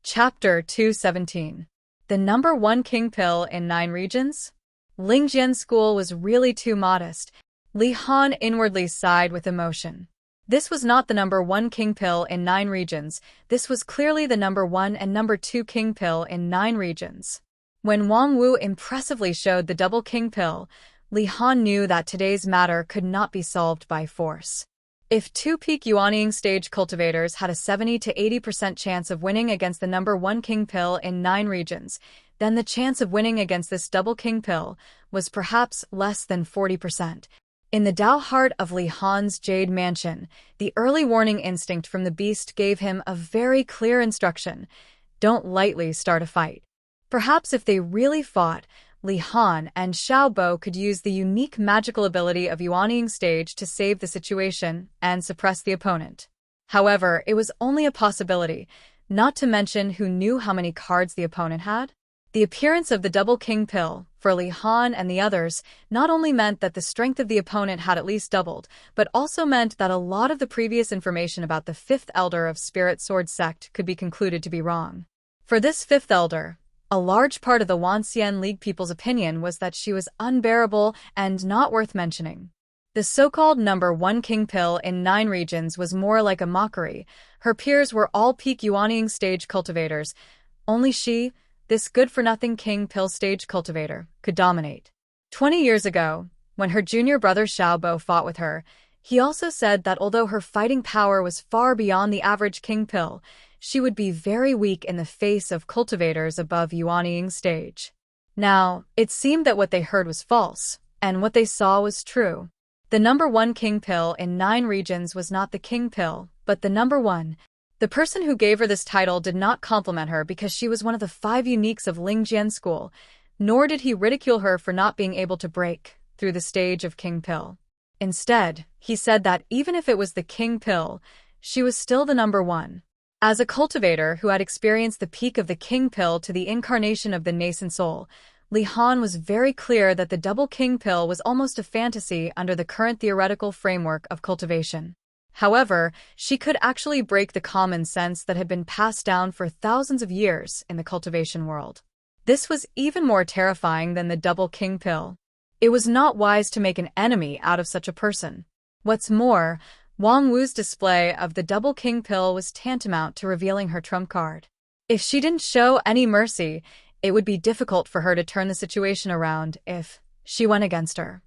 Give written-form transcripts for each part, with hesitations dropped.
Chapter 217. The number one king pill in 9 regions? Lingjian's school was really too modest. Li Han inwardly sighed with emotion. This was not the number one king pill in 9 regions, this was clearly the number 1 and number 2 king pill in 9 regions. When Wang Wu impressively showed the double king pill, Li Han knew that today's matter could not be solved by force. If 2 peak Yuanying stage cultivators had a 70 to 80% chance of winning against the number 1 king pill in 9 regions, then the chance of winning against this double king pill was perhaps less than 40%. In the Dao heart of Li Han's Jade Mansion, the early warning instinct from the beast gave him a very clear instruction: don't lightly start a fight. Perhaps if they really fought, Li Han and Xiao Bo could use the unique magical ability of Yuanying stage to save the situation and suppress the opponent. However, it was only a possibility, not to mention who knew how many cards the opponent had. The appearance of the double king pill, for Li Han and the others, not only meant that the strength of the opponent had at least doubled, but also meant that a lot of the previous information about the 5th elder of Spirit Sword sect could be concluded to be wrong. For this 5th elder, a large part of the Wuxia League people's opinion was that she was unbearable and not worth mentioning. The so-called number 1 king pill in 9 regions was more like a mockery. Her peers were all peak Yuanying stage cultivators. Only she, this good-for-nothing king pill stage cultivator, could dominate. 20 years ago, when her junior brother Xiao Bo fought with her, he also said that although her fighting power was far beyond the average king pill, she would be very weak in the face of cultivators above Yuanying stage. Now, it seemed that what they heard was false, and what they saw was true. The number 1 king pill in 9 regions was not the king pill, but the number 1. The person who gave her this title did not compliment her because she was one of the 5 uniques of Lingjian school, nor did he ridicule her for not being able to break through the stage of king pill. Instead, he said that even if it was the king pill, she was still the number 1. As a cultivator who had experienced the peak of the king pill to the incarnation of the nascent soul, Li Han was very clear that the double king pill was almost a fantasy under the current theoretical framework of cultivation. However, she could actually break the common sense that had been passed down for thousands of years in the cultivation world. This was even more terrifying than the double king pill. It was not wise to make an enemy out of such a person. What's more, Wang Wu's display of the double king pill was tantamount to revealing her trump card. If she didn't show any mercy, it would be difficult for her to turn the situation around if she went against her.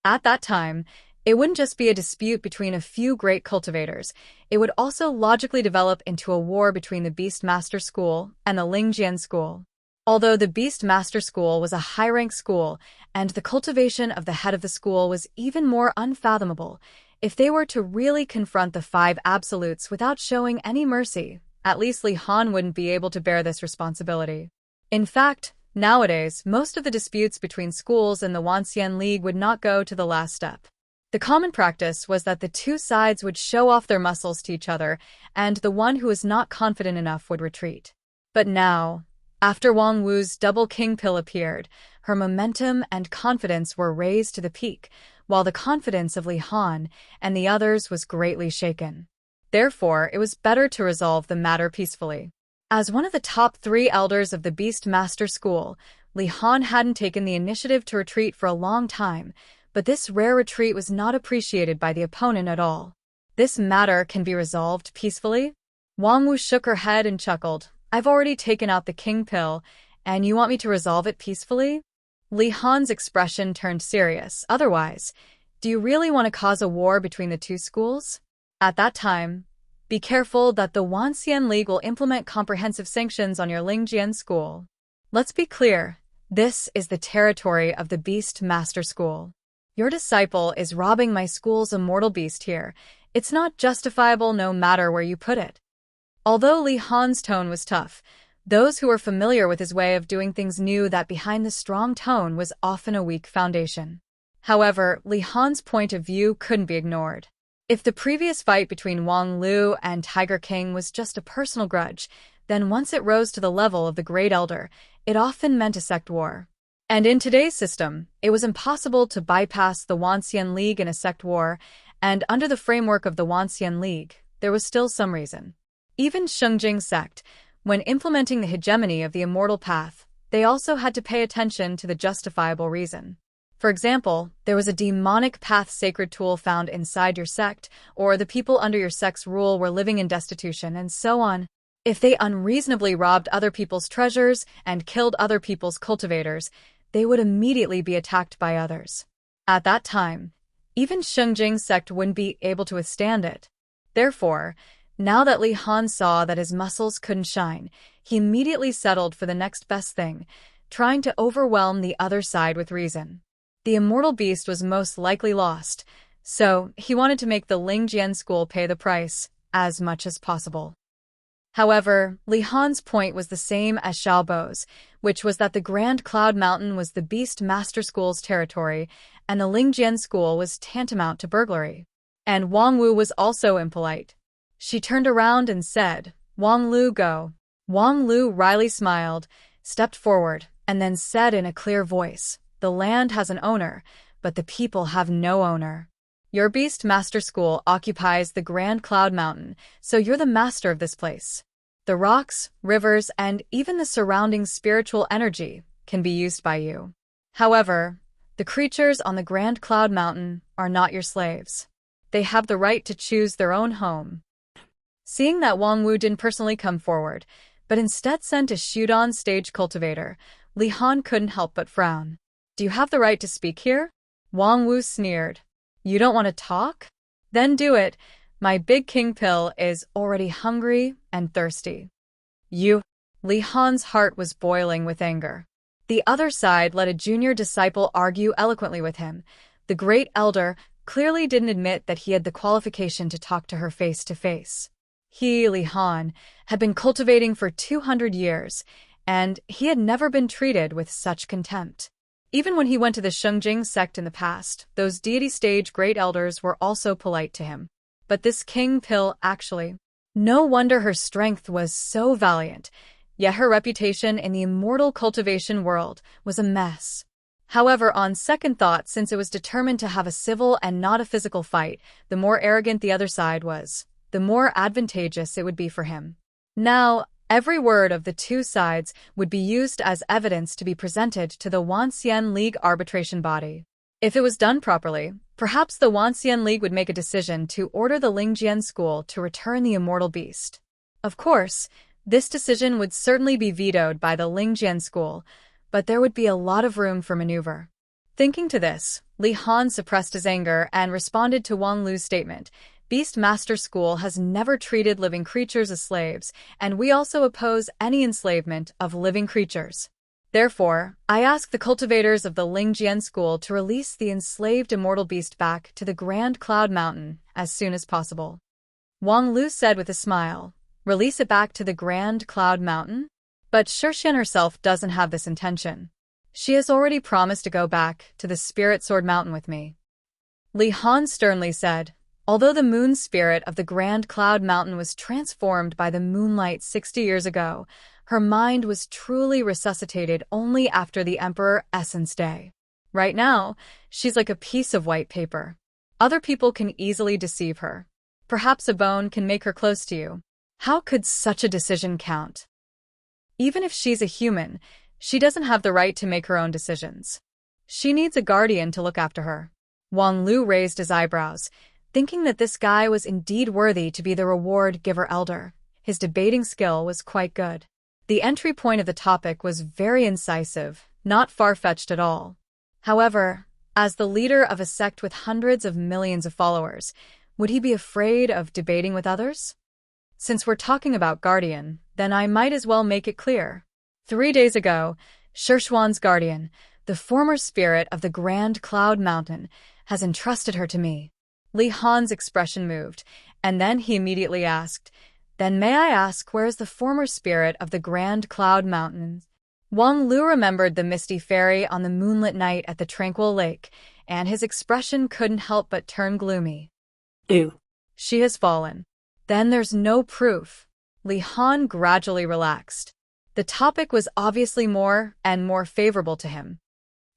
At that time, it wouldn't just be a dispute between a few great cultivators, it would also logically develop into a war between the Beast Master School and the Lingjian School. Although the Beast Master School was a high-rank school, and the cultivation of the head of the school was even more unfathomable, if they were to really confront the 5 absolutes without showing any mercy, at least Li Han wouldn't be able to bear this responsibility. In fact, nowadays, most of the disputes between schools in the Wuxia League would not go to the last step. The common practice was that the 2 sides would show off their muscles to each other, and the one who was not confident enough would retreat. But now, after Wang Wu's double king pill appeared, her momentum and confidence were raised to the peak, while the confidence of Li Han and the others was greatly shaken. Therefore, it was better to resolve the matter peacefully. As one of the top 3 elders of the Beast Master School, Li Han hadn't taken the initiative to retreat for a long time, but this rare retreat was not appreciated by the opponent at all. This matter can be resolved peacefully? Wang Wu shook her head and chuckled. I've already taken out the king pill, and you want me to resolve it peacefully? Li Han's expression turned serious. Otherwise, do you really want to cause a war between the 2 schools? At that time, be careful that the Wuxia League will implement comprehensive sanctions on your Lingjian school. Let's be clear, this is the territory of the Beast Master School. Your disciple is robbing my school's immortal beast here. It's not justifiable no matter where you put it. Although Li Han's tone was tough, those who were familiar with his way of doing things knew that behind the strong tone was often a weak foundation. However, Li Han's point of view couldn't be ignored. If the previous fight between Wang Lu and Tiger King was just a personal grudge, then once it rose to the level of the Great Elder, it often meant a sect war. And in today's system, it was impossible to bypass the Wuxia League in a sect war, and under the framework of the Wuxia League, there was still some reason. Even Shengjing sect, When implementing the hegemony of the immortal path, they also had to pay attention to the justifiable reason. For example, there was a demonic path sacred tool found inside your sect, or the people under your sect's rule were living in destitution, and so on. If they unreasonably robbed other people's treasures and killed other people's cultivators, they would immediately be attacked by others. At that time, even Shengjing's sect wouldn't be able to withstand it. Therefore, now that Li Han saw that his muscles couldn't shine, he immediately settled for the next best thing, trying to overwhelm the other side with reason. The immortal beast was most likely lost, so he wanted to make the Lingjian school pay the price as much as possible. However, Li Han's point was the same as Xiaobo's, which was that the Grand Cloud Mountain was the Beast Master School's territory, and the Lingjian school was tantamount to burglary. And Wang Wu was also impolite. She turned around and said, "Wang Lu, go." Wang Lu wryly smiled, stepped forward, and then said in a clear voice, "The land has an owner, but the people have no owner. Your Beast Master School occupies the Grand Cloud Mountain, so you're the master of this place. The rocks, rivers, and even the surrounding spiritual energy can be used by you. However, the creatures on the Grand Cloud Mountain are not your slaves. They have the right to choose their own home." Seeing that Wang Wu didn't personally come forward, but instead sent a Shudon stage cultivator, Li Han couldn't help but frown. "Do you have the right to speak here?" Wang Wu sneered. "You don't want to talk? Then do it. My big king pill is already hungry and thirsty." "You." Li Han's heart was boiling with anger. The other side let a junior disciple argue eloquently with him. The great elder clearly didn't admit that he had the qualification to talk to her face to face. He, Li Han, had been cultivating for 200 years, and he had never been treated with such contempt. Even when he went to the Shengjing sect in the past, those deity stage great elders were also polite to him. But this king pill actually. No wonder her strength was so valiant, yet her reputation in the immortal cultivation world was a mess. However, on second thought, since it was determined to have a civil and not a physical fight, the more arrogant the other side was, the more advantageous it would be for him. Now, every word of the two sides would be used as evidence to be presented to the Wanxian League arbitration body. If it was done properly, perhaps the Wanxian League would make a decision to order the Lingjian school to return the immortal beast. Of course, this decision would certainly be vetoed by the Lingjian school, but there would be a lot of room for maneuver. Thinking to this, Li Han suppressed his anger and responded to Wang Lu's statement. "Beast Master School has never treated living creatures as slaves, and we also oppose any enslavement of living creatures. Therefore, I ask the cultivators of the Lingjian School to release the enslaved immortal beast back to the Grand Cloud Mountain as soon as possible." Wang Lu said with a smile, "Release it back to the Grand Cloud Mountain?" But Shixian herself doesn't have this intention. She has already promised to go back to the Spirit Sword Mountain with me. Li Han sternly said, "Although the moon spirit of the Grand Cloud Mountain was transformed by the moonlight 60 years ago, her mind was truly resuscitated only after the Emperor Essence Day. Right now, she's like a piece of white paper. Other people can easily deceive her. Perhaps a bone can make her close to you. How could such a decision count? Even if she's a human, she doesn't have the right to make her own decisions. She needs a guardian to look after her." Wang Lu raised his eyebrows, thinking that this guy was indeed worthy to be the reward-giver elder. His debating skill was quite good. The entry point of the topic was very incisive, not far-fetched at all. However, as the leader of a sect with hundreds of millions of followers, would he be afraid of debating with others? Since we're talking about guardian, then I might as well make it clear. 3 days ago, Shishuan's guardian, the former spirit of the Grand Cloud Mountain, has entrusted her to me. Li Han's expression moved, and then he immediately asked, "Then may I ask where is the former spirit of the Grand Cloud Mountain?" Wang Lu remembered the misty fairy on the moonlit night at the tranquil lake, and his expression couldn't help but turn gloomy. Ew. "She has fallen." "Then there's no proof." Li Han gradually relaxed. The topic was obviously more and more favorable to him.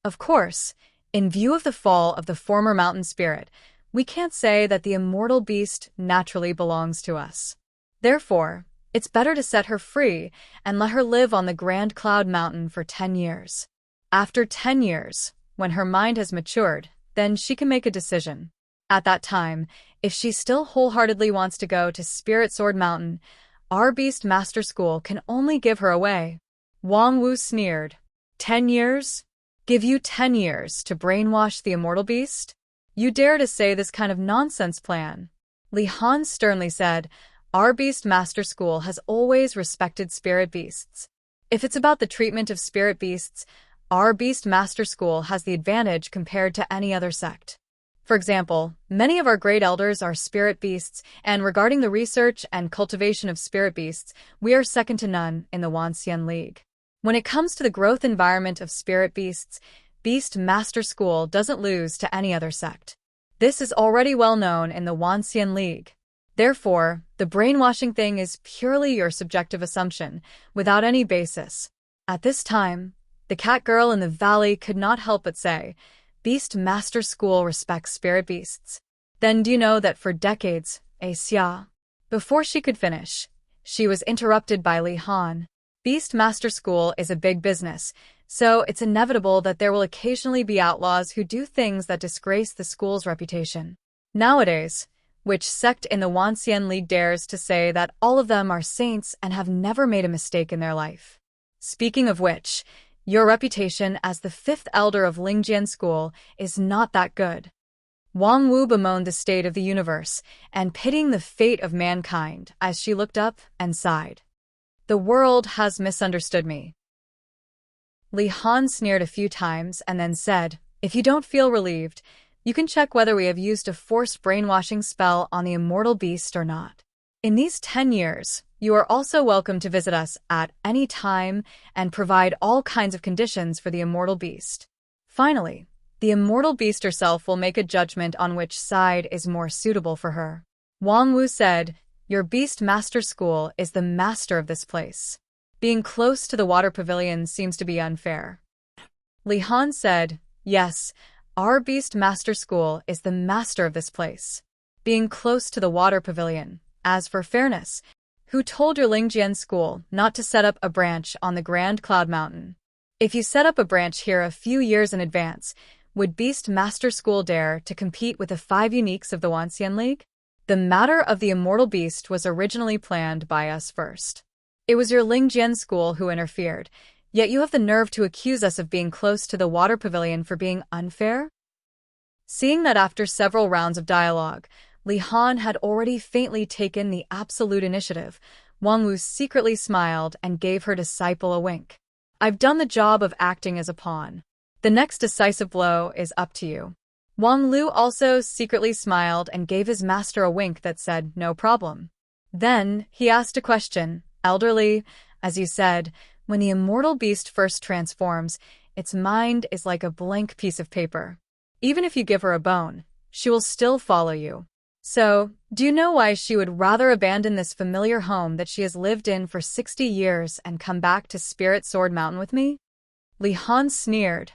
Of course, in view of the fall of the former mountain spirit, we can't say that the immortal beast naturally belongs to us. Therefore, It's better to set her free and let her live on the Grand Cloud Mountain for 10 years. After 10 years, when her mind has matured, then she can make a decision. At that time, if she still wholeheartedly wants to go to Spirit Sword Mountain, our Beast Master School can only give her away. Wang Wu sneered. 10 years? Give you 10 years to brainwash the immortal beast? You dare to say this kind of nonsense plan? Li Han sternly said, our Beast Master School has always respected spirit beasts. If it's about the treatment of spirit beasts, our Beast Master School has the advantage compared to any other sect. For example, many of our great elders are spirit beasts, and regarding the research and cultivation of spirit beasts, we are second to none in the Wanxian League. When it comes to the growth environment of spirit beasts, Beast Master School doesn't lose to any other sect. This is already well known in the Wanxian League. Therefore, the brainwashing thing is purely your subjective assumption, without any basis. At this time, the cat girl in the valley could not help but say, Beast Master School respects spirit beasts. Then do you know that for decades, Xia? Before she could finish, she was interrupted by Li Han. Beast Master School is a big business, so it's inevitable that there will occasionally be outlaws who do things that disgrace the school's reputation. Nowadays, which sect in the Wanxian League dares to say that all of them are saints and have never made a mistake in their life? Speaking of which, your reputation as the 5th elder of Lingjian School is not that good. Wang Wu bemoaned the state of the universe and pitying the fate of mankind as she looked up and sighed. The world has misunderstood me. Li Han sneered a few times and then said, if you don't feel relieved, you can check whether we have used a forced brainwashing spell on the immortal beast or not. In these 10 years, you are also welcome to visit us at any time and provide all kinds of conditions for the immortal beast. Finally, the immortal beast herself will make a judgment on which side is more suitable for her. Wang Wu said, your Beast Master School is the master of this place. Being close to the water pavilion seems to be unfair. Li Han said, yes, our Beast Master School is the master of this place. Being close to the water pavilion. As for fairness, who told your Lingjian School not to set up a branch on the Grand Cloud Mountain? If you set up a branch here a few years in advance, would Beast Master School dare to compete with the 5 uniques of the Wanxian League? The matter of the immortal beast was originally planned by us first. It was your Lingjian School who interfered, yet you have the nerve to accuse us of being close to the water pavilion for being unfair? Seeing that after several rounds of dialogue, Li Han had already faintly taken the absolute initiative, Wang Wu secretly smiled and gave her disciple a wink. I've done the job of acting as a pawn. The next decisive blow is up to you. Wang Lu also secretly smiled and gave his master a wink that said, no problem. Then, he asked a question, elderly, as you said, when the immortal beast first transforms, its mind is like a blank piece of paper. Even if you give her a bone, she will still follow you. So, do you know why she would rather abandon this familiar home that she has lived in for 60 years and come back to Spirit Sword Mountain with me? Li Han sneered.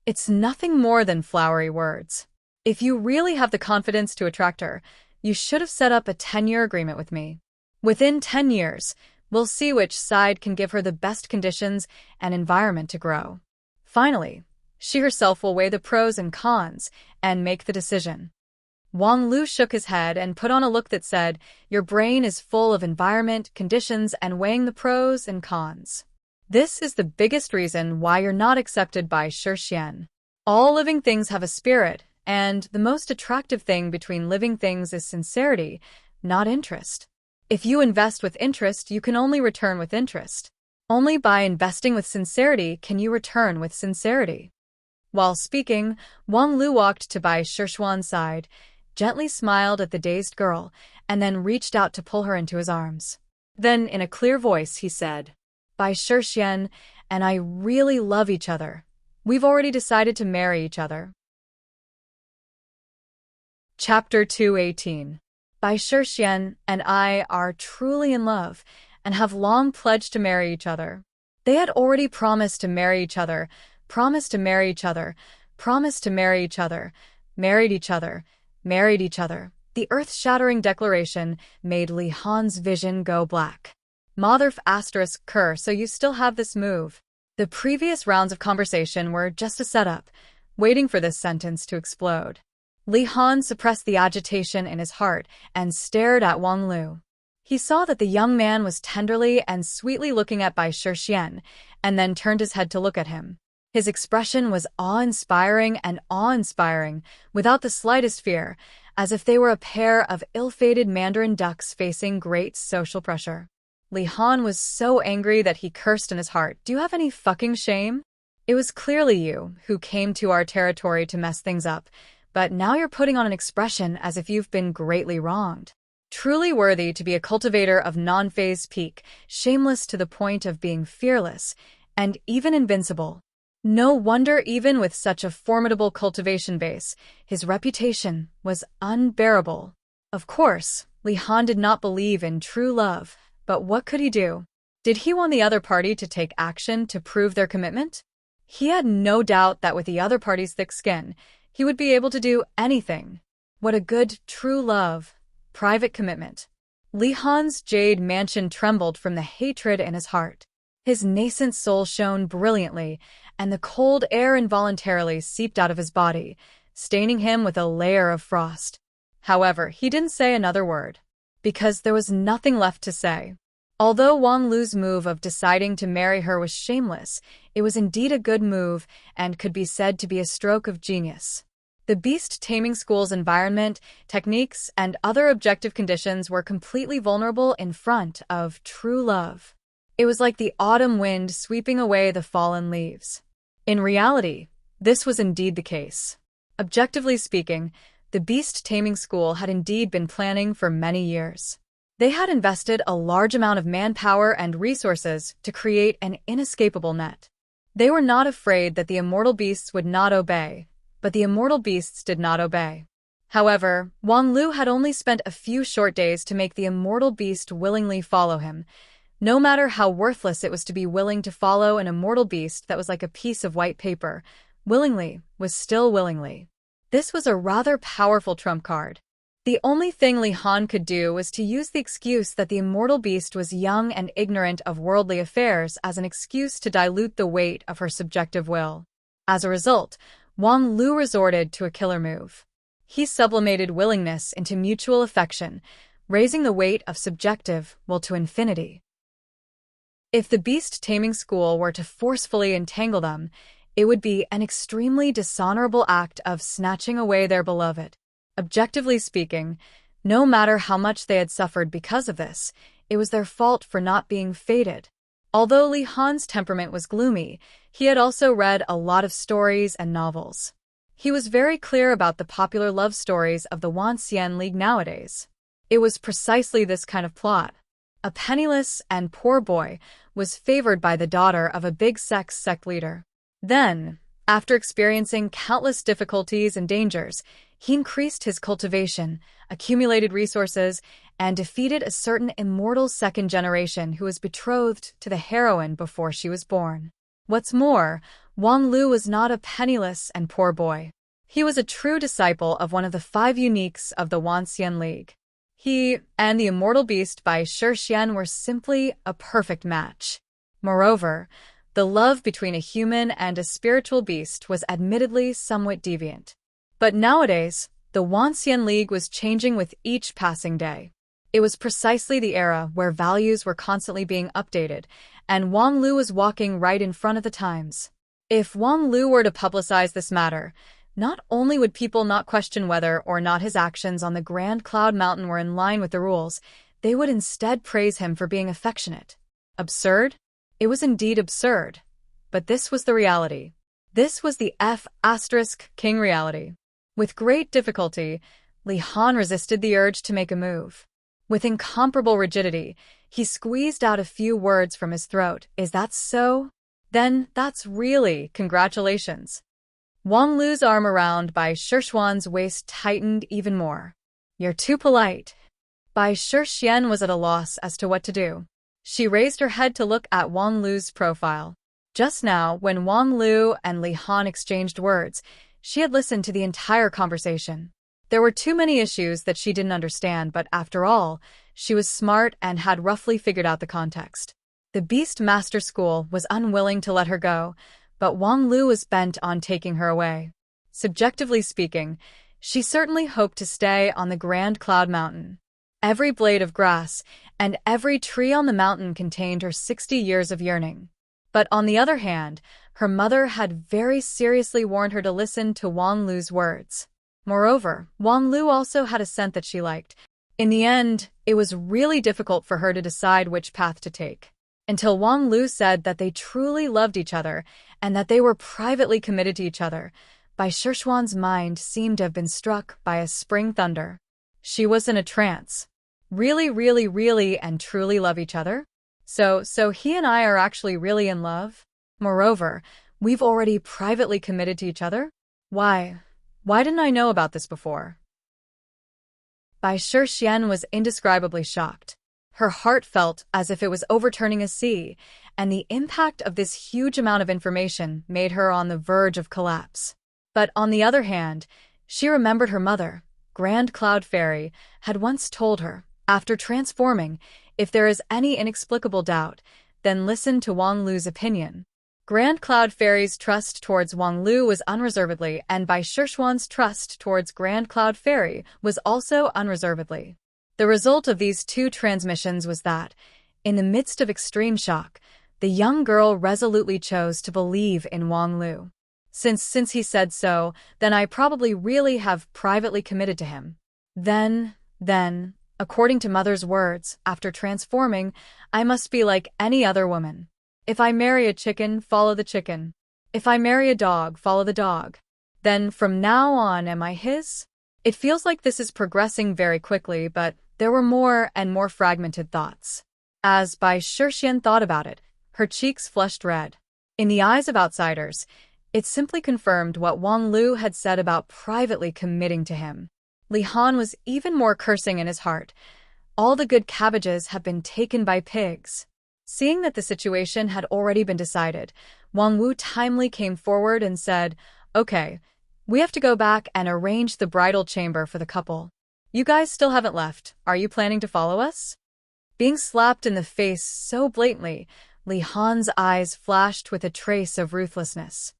It's nothing more than flowery words. If you really have the confidence to attract her, you should have set up a 10-year agreement with me. Within 10 years, we'll see which side can give her the best conditions and environment to grow. Finally, she herself will weigh the pros and cons and make the decision. Wang Lu shook his head and put on a look that said, your brain is full of environment, conditions, and weighing the pros and cons. This is the biggest reason why you're not accepted by Shixian. All living things have a spirit, and the most attractive thing between living things is sincerity, not interest. If you invest with interest, you can only return with interest. Only by investing with sincerity can you return with sincerity. While speaking, Wang Lu walked to Bai Shishuan's side, gently smiled at the dazed girl, and then reached out to pull her into his arms. Then, in a clear voice, he said, Bai Shixian and I really love each other. We've already decided to marry each other. Chapter 218. Bai Shixian and I are truly in love and have long pledged to marry each other. They had already promised to marry each other, promised to marry each other, promised to marry each other, married each other, married each other, The earth-shattering declaration made Li Han's vision go black. Motherf asterisk cur, so you still have this move. The previous rounds of conversation were just a setup, waiting for this sentence to explode. Li Han suppressed the agitation in his heart and stared at Wang Lu. He saw that the young man was tenderly and sweetly looking at Bai Shixian, and then turned his head to look at him. His expression was awe-inspiring, without the slightest fear, as if they were a pair of ill-fated mandarin ducks facing great social pressure. Li Han was so angry that he cursed in his heart. Do you have any fucking shame? It was clearly you who came to our territory to mess things up, but now you're putting on an expression as if you've been greatly wronged. Truly worthy to be a cultivator of non-phase peak, shameless to the point of being fearless, and even invincible. No wonder even with such a formidable cultivation base, his reputation was unbearable. Of course, Li Han did not believe in true love, but what could he do? Did he want the other party to take action to prove their commitment? He had no doubt that with the other party's thick skin, he would be able to do anything. What a good, true love, private commitment. Li Han's jade mansion trembled from the hatred in his heart. His nascent soul shone brilliantly, and the cold air involuntarily seeped out of his body, staining him with a layer of frost. However, he didn't say another word, because there was nothing left to say. Although Wang Lu's move of deciding to marry her was shameless, it was indeed a good move and could be said to be a stroke of genius. The beast taming school's environment, techniques, and other objective conditions were completely vulnerable in front of true love. It was like the autumn wind sweeping away the fallen leaves. In reality, this was indeed the case. Objectively speaking, the beast taming school had indeed been planning for many years. They had invested a large amount of manpower and resources to create an inescapable net. They were not afraid that the immortal beasts would not obey, but the immortal beasts did not obey. However, Wang Lu had only spent a few short days to make the immortal beast willingly follow him. No matter how worthless it was to be willing to follow an immortal beast that was like a piece of white paper, willingly was still willingly. This was a rather powerful trump card. The only thing Li Han could do was to use the excuse that the immortal beast was young and ignorant of worldly affairs as an excuse to dilute the weight of her subjective will. As a result, Wang Lu resorted to a killer move. He sublimated willingness into mutual affection, raising the weight of subjective will to infinity. If the beast taming school were to forcefully entangle them, it would be an extremely dishonorable act of snatching away their beloved. Objectively speaking, no matter how much they had suffered because of this, it was their fault for not being fated. Although Li Han's temperament was gloomy, he had also read a lot of stories and novels. He was very clear about the popular love stories of the Wuxia League nowadays. It was precisely this kind of plot. A penniless and poor boy was favored by the daughter of a big sect leader. Then, after experiencing countless difficulties and dangers, he increased his cultivation, accumulated resources, and defeated a certain immortal second generation who was betrothed to the heroine before she was born. What's more, Wang Lu was not a penniless and poor boy. He was a true disciple of one of the 5 uniques of the Wuxia League. He and the immortal beast Bai Shixian were simply a perfect match. Moreover, the love between a human and a spiritual beast was admittedly somewhat deviant. But nowadays, the Wuxia League was changing with each passing day. It was precisely the era where values were constantly being updated, and Wang Lu was walking right in front of the times. If Wang Lu were to publicize this matter, not only would people not question whether or not his actions on the Grand Cloud Mountain were in line with the rules, they would instead praise him for being affectionate. Absurd? It was indeed absurd. But this was the reality. This was the King reality. With great difficulty, Li Han resisted the urge to make a move. With incomparable rigidity, he squeezed out a few words from his throat. Is that so? Then that's really congratulations. Wang Lu's arm around Bai Shixian's waist tightened even more. You're too polite. Bai Shixian was at a loss as to what to do. She raised her head to look at Wang Lu's profile. Just now, when Wang Lu and Li Han exchanged words, she had listened to the entire conversation. There were too many issues that she didn't understand, but after all, she was smart and had roughly figured out the context. The Beast Master School was unwilling to let her go, but Wang Lu was bent on taking her away. Subjectively speaking, she certainly hoped to stay on the Grand Cloud Mountain. Every blade of grass and every tree on the mountain contained her 60 years of yearning. But on the other hand, her mother had very seriously warned her to listen to Wang Lu's words. Moreover, Wang Lu also had a scent that she liked. In the end, it was really difficult for her to decide which path to take. Until Wang Lu said that they truly loved each other and that they were privately committed to each other, Bai Shishuan's mind seemed to have been struck by a spring thunder. She was in a trance. Really, really, really and truly love each other? So he and I are actually really in love? Moreover, we've already privately committed to each other? Why didn't I know about this before? Bai Shishuan was indescribably shocked. Her heart felt as if it was overturning a sea, and the impact of this huge amount of information made her on the verge of collapse. But on the other hand, she remembered her mother, Grand Cloud Fairy, had once told her, after transforming, if there is any inexplicable doubt, then listen to Wang Lu's opinion. Grand Cloud Fairy's trust towards Wang Lu was unreservedly, and Bai Shishuan's trust towards Grand Cloud Fairy was also unreservedly. The result of these two transmissions was that, in the midst of extreme shock, the young girl resolutely chose to believe in Wang Lu. Since he said so, then I probably really have privately committed to him. Then, according to mother's words, after transforming, I must be like any other woman. If I marry a chicken, follow the chicken. If I marry a dog, follow the dog. Then from now on, am I his? It feels like this is progressing very quickly, but there were more and more fragmented thoughts. As Bai Shishuan thought about it, her cheeks flushed red. In the eyes of outsiders, it simply confirmed what Wang Lu had said about privately committing to him. Li Han was even more cursing in his heart. All the good cabbages have been taken by pigs. Seeing that the situation had already been decided, Wang Wu timely came forward and said, "Okay, we have to go back and arrange the bridal chamber for the couple. You guys still haven't left. Are you planning to follow us?" Being slapped in the face so blatantly, Li Han's eyes flashed with a trace of ruthlessness.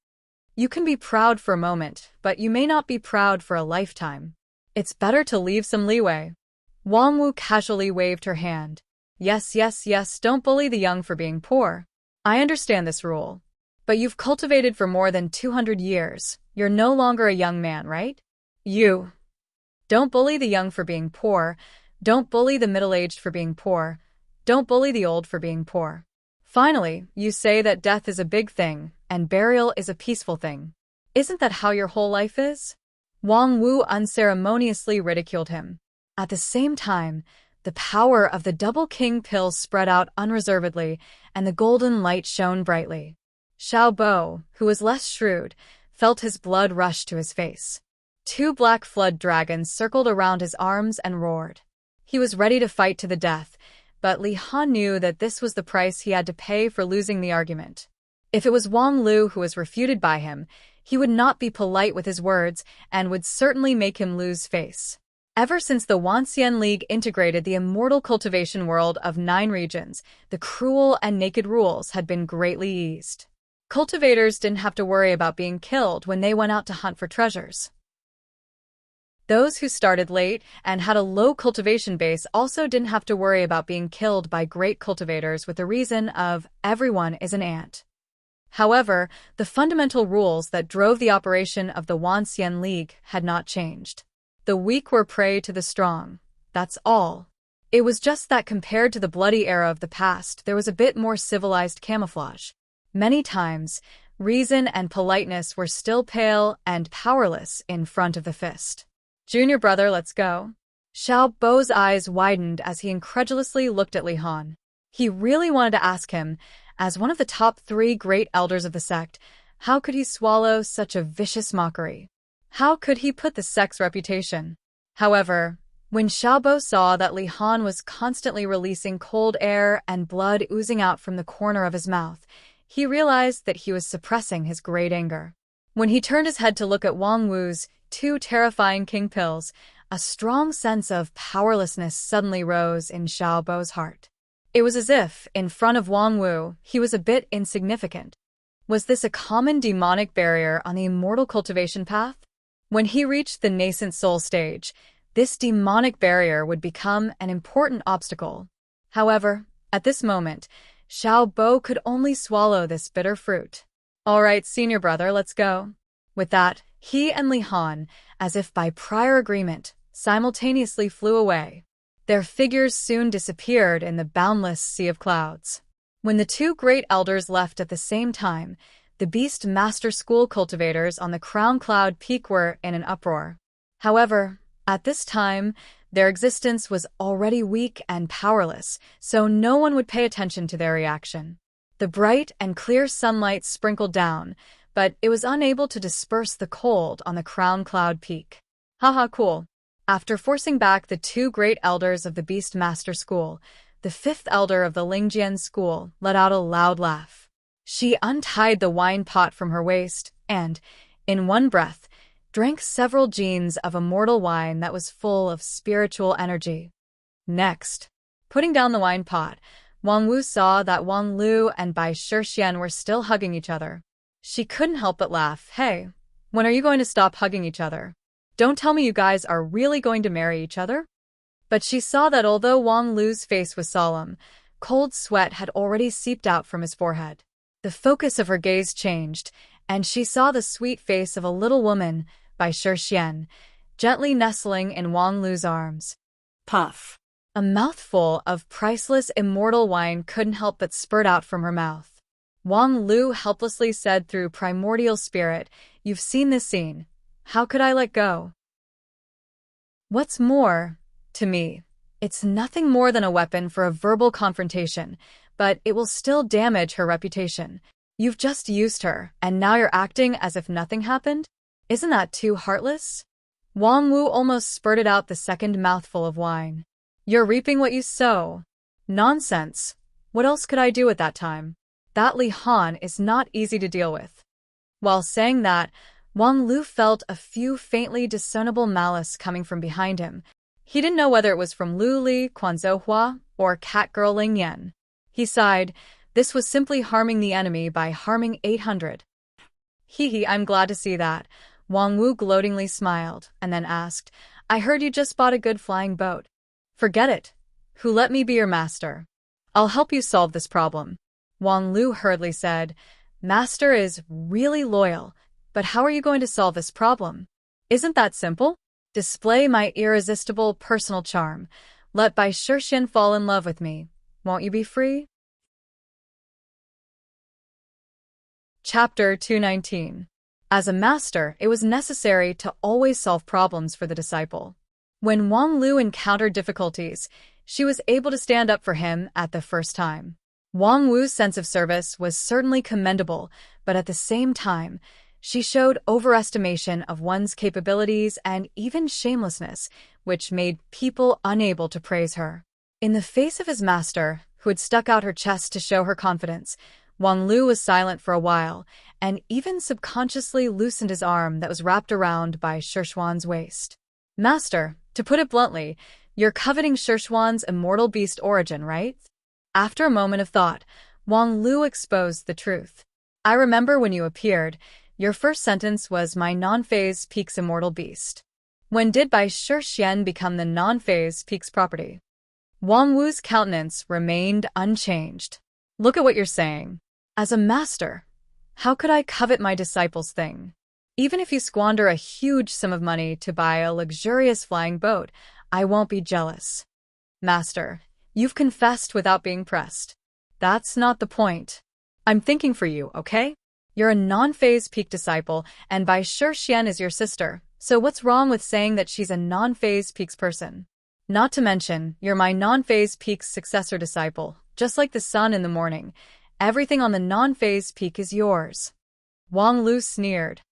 You can be proud for a moment, but you may not be proud for a lifetime. It's better to leave some leeway. Wang Wu casually waved her hand. Yes, don't bully the young for being poor. I understand this rule. But you've cultivated for more than 200 years. You're no longer a young man, right? You. Don't bully the young for being poor. Don't bully the middle-aged for being poor. Don't bully the old for being poor. Finally, you say that death is a big thing, and burial is a peaceful thing. Isn't that how your whole life is? Wang Wu unceremoniously ridiculed him. At the same time, the power of the Double King pill spread out unreservedly, and the golden light shone brightly. Xiao Bo, who was less shrewd, felt his blood rush to his face. 2 black flood dragons circled around his arms and roared. He was ready to fight to the death, but Li Han knew that this was the price he had to pay for losing the argument. If it was Wang Lu who was refuted by him, he would not be polite with his words and would certainly make him lose face. Ever since the Wuxia League integrated the immortal cultivation world of 9 regions, the cruel and naked rules had been greatly eased. Cultivators didn't have to worry about being killed when they went out to hunt for treasures. Those who started late and had a low cultivation base also didn't have to worry about being killed by great cultivators with the reason of everyone is an ant. However, the fundamental rules that drove the operation of the Wuxia League had not changed. The weak were prey to the strong. That's all. It was just that compared to the bloody era of the past, there was a bit more civilized camouflage. Many times, reason and politeness were still pale and powerless in front of the fist. Junior brother, let's go. Xiao Bo's eyes widened as he incredulously looked at Li Han. He really wanted to ask him, as one of the top 3 great elders of the sect, how could he swallow such a vicious mockery? How could he put the sect's reputation? However, when Xiao Bo saw that Li Han was constantly releasing cold air and blood oozing out from the corner of his mouth, he realized that he was suppressing his great anger. When he turned his head to look at Wang Wu's two terrifying king pills, a strong sense of powerlessness suddenly rose in Xiao Bo's heart. It was as if, in front of Wang Wu, he was a bit insignificant. Was this a common demonic barrier on the immortal cultivation path? When he reached the nascent soul stage, this demonic barrier would become an important obstacle. However, at this moment, Xiao Bo could only swallow this bitter fruit. All right, senior brother, let's go. With that, he and Li Han, as if by prior agreement, simultaneously flew away. Their figures soon disappeared in the boundless sea of clouds. When the two great elders left at the same time, the Beast Master School cultivators on the Crown Cloud Peak were in an uproar. However, at this time, their existence was already weak and powerless, so no one would pay attention to their reaction. The bright and clear sunlight sprinkled down, but it was unable to disperse the cold on the Crown Cloud Peak. Haha, cool. After forcing back the two great elders of the Beast Master School, the fifth elder of the Lingjian School let out a loud laugh. She untied the wine pot from her waist and, in one breath, drank several jeans of immortal wine that was full of spiritual energy. Next, putting down the wine pot, Wang Wu saw that Wang Lu and Bai Shixian were still hugging each other. She couldn't help but laugh. Hey, when are you going to stop hugging each other? Don't tell me you guys are really going to marry each other? But she saw that although Wang Lu's face was solemn, cold sweat had already seeped out from his forehead. The focus of her gaze changed, and she saw the sweet face of a little woman, Bai Shixian, gently nestling in Wang Lu's arms. Puff. A mouthful of priceless immortal wine couldn't help but spurt out from her mouth. Wang Lu helplessly said through primordial spirit, "You've seen this scene. How could I let go?" What's more, to me, it's nothing more than a weapon for a verbal confrontation, but it will still damage her reputation. You've just used her, and now you're acting as if nothing happened? Isn't that too heartless? Wang Wu almost spurted out the second mouthful of wine. You're reaping what you sow. Nonsense. What else could I do at that time? That Li Han is not easy to deal with. While saying that, Wang Lu felt a few faintly discernible malice coming from behind him. He didn't know whether it was from Lu Li, Quanzhou or Catgirl Ling Yan. He sighed. This was simply harming the enemy by harming 800. Hee, I'm glad to see that. Wang Wu gloatingly smiled, and then asked, I heard you just bought a good flying boat. Forget it. Who let me be your master? I'll help you solve this problem. Wang Lu hurriedly said, Master is really loyal, but how are you going to solve this problem? Isn't that simple? Display my irresistible personal charm. Let Bai Shixian fall in love with me. Won't you be free? Chapter 219. As a master, it was necessary to always solve problems for the disciple. When Wang Lu encountered difficulties, she was able to stand up for him at the first time. Wang Wu's sense of service was certainly commendable, but at the same time, she showed overestimation of one's capabilities and even shamelessness, which made people unable to praise her. In the face of his master, who had stuck out her chest to show her confidence, Wang Lu was silent for a while, and even subconsciously loosened his arm that was wrapped around Bai Shixian's waist. Master, to put it bluntly, you're coveting Shixian's immortal beast origin, right? After a moment of thought, Wang Lu exposed the truth. I remember when you appeared, your first sentence was my non-phase peak's immortal beast. When did Bai Shixian become the non-phase peak's property? Wang Wu's countenance remained unchanged. Look at what you're saying. As a master, how could I covet my disciple's thing? Even if you squander a huge sum of money to buy a luxurious flying boat, I won't be jealous. Master, you've confessed without being pressed. That's not the point. I'm thinking for you, okay? You're a non-phase peak disciple, and Bai Shixian is your sister, so what's wrong with saying that she's a non-phase peak's person? Not to mention, you're my non-phase peak's successor disciple, just like the sun in the morning. Everything on the non-phase peak is yours. Wang Lu sneered.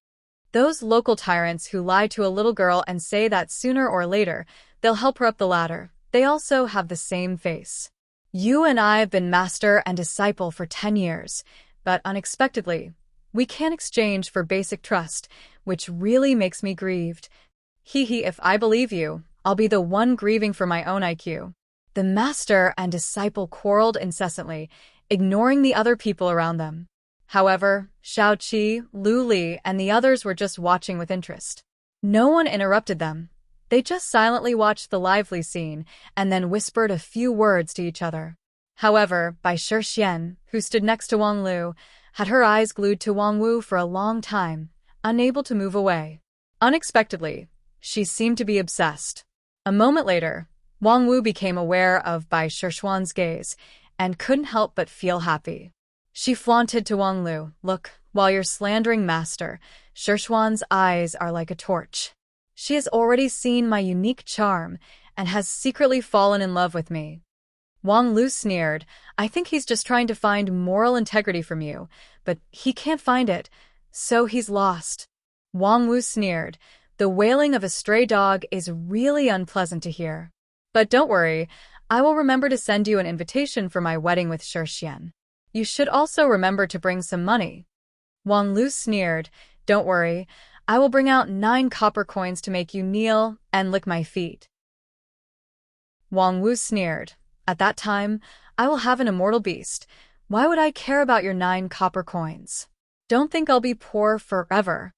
Those local tyrants who lie to a little girl and say that sooner or later, they'll help her up the ladder, they also have the same face. You and I have been master and disciple for 10 years, but unexpectedly, We can't exchange for basic trust, which really makes me grieved. If I believe you, I'll be the one grieving for my own IQ. The master and disciple quarreled incessantly, ignoring the other people around them. However, Xiao Qi, Lu Li, and the others were just watching with interest. No one interrupted them. They just silently watched the lively scene and then whispered a few words to each other. However, Bai Shixian, who stood next to Wang Lu, had her eyes glued to Wang Wu for a long time, unable to move away. Unexpectedly, she seemed to be obsessed. A moment later, Wang Wu became aware of Bai Shixian's gaze and couldn't help but feel happy. She flaunted to Wang Lu, "Look, while you're slandering master, Shixian's eyes are like a torch. She has already seen my unique charm and has secretly fallen in love with me." Wang Lu sneered, "I think he's just trying to find moral integrity from you, but he can't find it, so he's lost." Wang Wu sneered, "The wailing of a stray dog is really unpleasant to hear. But don't worry, I will remember to send you an invitation for my wedding with Shixian. You should also remember to bring some money." Wang Lu sneered, "Don't worry, I will bring out 9 copper coins to make you kneel and lick my feet." Wang Wu sneered, "At that time, I will have an immortal beast. Why would I care about your 9 copper coins? Don't think I'll be poor forever."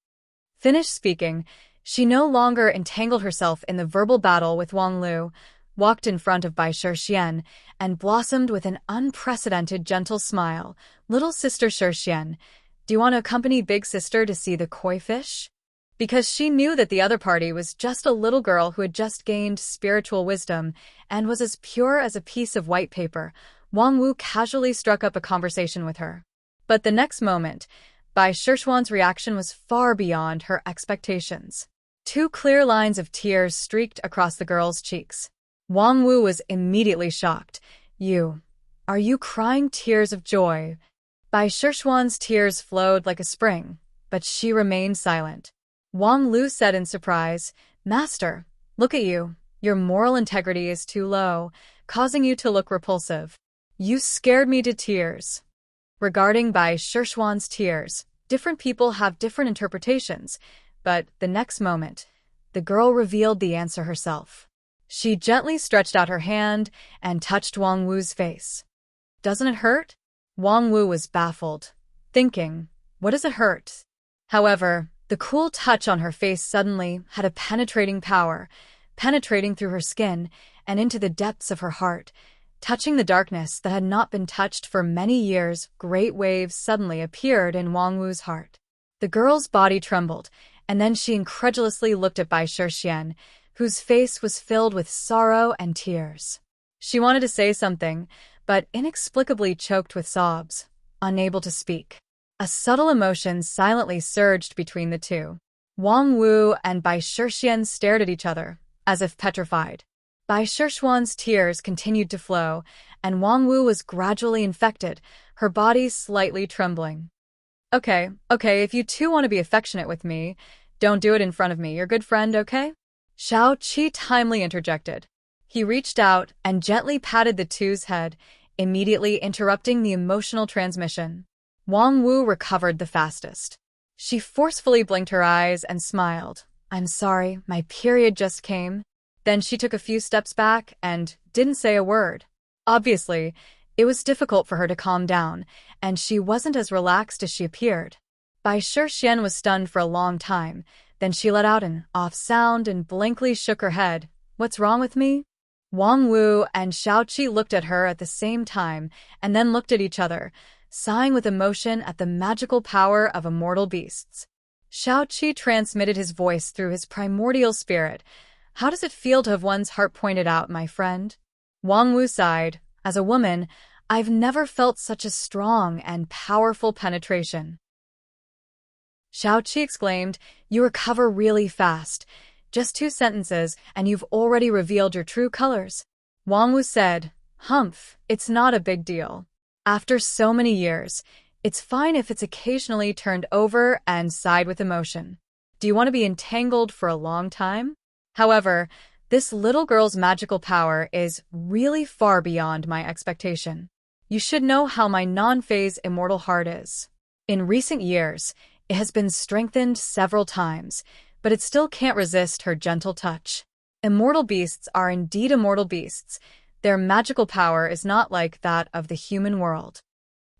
Finished speaking, she no longer entangled herself in the verbal battle with Wang Lu, walked in front of Bai Shixian, and blossomed with an unprecedented gentle smile. "Little sister Shixian, do you want to accompany big sister to see the koi fish?" Because she knew that the other party was just a little girl who had just gained spiritual wisdom and was as pure as a piece of white paper, Wang Wu casually struck up a conversation with her. But the next moment, Bai Shixian's reaction was far beyond her expectations. 2 clear lines of tears streaked across the girl's cheeks. Wang Wu was immediately shocked. Are you crying tears of joy?" Bai Shixian's tears flowed like a spring, but she remained silent. Wang Lu said in surprise, "Master, look at you. Your moral integrity is too low, causing you to look repulsive. You scared me to tears." Regarding Bai Shixian's tears, different people have different interpretations, but the next moment, the girl revealed the answer herself. She gently stretched out her hand and touched Wang Wu's face. "Doesn't it hurt?" Wang Wu was baffled, thinking, "What does it hurt?" However, the cool touch on her face suddenly had a penetrating power, penetrating through her skin and into the depths of her heart, touching the darkness that had not been touched for many years. Great waves suddenly appeared in Wang Wu's heart. The girl's body trembled, and then she incredulously looked at Bai Shixian, whose face was filled with sorrow and tears. She wanted to say something, but inexplicably choked with sobs, unable to speak. A subtle emotion silently surged between the two. Wang Wu and Bai Shixian stared at each other, as if petrified. Bai Shixian's tears continued to flow, and Wang Wu was gradually infected, her body slightly trembling. Okay, if you two want to be affectionate with me, don't do it in front of me, your good friend, okay?" Xiao Qi timely interjected. He reached out and gently patted the two's head, immediately interrupting the emotional transmission. Wang Wu recovered the fastest. She forcefully blinked her eyes and smiled. "I'm sorry, my period just came." Then she took a few steps back and didn't say a word. Obviously, it was difficult for her to calm down, and she wasn't as relaxed as she appeared. Bai Shixian was stunned for a long time. Then she let out an off sound and blankly shook her head. "What's wrong with me?" Wang Wu and Xiao Qi looked at her at the same time and then looked at each other, sighing with emotion at the magical power of immortal beasts. Xiao Qi transmitted his voice through his primordial spirit. "How does it feel to have one's heart pointed out, my friend?" Wang Wu sighed. "As a woman, I've never felt such a strong and powerful penetration." Xiao Qi exclaimed, "You recover really fast. Just 2 sentences, and you've already revealed your true colors." Wang Wu said, "Humph, it's not a big deal. After so many years, it's fine if it's occasionally turned over and sighed with emotion. Do you want to be entangled for a long time? However, this little girl's magical power is really far beyond my expectation. You should know how my non-phase immortal heart is." In recent years, it has been strengthened several times, but it still can't resist her gentle touch. Immortal beasts are indeed immortal beasts. Their magical power is not like that of the human world.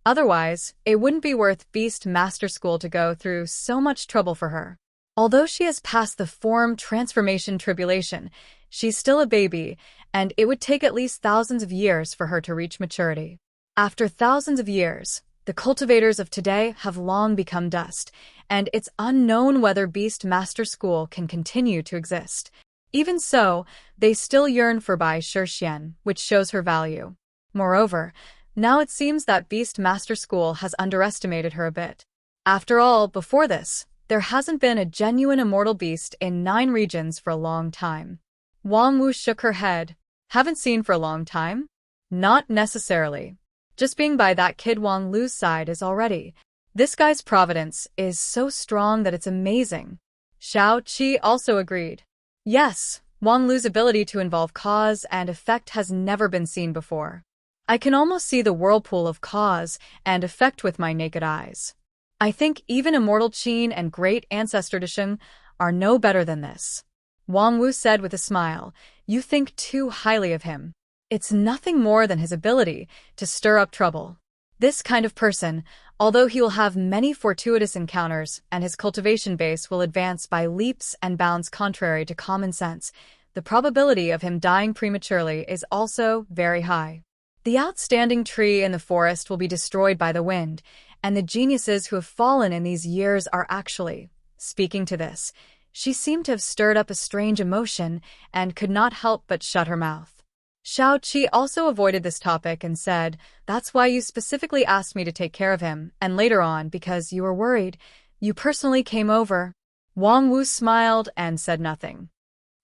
Otherwise, it wouldn't be worth Beast Master School to go through so much trouble for her. Although she has passed the form transformation tribulation, she's still a baby, and it would take at least thousands of years for her to reach maturity. After thousands of years, the cultivators of today have long become dust, and it's unknown whether Beast Master School can continue to exist. Even so, they still yearn for Bai Shixian, which shows her value. Moreover, now it seems that Beast Master School has underestimated her a bit. After all, before this, there hasn't been a genuine immortal beast in 9 regions for a long time. Wang Wu shook her head. Haven't seen for a long time? Not necessarily. Just being by that kid Wang Lu's side is already. This guy's providence is so strong that it's amazing. Xiao Qi also agreed. Yes, Wang Lu's ability to involve cause and effect has never been seen before. I can almost see the whirlpool of cause and effect with my naked eyes. I think even Immortal Qin and Great Ancestor Disheng are no better than this. Wang Wu said with a smile, You think too highly of him. It's nothing more than his ability to stir up trouble. This kind of person, although he will have many fortuitous encounters and his cultivation base will advance by leaps and bounds contrary to common sense, the probability of him dying prematurely is also very high. The outstanding tree in the forest will be destroyed by the wind, and the geniuses who have fallen in these years are actually, speaking to this, she seemed to have stirred up a strange emotion and could not help but shut her mouth. Xiao Qi also avoided this topic and said, That's why you specifically asked me to take care of him, and later on, because you were worried, you personally came over. Wang Wu smiled and said nothing.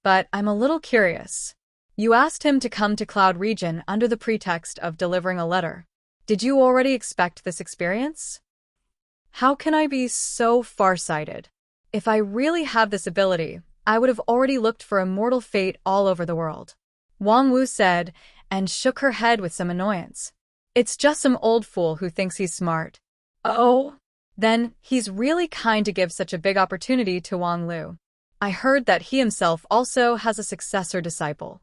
But I'm a little curious. You asked him to come to Cloud Region under the pretext of delivering a letter. Did you already expect this experience? How can I be so farsighted? If I really have this ability, I would have already looked for immortal fate all over the world. Wang Wu said, and shook her head with some annoyance. It's just some old fool who thinks he's smart. Oh? Then, he's really kind to give such a big opportunity to Wang Lu. I heard that he himself also has a successor disciple.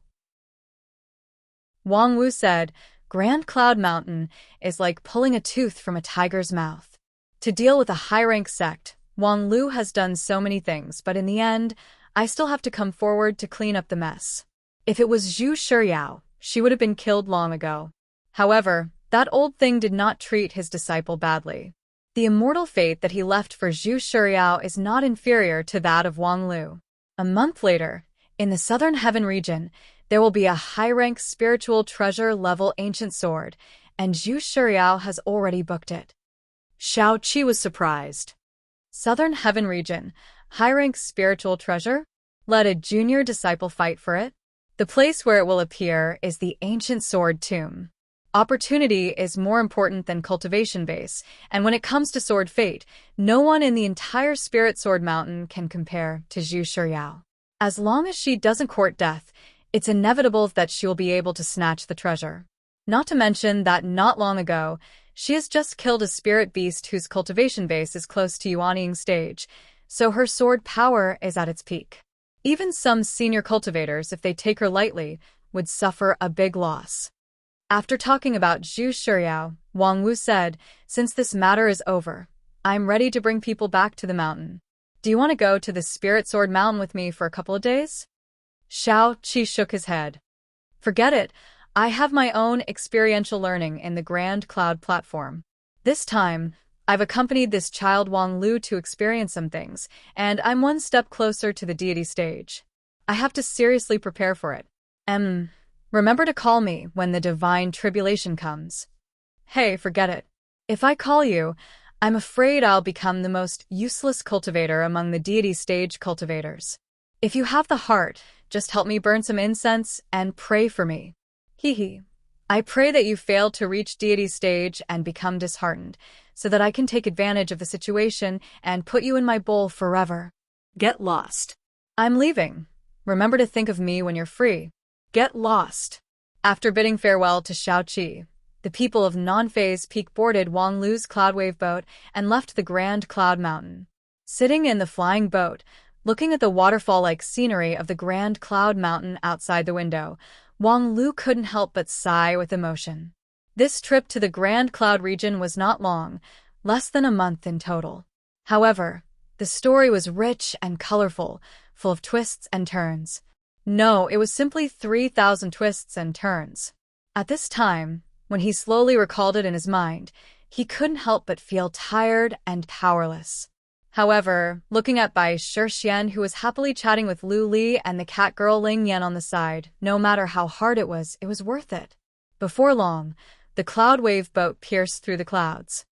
Wang Wu said, Grand Cloud Mountain is like pulling a tooth from a tiger's mouth. To deal with a high-rank sect, Wang Lu has done so many things, but in the end, I still have to come forward to clean up the mess. If it was Zhu Shiyao, she would have been killed long ago. However, that old thing did not treat his disciple badly. The immortal fate that he left for Zhu Shiyao is not inferior to that of Wang Lu. A month later, in the Southern Heaven region, there will be a high-rank spiritual treasure-level ancient sword, and Zhu Shiyao has already booked it. Xiao Qi was surprised. Southern Heaven region, high-rank spiritual treasure? Let a junior disciple fight for it? The place where it will appear is the ancient sword tomb. Opportunity is more important than cultivation base, and when it comes to sword fate, no one in the entire Spirit Sword Mountain can compare to Zhu Shiyao. As long as she doesn't court death, it's inevitable that she will be able to snatch the treasure. Not to mention that not long ago, she has just killed a spirit beast whose cultivation base is close to Yuanying stage, so her sword power is at its peak. Even some senior cultivators, if they take her lightly, would suffer a big loss. After talking about Zhu Shiyao, Wang Wu said, Since this matter is over, I'm ready to bring people back to the mountain. Do you want to go to the Spirit Sword Mountain with me for a couple of days? Xiao Qi shook his head. Forget it. I have my own experiential learning in the Grand Cloud platform. This time, I've accompanied this child Wang Lu to experience some things, and I'm one step closer to the deity stage. I have to seriously prepare for it. Remember to call me when the divine tribulation comes. Hey, forget it. If I call you, I'm afraid I'll become the most useless cultivator among the deity stage cultivators. If you have the heart, just help me burn some incense and pray for me. Hee. I pray that you fail to reach deity stage and become disheartened, so that I can take advantage of the situation and put you in my bowl forever. Get lost. I'm leaving. Remember to think of me when you're free. Get lost. After bidding farewell to Xiao Qi, The people of Non-Phase Peak boarded Wang Lu's Cloudwave boat and left the Grand Cloud Mountain. Sitting in the flying boat, looking at the waterfall-like scenery of the Grand Cloud Mountain outside the window, Wang Lu couldn't help but sigh with emotion. This trip to the Grand Cloud region was not long, less than a month in total. However, the story was rich and colorful, full of twists and turns. No, it was simply 3,000 twists and turns. At this time, when he slowly recalled it in his mind, he couldn't help but feel tired and powerless. However, looking at Bai Shixian, who was happily chatting with Lu Li and the cat girl Ling Yan on the side, no matter how hard it was worth it. Before long, the cloud wave boat pierced through the clouds.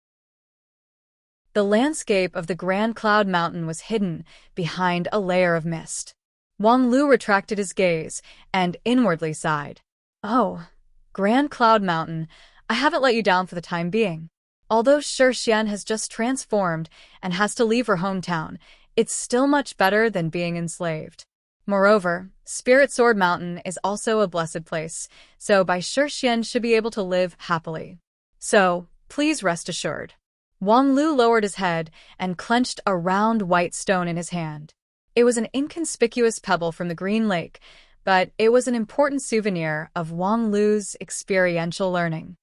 The landscape of the Grand Cloud Mountain was hidden behind a layer of mist. Wang Lu retracted his gaze and inwardly sighed. Oh, Grand Cloud Mountain, I haven't let you down for the time being. Although Shixian has just transformed and has to leave her hometown, it's still much better than being enslaved. Moreover, Spirit Sword Mountain is also a blessed place, so Bai Shixian should be able to live happily. So, please rest assured. Wang Lu lowered his head and clenched a round white stone in his hand. It was an inconspicuous pebble from the Green Lake, but it was an important souvenir of Wang Lu's experiential learning.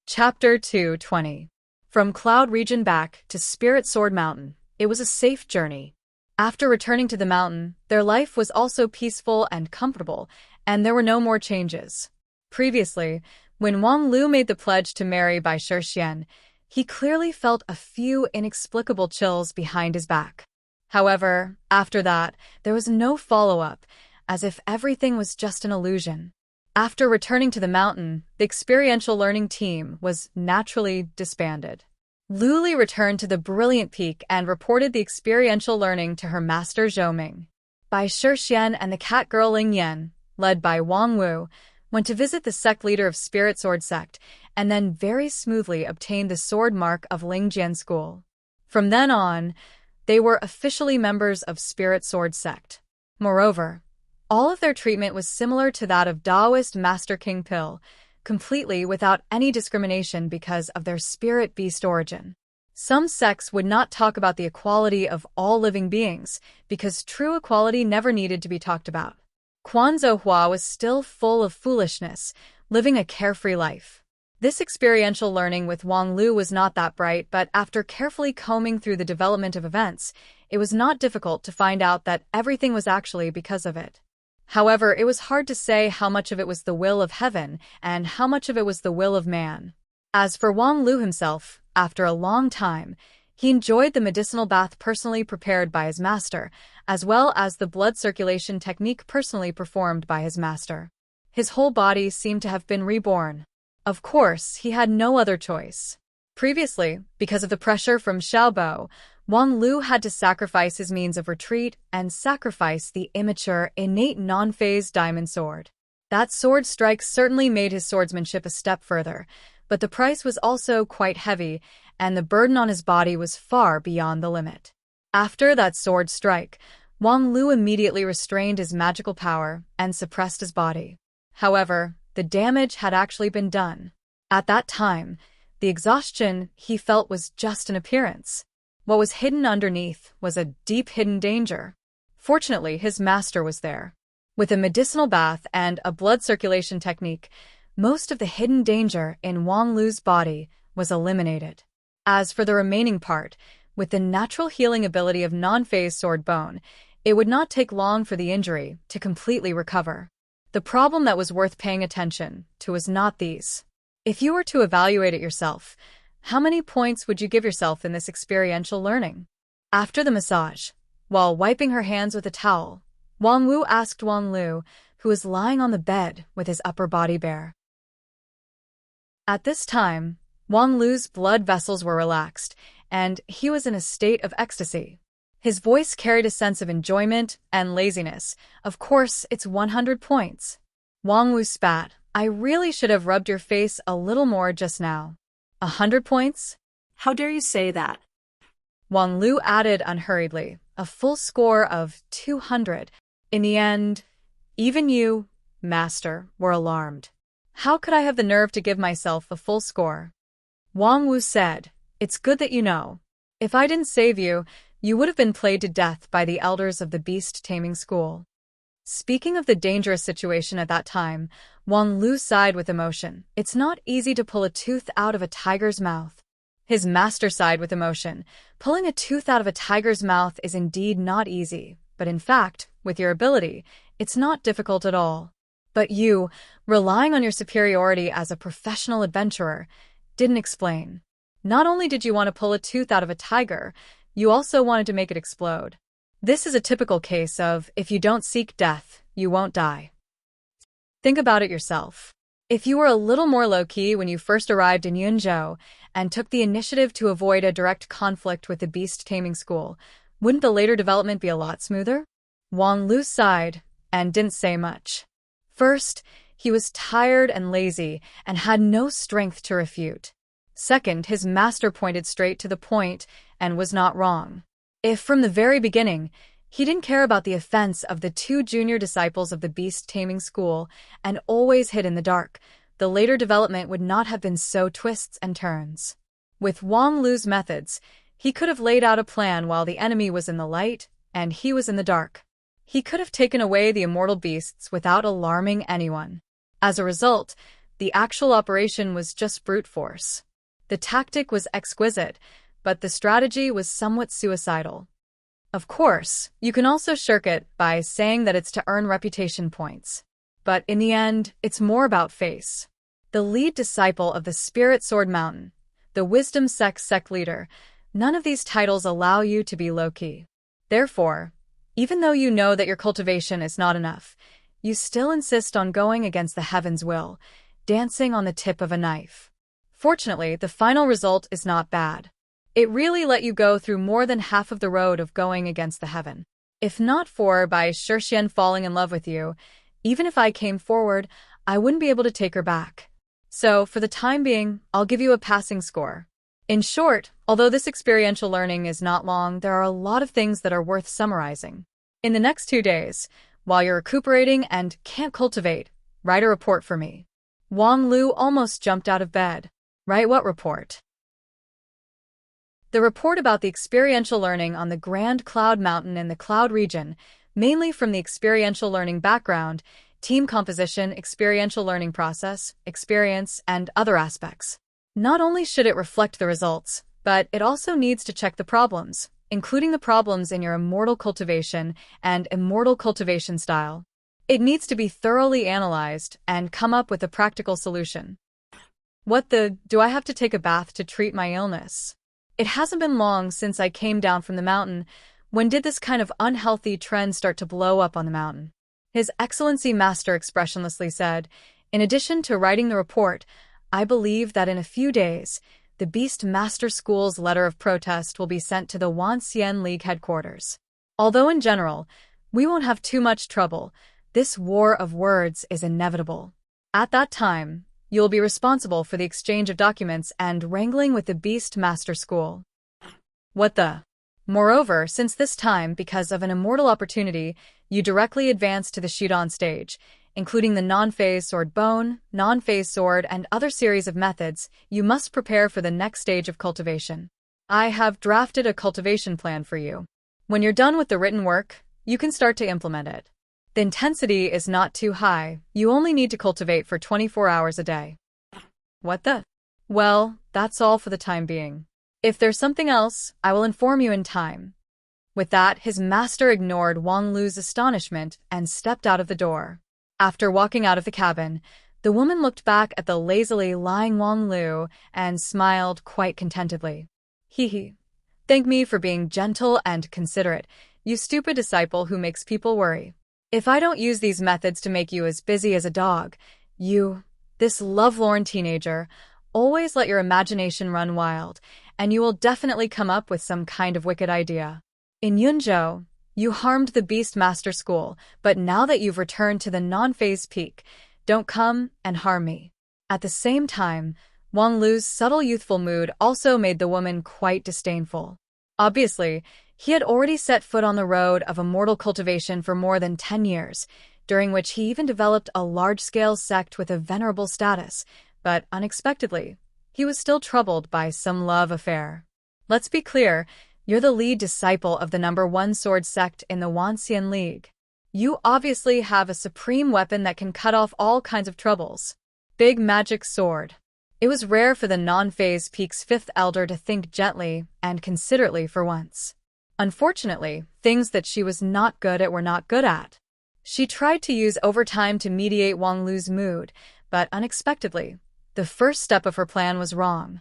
Chapter 220. From Cloud Region back to Spirit Sword Mountain, it was a safe journey. After returning to the mountain, their life was also peaceful and comfortable, and there were no more changes. Previously, when Wang Lu made the pledge to marry Bai Shixian, he clearly felt a few inexplicable chills behind his back. However, after that, there was no follow-up, as if everything was just an illusion. After returning to the mountain, the experiential learning team was naturally disbanded. Lu Li returned to the Brilliant Peak and reported the experiential learning to her master Zhou. Bai Shixian and the cat girl Ling Yan, led by Wang Wu, went to visit the sect leader of Spirit Sword Sect, and then very smoothly obtained the sword mark of Lingjian School. From then on, they were officially members of Spirit Sword Sect. Moreover, all of their treatment was similar to that of Taoist Master King Pill, completely without any discrimination because of their spirit beast origin. Some sects would not talk about the equality of all living beings, because true equality never needed to be talked about. Quan Zhouhua was still full of foolishness, living a carefree life. This experiential learning with Wang Lu was not that bright, but after carefully combing through the development of events, it was not difficult to find out that everything was actually because of it. However, it was hard to say how much of it was the will of heaven and how much of it was the will of man. As for Wang Lu himself, after a long time, he enjoyed the medicinal bath personally prepared by his master, as well as the blood circulation technique personally performed by his master. His whole body seemed to have been reborn. Of course, he had no other choice. Previously, because of the pressure from Xiaobo, Wang Lu had to sacrifice his means of retreat and sacrifice the immature, innate non-phase diamond sword. That sword strike certainly made his swordsmanship a step further, but the price was also quite heavy, and the burden on his body was far beyond the limit. After that sword strike, Wang Lu immediately restrained his magical power and suppressed his body. However, the damage had actually been done. At that time, the exhaustion he felt was just an appearance. What was hidden underneath was a deep hidden danger. Fortunately, his master was there. With a medicinal bath and a blood circulation technique, most of the hidden danger in Wang Lu's body was eliminated. As for the remaining part, with the natural healing ability of non-phase sword bone, it would not take long for the injury to completely recover. The problem that was worth paying attention to was not these. If you were to evaluate it yourself, how many points would you give yourself in this experiential learning? After the massage, while wiping her hands with a towel, Wang Wu asked Wang Lu, who was lying on the bed with his upper body bare. At this time, Wang Lu's blood vessels were relaxed, and he was in a state of ecstasy. His voice carried a sense of enjoyment and laziness. Of course, it's 100 points. Wang Wu spat. I really should have rubbed your face a little more just now. 100 points? How dare you say that? Wang Lu added unhurriedly, a full score of 200. In the end, even you, master, were alarmed. How could I have the nerve to give myself a full score? Wang Wu said, "It's good that you know. If I didn't save you, you would have been played to death by the elders of the beast-taming school." Speaking of the dangerous situation at that time, Wang Lu sighed with emotion. It's not easy to pull a tooth out of a tiger's mouth. His master sighed with emotion. Pulling a tooth out of a tiger's mouth is indeed not easy, but in fact, with your ability, it's not difficult at all. But you, relying on your superiority as a professional adventurer, didn't explain. Not only did you want to pull a tooth out of a tiger, you also wanted to make it explode. This is a typical case of, if you don't seek death, you won't die. Think about it yourself. If you were a little more low-key when you first arrived in Yunzhou and took the initiative to avoid a direct conflict with the beast-taming school, wouldn't the later development be a lot smoother? Wang Lu sighed and didn't say much. First, he was tired and lazy and had no strength to refute. Second, his master pointed straight to the point and was not wrong. If from the very beginning, he didn't care about the offense of the two junior disciples of the beast-taming school and always hid in the dark, the later development would not have been so twists and turns. With Wang Lu's methods, he could have laid out a plan while the enemy was in the light and he was in the dark. He could have taken away the immortal beasts without alarming anyone. As a result, the actual operation was just brute force. The tactic was exquisite, but the strategy was somewhat suicidal. Of course, you can also shirk it by saying that it's to earn reputation points. But in the end, it's more about face. The lead disciple of the Spirit Sword Mountain, the Wisdom sect leader, none of these titles allow you to be low-key. Therefore, even though you know that your cultivation is not enough, you still insist on going against the heaven's will, dancing on the tip of a knife. Fortunately, the final result is not bad. It really let you go through more than half of the road of going against the heaven. If not for Bai Shixian falling in love with you, even if I came forward, I wouldn't be able to take her back. So, for the time being, I'll give you a passing score. In short, although this experiential learning is not long, there are a lot of things that are worth summarizing. In the next 2 days, while you're recuperating and can't cultivate, write a report for me. Wang Lu almost jumped out of bed. Write what report? The report about the experiential learning on the Grand Cloud Mountain in the Cloud region, mainly from the experiential learning background, team composition, experiential learning process, experience, and other aspects. Not only should it reflect the results, but it also needs to check the problems, including the problems in your immortal cultivation and immortal cultivation style. It needs to be thoroughly analyzed and come up with a practical solution. Do I have to take a bath to treat my illness? It hasn't been long since I came down from the mountain. When did this kind of unhealthy trend start to blow up on the mountain? His Excellency Master expressionlessly said, in addition to writing the report, I believe that in a few days, the Beast Master School's letter of protest will be sent to the Wanxian League headquarters. Although in general, we won't have too much trouble, this war of words is inevitable. At that time, you'll be responsible for the exchange of documents and wrangling with the Beast Master School. Moreover, since this time, because of an immortal opportunity, you directly advance to the Shidon stage, including the non-phase sword bone, non-phase sword, and other series of methods, you must prepare for the next stage of cultivation. I have drafted a cultivation plan for you. When you're done with the written work, you can start to implement it. The intensity is not too high, you only need to cultivate for 24 hours a day. Well, that's all for the time being. If there's something else, I will inform you in time. With that, his master ignored Wang Lu's astonishment and stepped out of the door. After walking out of the cabin, the woman looked back at the lazily lying Wang Lu and smiled quite contentedly. Hee. Thank me for being gentle and considerate, you stupid disciple who makes people worry. If I don't use these methods to make you as busy as a dog, this lovelorn teenager, always let your imagination run wild, and you will definitely come up with some kind of wicked idea. In Yunzhou, you harmed the Beast Master School, but now that you've returned to the non-phase peak, don't come and harm me. At the same time, Wang Lu's subtle youthful mood also made the woman quite disdainful. Obviously, he had already set foot on the road of immortal cultivation for more than 10 years. during which he even developed a large-scale sect with a venerable status, but unexpectedly, he was still troubled by some love affair. Let's be clear, you're the lead disciple of the #1 sword sect in the Wanxian League. You obviously have a supreme weapon that can cut off all kinds of troubles. Big magic sword. It was rare for the non-phase Peak's fifth elder to think gently and considerately for once. Unfortunately, things that she was not good at were not good at. She tried to use overtime to mediate Wang Lu's mood, but unexpectedly, the first step of her plan was wrong.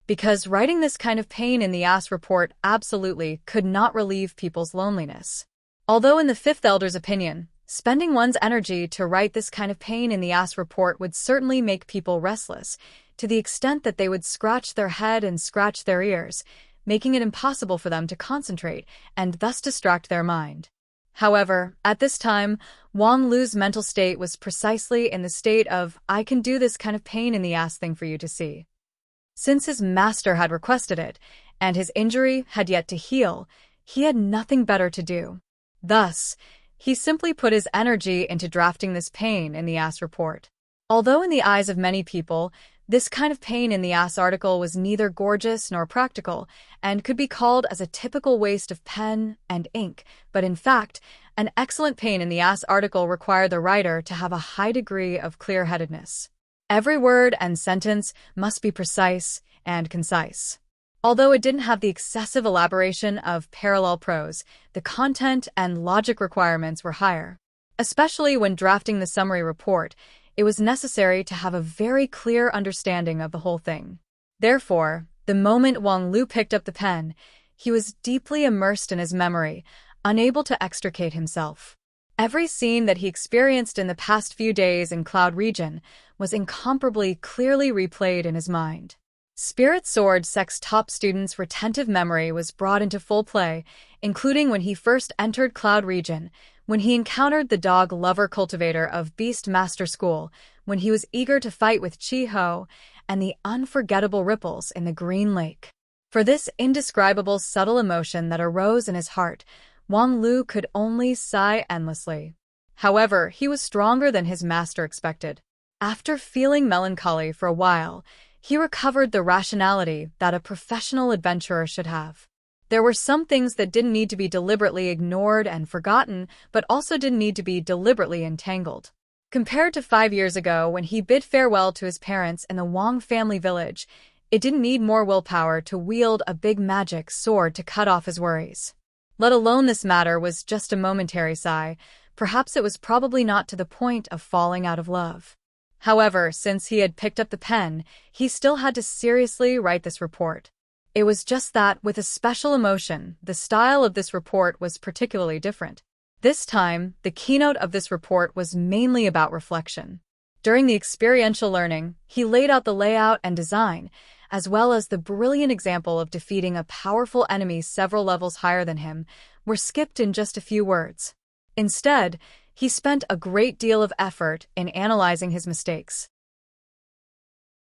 Because writing this kind of pain in the ass report absolutely could not relieve people's loneliness. Although in the fifth elder's opinion, spending one's energy to write this kind of pain in the ass report would certainly make people restless, to the extent that they would scratch their head and scratch their ears, making it impossible for them to concentrate and thus distract their mind. However, at this time, Wang Lu's mental state was precisely in the state of, I can do this kind of pain in the ass thing for you to see. Since his master had requested it, and his injury had yet to heal, he had nothing better to do. Thus, he simply put his energy into drafting this pain in the ass report. Although in the eyes of many people, this kind of pain in the ass article was neither gorgeous nor practical, and could be called as a typical waste of pen and ink, but in fact, an excellent pain in the ass article required the writer to have a high degree of clear-headedness. Every word and sentence must be precise and concise. Although it didn't have the excessive elaboration of parallel prose, the content and logic requirements were higher. Especially when drafting the summary report, it was necessary to have a very clear understanding of the whole thing. Therefore, the moment Wang Lu picked up the pen, he was deeply immersed in his memory, unable to extricate himself. Every scene that he experienced in the past few days in Cloud Region was incomparably clearly replayed in his mind. Spirit Sword Sect's top student's retentive memory was brought into full play, including when he first entered Cloud Region, when he encountered the dog lover cultivator of Beast Master School, when he was eager to fight with Chi-Ho, and the unforgettable ripples in the Green Lake. For this indescribable subtle emotion that arose in his heart, Wang Lu could only sigh endlessly. However, he was stronger than his master expected. After feeling melancholy for a while, he recovered the rationality that a professional adventurer should have. There were some things that didn't need to be deliberately ignored and forgotten, but also didn't need to be deliberately entangled. Compared to 5 years ago when he bid farewell to his parents in the Wang family village, it didn't need more willpower to wield a big magic sword to cut off his worries. Let alone this matter was just a momentary sigh, perhaps it was probably not to the point of falling out of love. However, since he had picked up the pen, he still had to seriously write this report. It was just that, with a special emotion, the style of this report was particularly different. This time, the keynote of this report was mainly about reflection. During the experiential learning, he laid out the layout and design, as well as the brilliant example of defeating a powerful enemy several levels higher than him, were skipped in just a few words. Instead, he spent a great deal of effort in analyzing his mistakes.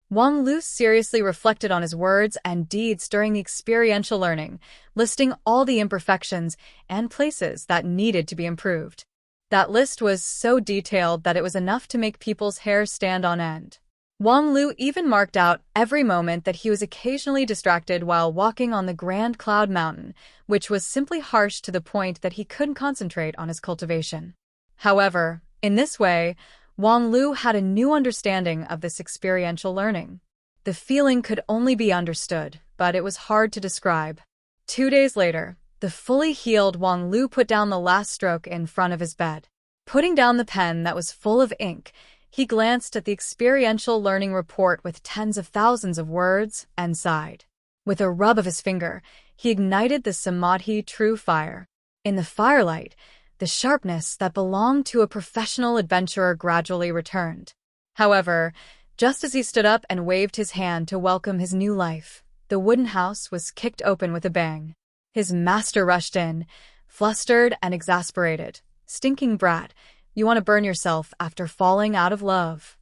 Wang Lu seriously reflected on his words and deeds during the experiential learning, listing all the imperfections and places that needed to be improved. That list was so detailed that it was enough to make people's hair stand on end. Wang Lu even marked out every moment that he was occasionally distracted while walking on the Grand Cloud Mountain, which was simply harsh to the point that he couldn't concentrate on his cultivation. However, in this way, Wang Lu had a new understanding of this experiential learning. The feeling could only be understood, but it was hard to describe. 2 days later, the fully healed Wang Lu put down the last stroke in front of his bed. Putting down the pen that was full of ink, he glanced at the experiential learning report with tens of thousands of words and sighed. With a rub of his finger, he ignited the Samadhi true fire. In the firelight, the sharpness that belonged to a professional adventurer gradually returned. However, just as he stood up and waved his hand to welcome his new life, the wooden house was kicked open with a bang. His master rushed in, flustered and exasperated. "Stinking brat, you want to burn yourself after falling out of love."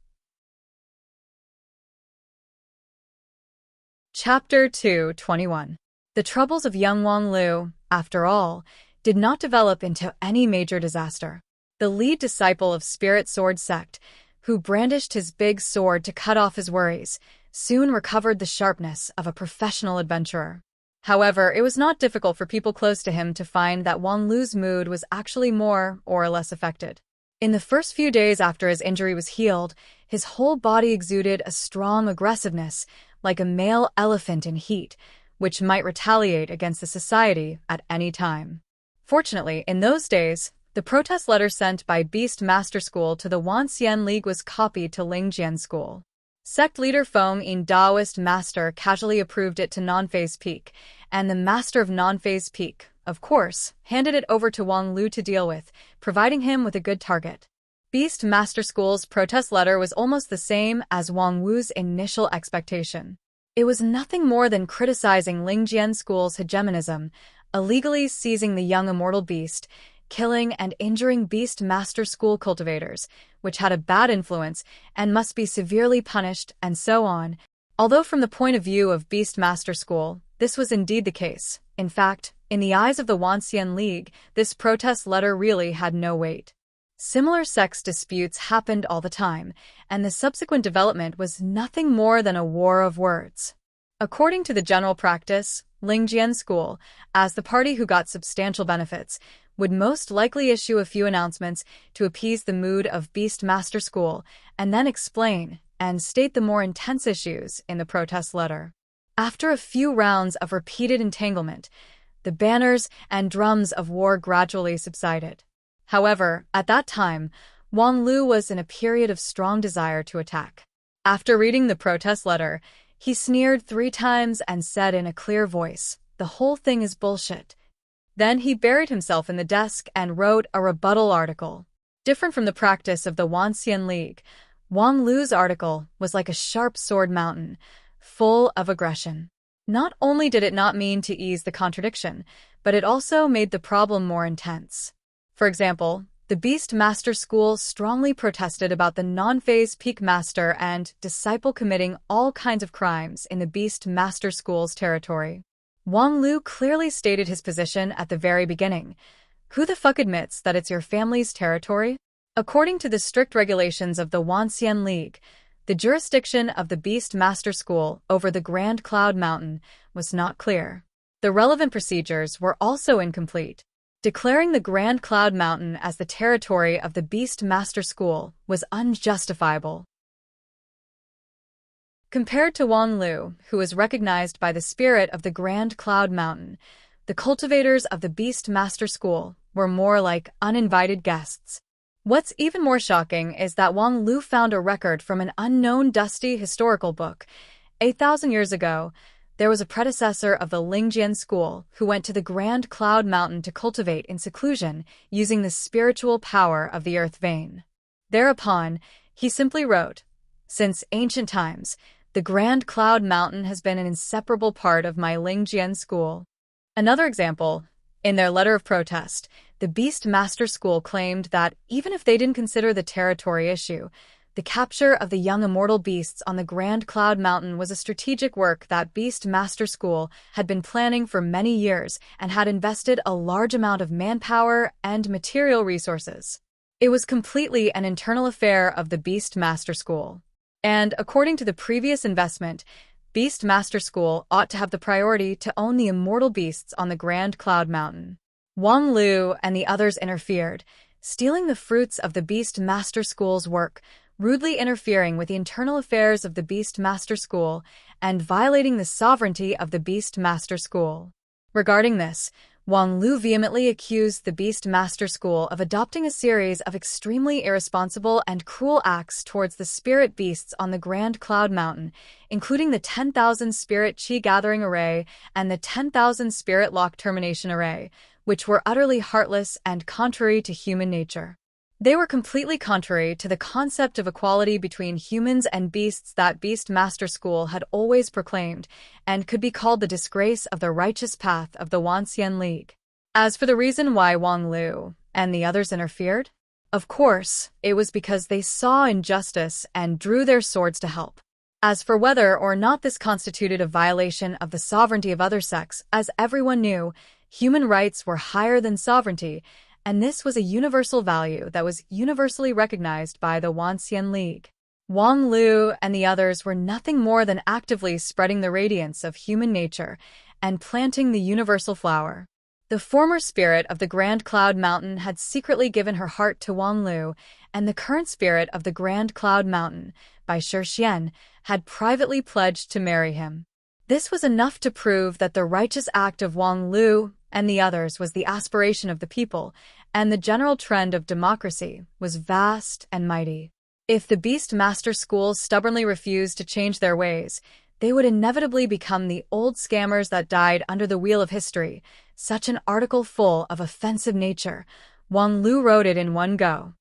Chapter 2:21. The troubles of young Wang Lu. After all, did not develop into any major disaster. The lead disciple of Spirit Sword sect, who brandished his big sword to cut off his worries, soon recovered the sharpness of a professional adventurer. However, it was not difficult for people close to him to find that Wang Lu's mood was actually more or less affected. In the first few days after his injury was healed, his whole body exuded a strong aggressiveness, like a male elephant in heat, which might retaliate against the society at any time. Fortunately, in those days, the protest letter sent by Beast Master School to the Wanxian League was copied to Lingjian School. Sect leader Feng Yin Daoist Master casually approved it to Non-Phase Peak, and the Master of Non-Phase Peak, of course, handed it over to Wang Lu to deal with, providing him with a good target. Beast Master School's protest letter was almost the same as Wang Wu's initial expectation. It was nothing more than criticizing Lingjian School's hegemonism, illegally seizing the young immortal beast, killing and injuring Beast Master School cultivators, which had a bad influence and must be severely punished, and so on. Although from the point of view of Beast Master School, this was indeed the case. In fact, in the eyes of the Wanxian League, this protest letter really had no weight. Similar sex disputes happened all the time, and the subsequent development was nothing more than a war of words. According to the general practice, Lingjian School, as the party who got substantial benefits, would most likely issue a few announcements to appease the mood of Beast Master School, and then explain and state the more intense issues in the protest letter. After a few rounds of repeated entanglement, the banners and drums of war gradually subsided. However, at that time, Wang Lu was in a period of strong desire to attack. After reading the protest letter, he sneered 3 times and said in a clear voice, "The whole thing is bullshit." Then he buried himself in the desk and wrote a rebuttal article. Different from the practice of the Wanxian League, Wang Lu's article was like a sharp sword mountain, full of aggression. Not only did it not mean to ease the contradiction, but it also made the problem more intense. For example, the Beast Master School strongly protested about the non-phase peak master and disciple committing all kinds of crimes in the Beast Master School's territory. Wang Lu clearly stated his position at the very beginning. Who the fuck admits that it's your family's territory? According to the strict regulations of the Wanxian League, the jurisdiction of the Beast Master School over the Grand Cloud Mountain was not clear. The relevant procedures were also incomplete. Declaring the Grand Cloud Mountain as the territory of the Beast Master School was unjustifiable. Compared to Wang Lu, who was recognized by the spirit of the Grand Cloud Mountain, the cultivators of the Beast Master School were more like uninvited guests. What's even more shocking is that Wang Lu found a record from an unknown dusty historical book. 8,000 years ago, there was a predecessor of the Lingjian School who went to the Grand Cloud Mountain to cultivate in seclusion using the spiritual power of the earth vein. Thereupon, he simply wrote, "Since ancient times, the Grand Cloud Mountain has been an inseparable part of my Lingjian School." Another example, in their letter of protest, the Beast Master School claimed that even if they didn't consider the territory issue, the capture of the young immortal beasts on the Grand Cloud Mountain was a strategic work that Beast Master School had been planning for many years and had invested a large amount of manpower and material resources. It was completely an internal affair of the Beast Master School. And according to the previous investment, Beast Master School ought to have the priority to own the immortal beasts on the Grand Cloud Mountain. Wang Lu and the others interfered, stealing the fruits of the Beast Master School's work, rudely interfering with the internal affairs of the Beast Master School, and violating the sovereignty of the Beast Master School. Regarding this, Wang Lu vehemently accused the Beast Master School of adopting a series of extremely irresponsible and cruel acts towards the spirit beasts on the Grand Cloud Mountain, including the 10,000 Spirit Chi Gathering Array and the 10,000 Spirit Lock Termination Array, which were utterly heartless and contrary to human nature. They were completely contrary to the concept of equality between humans and beasts that Beast Master School had always proclaimed, and could be called the disgrace of the righteous path of the Wanxian League. As for the reason why Wang Lu and the others interfered, of course, it was because they saw injustice and drew their swords to help. As for whether or not this constituted a violation of the sovereignty of other sects, as everyone knew, Human rights were higher than sovereignty, and this was a universal value that was universally recognized by the Wuxia League. Wang Lu and the others were nothing more than actively spreading the radiance of human nature and planting the universal flower. The former spirit of the Grand Cloud Mountain had secretly given her heart to Wang Lu, and the current spirit of the Grand Cloud Mountain, by Shi Xian, had privately pledged to marry him. This was enough to prove that the righteous act of Wang Lu and the others was the aspiration of the people, and the general trend of democracy was vast and mighty. If the Beast Master schools stubbornly refused to change their ways, they would inevitably become the old scammers that died under the wheel of history. Such an article full of offensive nature. Wang Lu wrote it in one go,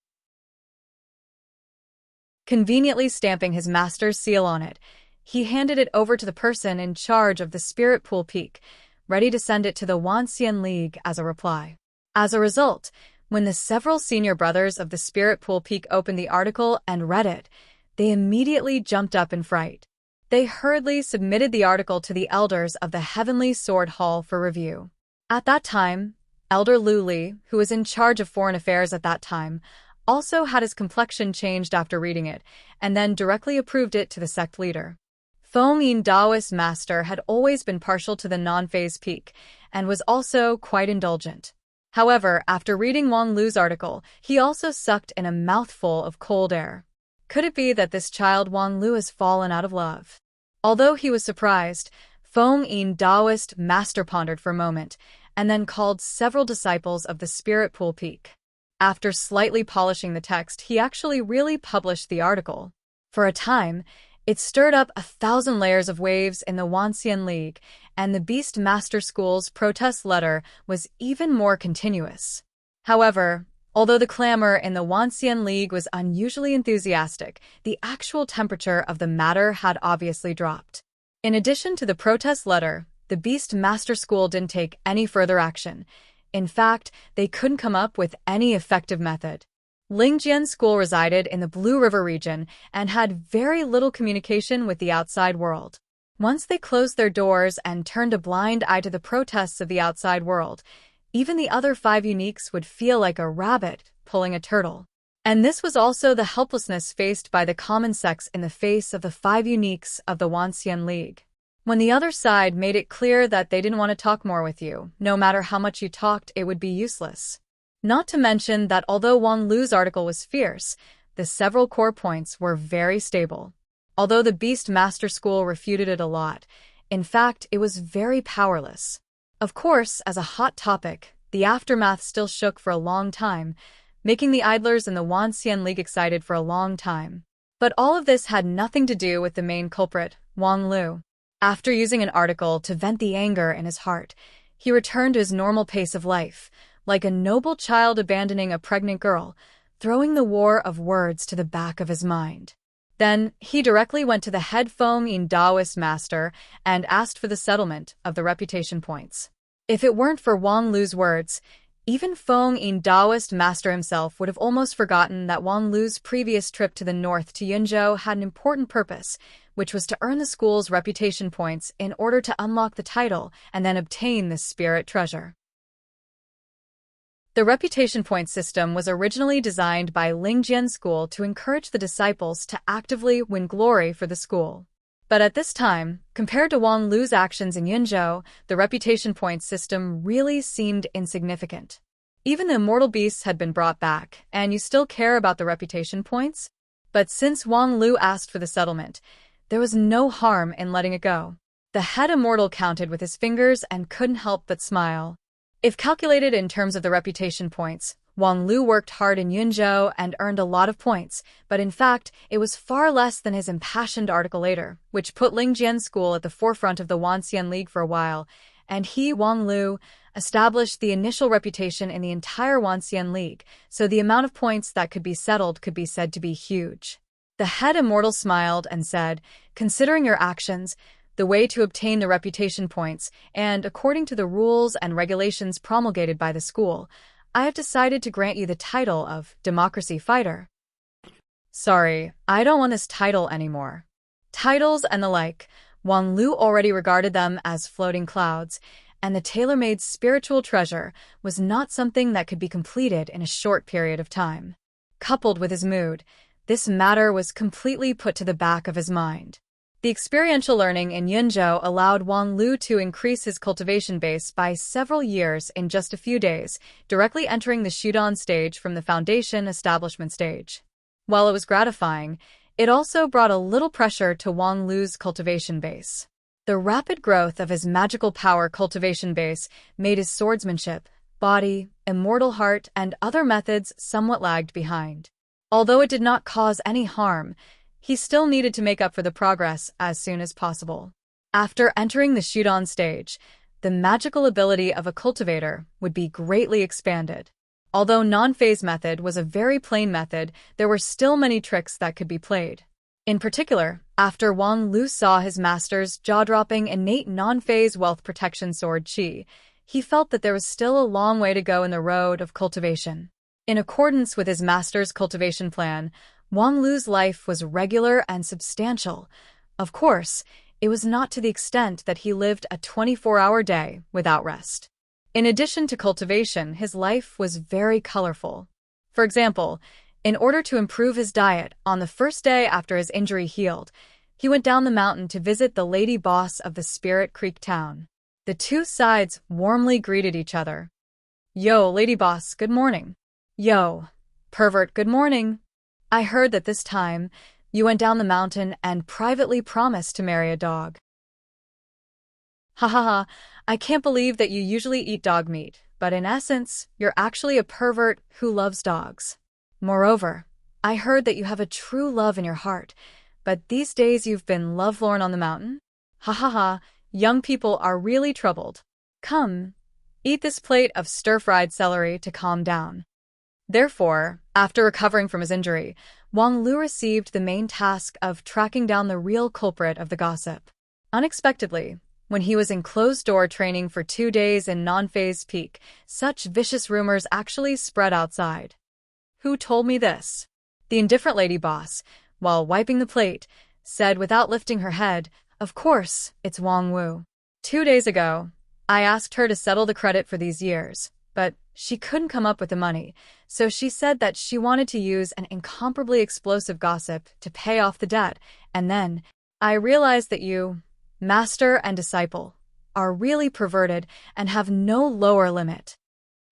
conveniently stamping his master's seal on it. He handed it over to the person in charge of the Spirit Pool Peak, ready to send it to the Wuxia League as a reply. As a result, when the several senior brothers of the Spirit Pool Peak opened the article and read it, they immediately jumped up in fright. They hurriedly submitted the article to the elders of the Heavenly Sword Hall for review. At that time, Elder Lu Li, who was in charge of foreign affairs at that time, also had his complexion changed after reading it, and then directly approved it to the sect leader. Feng Yin Daoist master had always been partial to the non-phase peak, and was also quite indulgent. However, after reading Wang Lu's article, he also sucked in a mouthful of cold air. Could it be that this child Wang Lu has fallen out of love? Although he was surprised, Feng Yin Daoist master pondered for a moment, and then called several disciples of the Spirit Pool Peak. After slightly polishing the text, he actually really published the article. For a time, it stirred up 1,000 layers of waves in the Wuxia League, and the Beast Master School's protest letter was even more continuous. However, although the clamor in the Wuxia League was unusually enthusiastic, the actual temperature of the matter had obviously dropped. In addition to the protest letter, the Beast Master School didn't take any further action. In fact, they couldn't come up with any effective method. Lingjian School resided in the Blue River region and had very little communication with the outside world. Once they closed their doors and turned a blind eye to the protests of the outside world, even the other 5 uniques would feel like a rabbit pulling a turtle. And this was also the helplessness faced by the common sex in the face of the 5 uniques of the Wuxia League. When the other side made it clear that they didn't want to talk more with you, no matter how much you talked, it would be useless. Not to mention that although Wang Lu's article was fierce, the several core points were very stable. Although the Beast Master School refuted it a lot, in fact, it was very powerless. Of course, as a hot topic, the aftermath still shook for a long time, making the idlers in the Wuxia League excited for a long time. But all of this had nothing to do with the main culprit, Wang Lu. After using an article to vent the anger in his heart, he returned to his normal pace of life, like a noble child abandoning a pregnant girl, throwing the war of words to the back of his mind. Then, he directly went to the head Feng Yin Daoist master and asked for the settlement of the reputation points. If it weren't for Wang Lu's words, even Feng Yin Daoist master himself would have almost forgotten that Wang Lu's previous trip to the north to Yunzhou had an important purpose, which was to earn the school's reputation points in order to unlock the title and then obtain the spirit treasure. The reputation point system was originally designed by Lingjian School to encourage the disciples to actively win glory for the school. But at this time, compared to Wang Lu's actions in Yunzhou, the reputation point system really seemed insignificant. Even the immortal beasts had been brought back, and you still care about the reputation points? But since Wang Lu asked for the settlement, there was no harm in letting it go. The head immortal counted with his fingers and couldn't help but smile. If calculated in terms of the reputation points, Wang Lu worked hard in Yunzhou and earned a lot of points, but in fact, it was far less than his impassioned article later, which put Lingjian School at the forefront of the Wuxia League for a while, and he, Wang Lu, established the initial reputation in the entire Wuxia League, so the amount of points that could be settled could be said to be huge. The head immortal smiled and said, "Considering your actions, the way to obtain the reputation points, and according to the rules and regulations promulgated by the school, I have decided to grant you the title of Democracy Fighter." Sorry, I don't want this title anymore. Titles and the like, Wang Lu already regarded them as floating clouds, and the tailor-made spiritual treasure was not something that could be completed in a short period of time. Coupled with his mood, this matter was completely put to the back of his mind. The experiential learning in Yunzhou allowed Wang Lu to increase his cultivation base by several years in just a few days, directly entering the Shudan stage from the foundation establishment stage. While it was gratifying, it also brought a little pressure to Wang Lu's cultivation base. The rapid growth of his magical power cultivation base made his swordsmanship, body, immortal heart, and other methods somewhat lagged behind. Although it did not cause any harm, he still needed to make up for the progress as soon as possible. After entering the Shudan stage, the magical ability of a cultivator would be greatly expanded. Although non-phase method was a very plain method, there were still many tricks that could be played. In particular, after Wang Lu saw his master's jaw-dropping innate non-phase wealth protection sword Qi, he felt that there was still a long way to go in the road of cultivation. In accordance with his master's cultivation plan, Wang Lu's life was regular and substantial. Of course, it was not to the extent that he lived a 24-hour day without rest. In addition to cultivation, his life was very colorful. For example, in order to improve his diet, on the first day after his injury healed, he went down the mountain to visit the lady boss of the Spirit Creek town. The two sides warmly greeted each other. "Yo, lady boss, good morning." "Yo, pervert, good morning. I heard that this time you went down the mountain and privately promised to marry a dog." "Ha ha ha, I can't believe that you usually eat dog meat, but in essence, you're actually a pervert who loves dogs. Moreover, I heard that you have a true love in your heart, but these days you've been lovelorn on the mountain? Ha ha ha, young people are really troubled. Come, eat this plate of stir-fried celery to calm down." Therefore, after recovering from his injury, Wang Lu received the main task of tracking down the real culprit of the gossip. Unexpectedly, when he was in closed-door training for 2 days in non-phase peak, such vicious rumors actually spread outside. "Who told me this?" The indifferent lady boss, while wiping the plate, said without lifting her head, "Of course, it's Wang Wu. 2 days ago, I asked her to settle the credit for these years, but she couldn't come up with the money, so she said that she wanted to use an incomparably explosive gossip to pay off the debt, and then I realized that you, master and disciple, are really perverted and have no lower limit."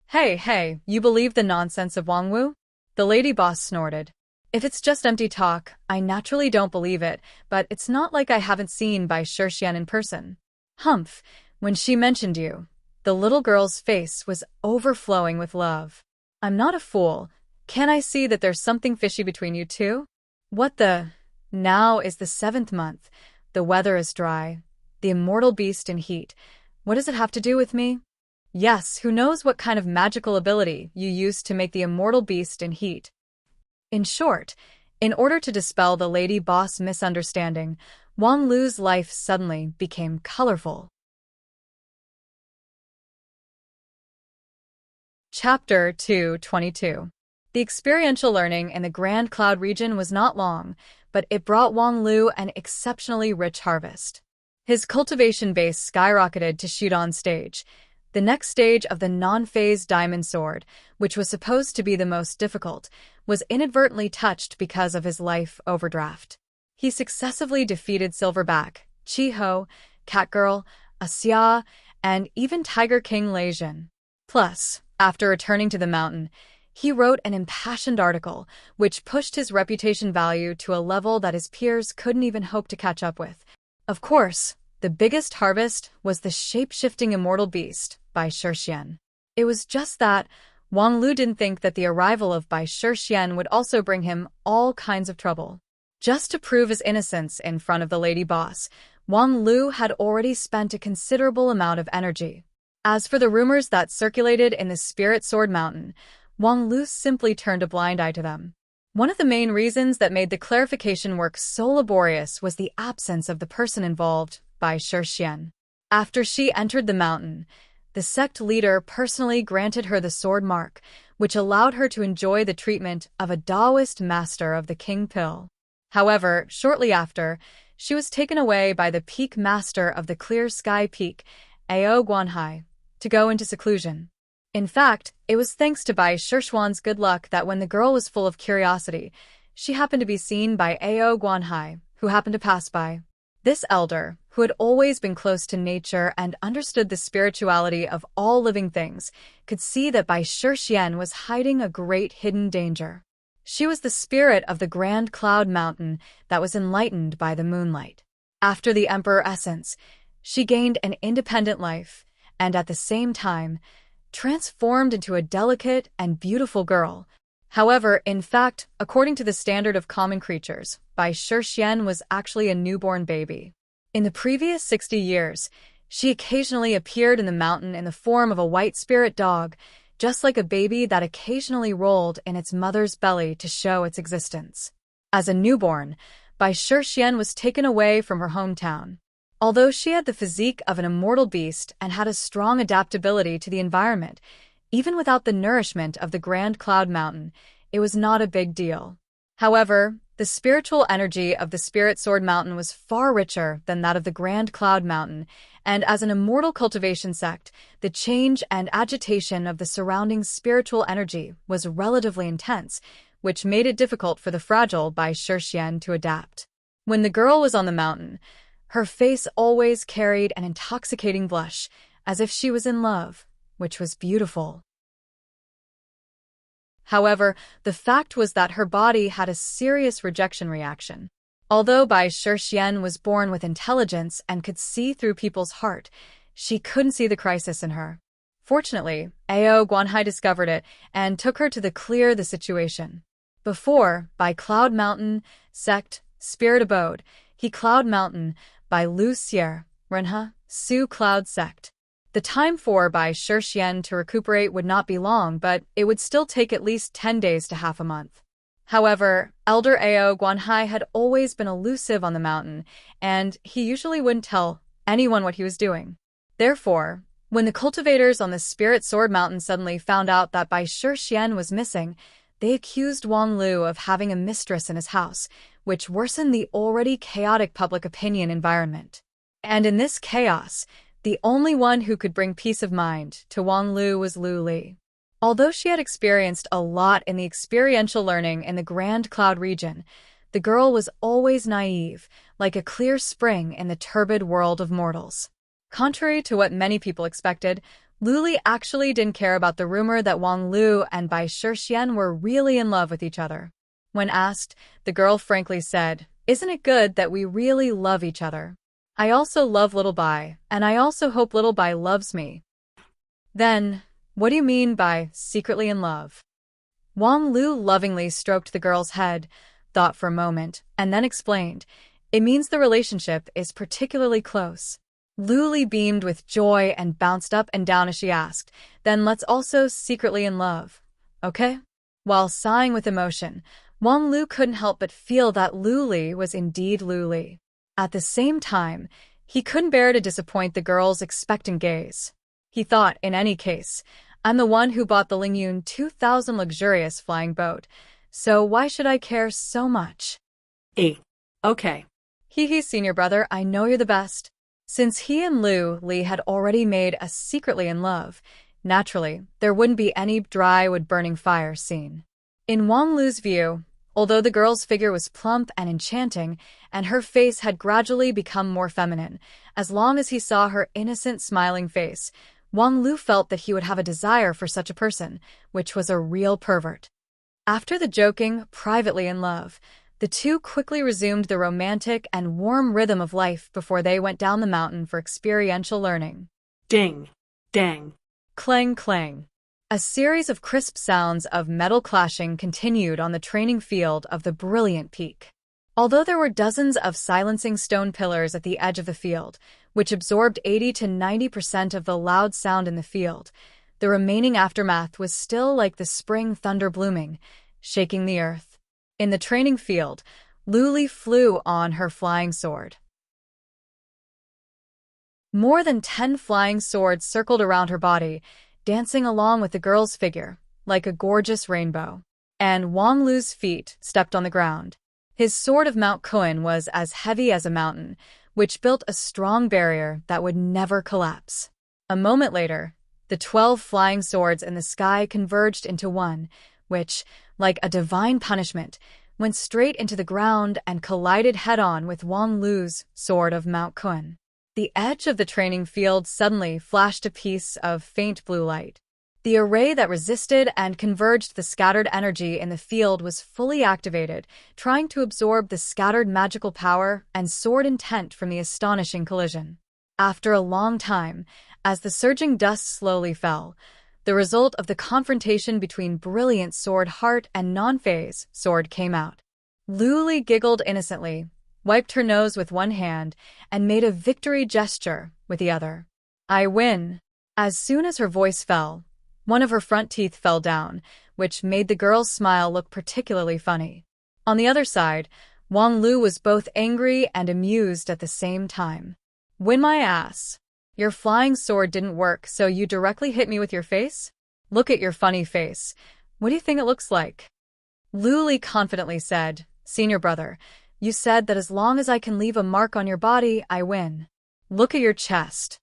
Hey, you believe the nonsense of Wang Wu?" The lady boss snorted. "If it's just empty talk, I naturally don't believe it, but it's not like I haven't seen Bai Shixian in person. Humph, when she mentioned you, the little girl's face was overflowing with love. I'm not a fool. Can I see that there's something fishy between you two? What the? Now is the 7th month. The weather is dry. The immortal beast in heat. What does it have to do with me? Yes, who knows what kind of magical ability you used to make the immortal beast in heat." In short, in order to dispel the lady boss misunderstanding, Wang Lu's life suddenly became colorful. Chapter 222. The experiential learning in the Grand Cloud region was not long, but it brought Wang Lu an exceptionally rich harvest. His cultivation base skyrocketed to Shudan stage, the next stage of the non-phase diamond sword, which was supposed to be the most difficult, was inadvertently touched because of his life overdraft. He successively defeated Silverback, Chi-Ho, Catgirl, Xia, and even Tiger King Leijin. Plus, after returning to the mountain, he wrote an impassioned article, which pushed his reputation value to a level that his peers couldn't even hope to catch up with. Of course, the biggest harvest was the shape-shifting immortal beast, Bai Shixian. It was just that Wang Lu didn't think that the arrival of Bai Shixian would also bring him all kinds of trouble. Just to prove his innocence in front of the lady boss, Wang Lu had already spent a considerable amount of energy. As for the rumors that circulated in the Spirit Sword Mountain, Wang Lu simply turned a blind eye to them. One of the main reasons that made the clarification work so laborious was the absence of the person involved, Bai Shixian. After she entered the mountain, the sect leader personally granted her the sword mark, which allowed her to enjoy the treatment of a Taoist master of the King Pill. However, shortly after, she was taken away by the peak master of the Clear Sky Peak, Ao Guanhai, to go into seclusion. In fact, it was thanks to Bai Shishuan's good luck that when the girl was full of curiosity, she happened to be seen by Ao Guanhai, who happened to pass by. This elder, who had always been close to nature and understood the spirituality of all living things, could see that Bai Shishuan was hiding a great hidden danger. She was the spirit of the Grand Cloud Mountain that was enlightened by the moonlight. After the Emperor Essence, she gained an independent life, and at the same time, transformed into a delicate and beautiful girl. However, in fact, according to the standard of common creatures, Bai Shishuan was actually a newborn baby. In the previous 60 years, she occasionally appeared in the mountain in the form of a white spirit dog, just like a baby that occasionally rolled in its mother's belly to show its existence. As a newborn, Bai Shishuan was taken away from her hometown. Although she had the physique of an immortal beast and had a strong adaptability to the environment, even without the nourishment of the Grand Cloud Mountain, it was not a big deal. However, the spiritual energy of the Spirit Sword Mountain was far richer than that of the Grand Cloud Mountain, and as an immortal cultivation sect, the change and agitation of the surrounding spiritual energy was relatively intense, which made it difficult for the fragile Bai Shishuan to adapt. When the girl was on the mountain, her face always carried an intoxicating blush, as if she was in love, which was beautiful. However, the fact was that her body had a serious rejection reaction. Although Bai Shishuan was born with intelligence and could see through people's heart, she couldn't see the crisis in her. Fortunately, Ao Guanhai discovered it and took her to clear the situation. Before, by Cloud Mountain, Sect, Spirit Abode, he Cloud Mountain, by Lu Sier, Renha, Su Cloud Sect. The time for Bai Shishuan to recuperate would not be long, but it would still take at least 10 days to half a month. However, Elder Ao Guanhai had always been elusive on the mountain, and he usually wouldn't tell anyone what he was doing. Therefore, when the cultivators on the Spirit Sword Mountain suddenly found out that Bai Shishuan was missing, they accused Wang Lu of having a mistress in his house, which worsened the already chaotic public opinion environment. And in this chaos, the only one who could bring peace of mind to Wang Lu was Lu Li. Although she had experienced a lot in the experiential learning in the Grand Cloud region, the girl was always naive, like a clear spring in the turbid world of mortals. Contrary to what many people expected, Lu Li actually didn't care about the rumor that Wang Lu and Bai Shishuan were really in love with each other. When asked, the girl frankly said, "Isn't it good that we really love each other? I also love little Bai, and I also hope little Bai loves me." Then, what do you mean by secretly in love? Wang Lu lovingly stroked the girl's head, thought for a moment, and then explained, "It means the relationship is particularly close." Lu Li beamed with joy and bounced up and down as she asked, "Then let's also secretly in love, okay?" While sighing with emotion, Wang Lu couldn't help but feel that Lu Li was indeed Lu Li. At the same time, he couldn't bear to disappoint the girl's expectant gaze. He thought, in any case, I'm the one who bought the Lingyun 2000 luxurious flying boat, so why should I care so much? Okay. Hee, senior brother, I know you're the best. Since he and Lu Li had already made a secretly in love, naturally, there wouldn't be any dry wood-burning fire scene. In Wang Lu's view, although the girl's figure was plump and enchanting, and her face had gradually become more feminine, as long as he saw her innocent, smiling face, Wang Lu felt that he would have a desire for such a person, which was a real pervert. After the joking, privately in love, the two quickly resumed the romantic and warm rhythm of life before they went down the mountain for experiential learning. Ding, dang, clang, clang. A series of crisp sounds of metal clashing continued on the training field of the brilliant peak. Although there were dozens of silencing stone pillars at the edge of the field, which absorbed 80 to 90% of the loud sound in the field, the remaining aftermath was still like the spring thunder blooming, shaking the earth. In the training field, Lu Li flew on her flying sword. More than 10 flying swords circled around her body, dancing along with the girl's figure, like a gorgeous rainbow. And Wang Lu's feet stepped on the ground. His sword of Mount Kuan was as heavy as a mountain, which built a strong barrier that would never collapse. A moment later, The 12 flying swords in the sky converged into one, which, like a divine punishment, went straight into the ground and collided head-on with Wang Lu's sword of Mount Kun. The edge of the training field suddenly flashed a piece of faint blue light. The array that resisted and converged the scattered energy in the field was fully activated, trying to absorb the scattered magical power and sword intent from the astonishing collision. After a long time, as the surging dust slowly fell, the result of the confrontation between Brilliant Sword Heart and Non-Phase Sword came out. Luli giggled innocently, wiped her nose with one hand, and made a victory gesture with the other. "I win." As soon as her voice fell, one of her front teeth fell down, which made the girl's smile look particularly funny. On the other side, Wang Lu was both angry and amused at the same time. "Win my ass. Your flying sword didn't work, so you directly hit me with your face? Look at your funny face. What do you think it looks like?" Luli confidently said, "Senior brother, you said that as long as I can leave a mark on your body, I win. Look at your chest."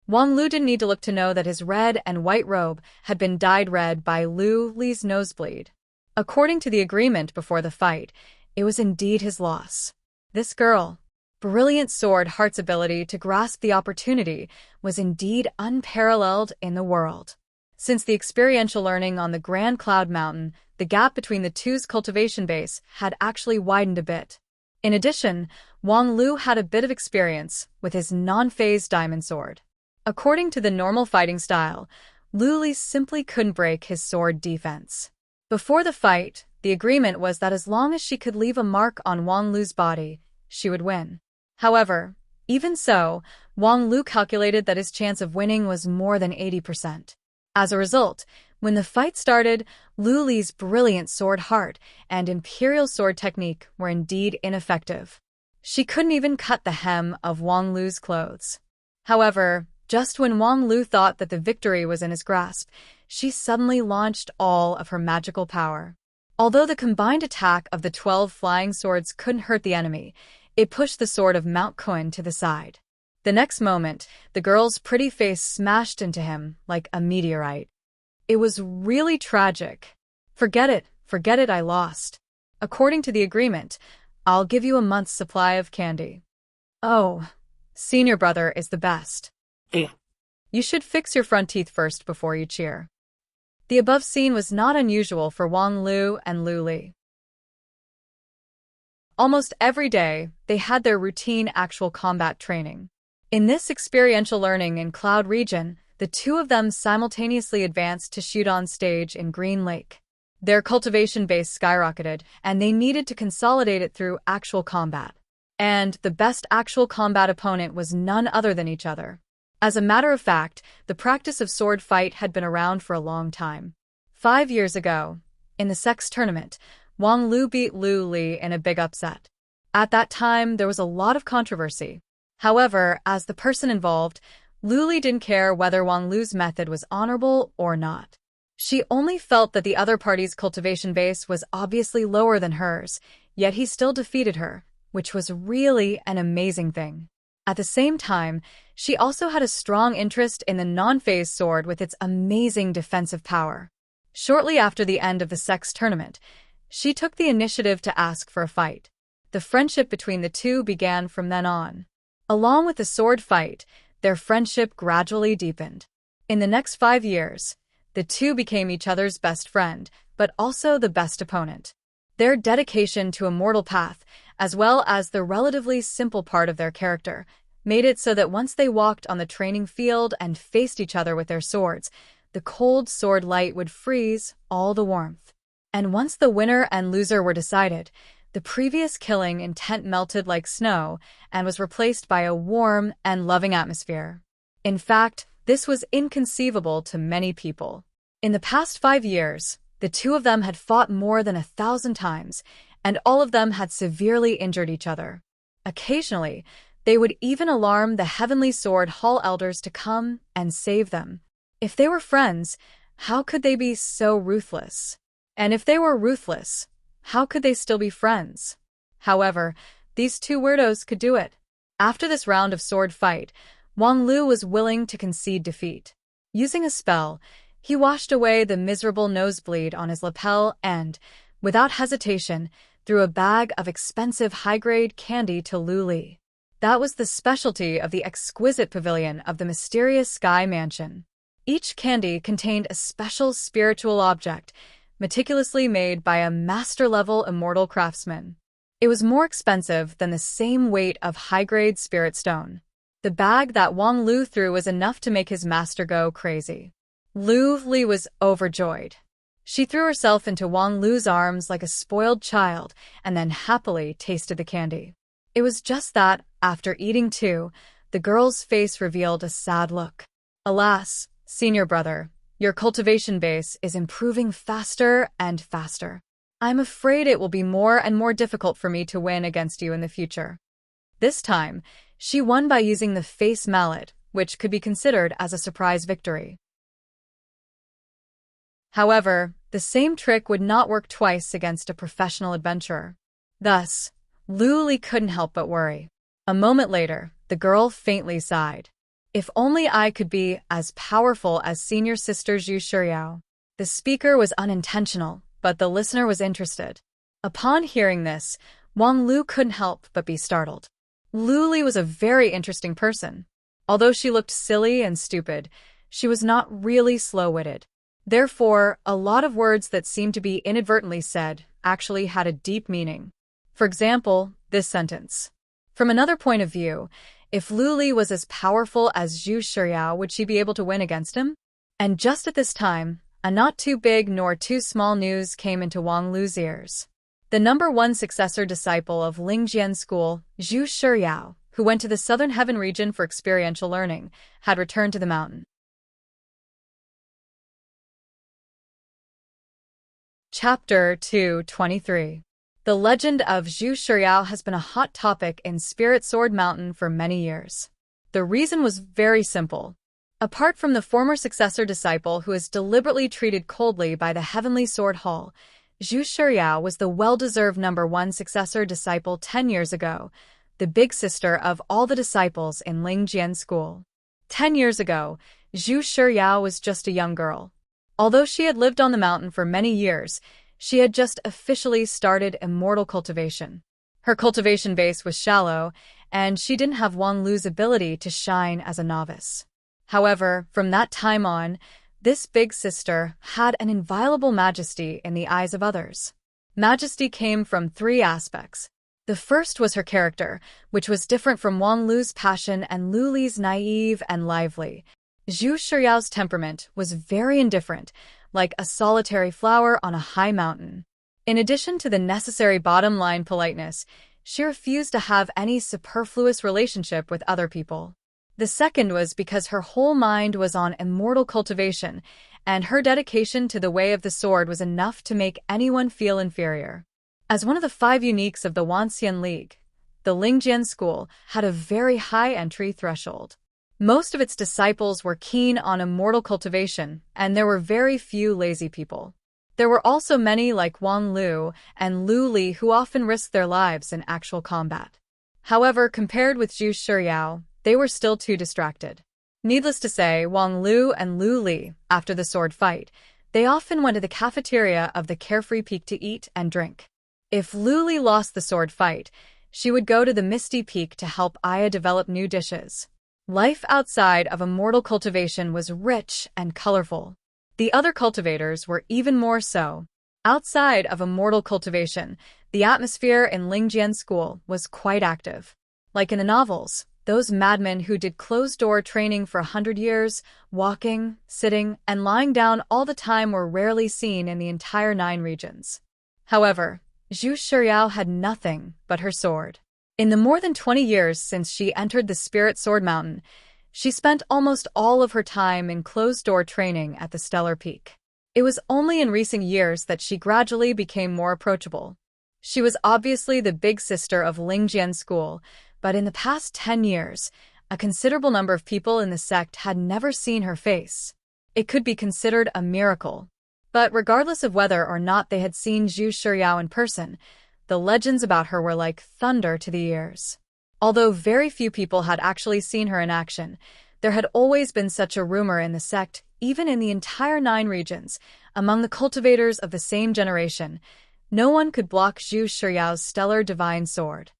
Wang Lu didn't need to look to know that his red and white robe had been dyed red by Lu Li's nosebleed. According to the agreement before the fight, it was indeed his loss. This girl, Brilliant Sword Heart's ability to grasp the opportunity was indeed unparalleled in the world. Since the experiential learning on the Grand Cloud Mountain, the gap between the two's cultivation base had actually widened a bit. In addition, Wang Lu had a bit of experience with his non-phase diamond sword. According to the normal fighting style, Lu Li simply couldn't break his sword defense. Before the fight, the agreement was that as long as she could leave a mark on Wang Lu's body, she would win. However, even so, Wang Lu calculated that his chance of winning was more than 80%. As a result, when the fight started, Lu Li's Brilliant Sword Heart and Imperial Sword Technique were indeed ineffective. She couldn't even cut the hem of Wang Lu's clothes. However, just when Wang Lu thought that the victory was in his grasp, she suddenly launched all of her magical power. Although the combined attack of the 12 flying swords couldn't hurt the enemy, it pushed the sword of Mount Kun to the side. The next moment, the girl's pretty face smashed into him like a meteorite. It was really tragic. Forget it, I lost. According to the agreement, I'll give you a month's supply of candy." "Oh, senior brother is the best. You should fix your front teeth first before you cheer." The above scene was not unusual for Wang Lu and Lu Li. Almost every day, they had their routine actual combat training. In this experiential learning in Cloud Region, the two of them simultaneously advanced to shoot on stage in Green Lake. Their cultivation base skyrocketed, and they needed to consolidate it through actual combat. And the best actual combat opponent was none other than each other. As a matter of fact, the practice of sword fight had been around for a long time. 5 years ago, in the sex tournament, Wang Lu beat Lu Li in a big upset. At that time, there was a lot of controversy. However, as the person involved, Lu Li didn't care whether Wang Lu's method was honorable or not. She only felt that the other party's cultivation base was obviously lower than hers, yet he still defeated her, which was really an amazing thing. At the same time, she also had a strong interest in the non-phase sword with its amazing defensive power. Shortly after the end of the sex tournament, she took the initiative to ask for a fight. The friendship between the two began from then on. Along with the sword fight, their friendship gradually deepened. In the next 5 years, the two became each other's best friend, but also the best opponent. Their dedication to a mortal path, as well as the relatively simple part of their character, made it so that once they walked on the training field and faced each other with their swords, the cold sword light would freeze all the warmth. And once the winner and loser were decided, the previous killing intent melted like snow and was replaced by a warm and loving atmosphere. In fact, this was inconceivable to many people. In the past 5 years, the two of them had fought more than 1,000 times, and all of them had severely injured each other. Occasionally, they would even alarm the Heavenly Sword Hall elders to come and save them. If they were friends, how could they be so ruthless? And if they were ruthless, how could they still be friends? However, these two weirdos could do it. After this round of sword fight, Wang Lu was willing to concede defeat. Using a spell, he washed away the miserable nosebleed on his lapel and, without hesitation, threw a bag of expensive high-grade candy to Lu Li. That was the specialty of the exquisite pavilion of the mysterious Sky Mansion. Each candy contained a special spiritual object, meticulously made by a master-level immortal craftsman. It was more expensive than the same weight of high-grade spirit stone. The bag that Wang Lu threw was enough to make his master go crazy. Lu Li was overjoyed. She threw herself into Wang Lu's arms like a spoiled child and then happily tasted the candy. It was just that, after eating too, the girl's face revealed a sad look. Alas, senior brother, your cultivation base is improving faster and faster. I'm afraid it will be more and more difficult for me to win against you in the future. This time, she won by using the face mallet, which could be considered as a surprise victory. However, the same trick would not work twice against a professional adventurer. Thus, Lu Li couldn't help but worry. A moment later, the girl faintly sighed. If only I could be as powerful as senior sister Zhu Shiryao. The speaker was unintentional, but the listener was interested. Upon hearing this, Wang Lu couldn't help but be startled. Lu Li was a very interesting person. Although she looked silly and stupid, she was not really slow-witted. Therefore, a lot of words that seemed to be inadvertently said actually had a deep meaning. For example, this sentence. From another point of view, if Lu Li was as powerful as Zhu Shiryao, would she be able to win against him? And just at this time, a not too big nor too small news came into Wang Lu's ears. The #1 successor disciple of Lingjian School, Zhu Shiryao, who went to the Southern Heaven region for experiential learning, had returned to the mountain. Chapter 223. The legend of Zhu Shiryao has been a hot topic in Spirit Sword Mountain for many years. The reason was very simple. Apart from the former successor disciple who was deliberately treated coldly by the Heavenly Sword Hall, Zhu Shiryao was the well-deserved #1 successor disciple 10 years ago, the big sister of all the disciples in Lingjian School. 10 years ago, Zhu Shiryao was just a young girl. Although she had lived on the mountain for many years, she had just officially started immortal cultivation. Her cultivation base was shallow, and she didn't have Wang Lu's ability to shine as a novice. However, from that time on, this big sister had an inviolable majesty in the eyes of others. Majesty came from 3 aspects. The first was her character, which was different from Wang Lu's passion and Lu Li's naive and lively. Zhu Shiryao's temperament was very indifferent, like a solitary flower on a high mountain. In addition to the necessary bottom-line politeness, she refused to have any superfluous relationship with other people. The second was because her whole mind was on immortal cultivation, and her dedication to the way of the sword was enough to make anyone feel inferior. As one of the 5 uniques of the Wanxian League, the Lingjian School had a very high entry threshold. Most of its disciples were keen on immortal cultivation, and there were very few lazy people. There were also many like Wang Lu and Lu Li who often risked their lives in actual combat. However, compared with Zhu Shiryao, they were still too distracted. Needless to say, Wang Lu and Lu Li, after the sword fight, they often went to the cafeteria of the Carefree Peak to eat and drink. If Lu Li lost the sword fight, she would go to the Misty Peak to help Aya develop new dishes. Life outside of immortal cultivation was rich and colorful. The other cultivators were even more so. Outside of immortal cultivation, the atmosphere in Lingjian School was quite active. Like in the novels, those madmen who did closed-door training for 100 years, walking, sitting, and lying down all the time were rarely seen in the entire 9 regions. However, Zhu Shiryao had nothing but her sword. In the more than 20 years since she entered the Spirit Sword Mountain, she spent almost all of her time in closed-door training at the Stellar Peak. It was only in recent years that she gradually became more approachable. She was obviously the big sister of Lingjian School, but in the past 10 years, a considerable number of people in the sect had never seen her face. It could be considered a miracle. But regardless of whether or not they had seen Zhu Shiryao in person, the legends about her were like thunder to the ears. Although very few people had actually seen her in action, There had always been such a rumor in the sect, even in the entire 9 regions, among the cultivators of the same generation. No one could block Zhu Shiyao's stellar divine sword.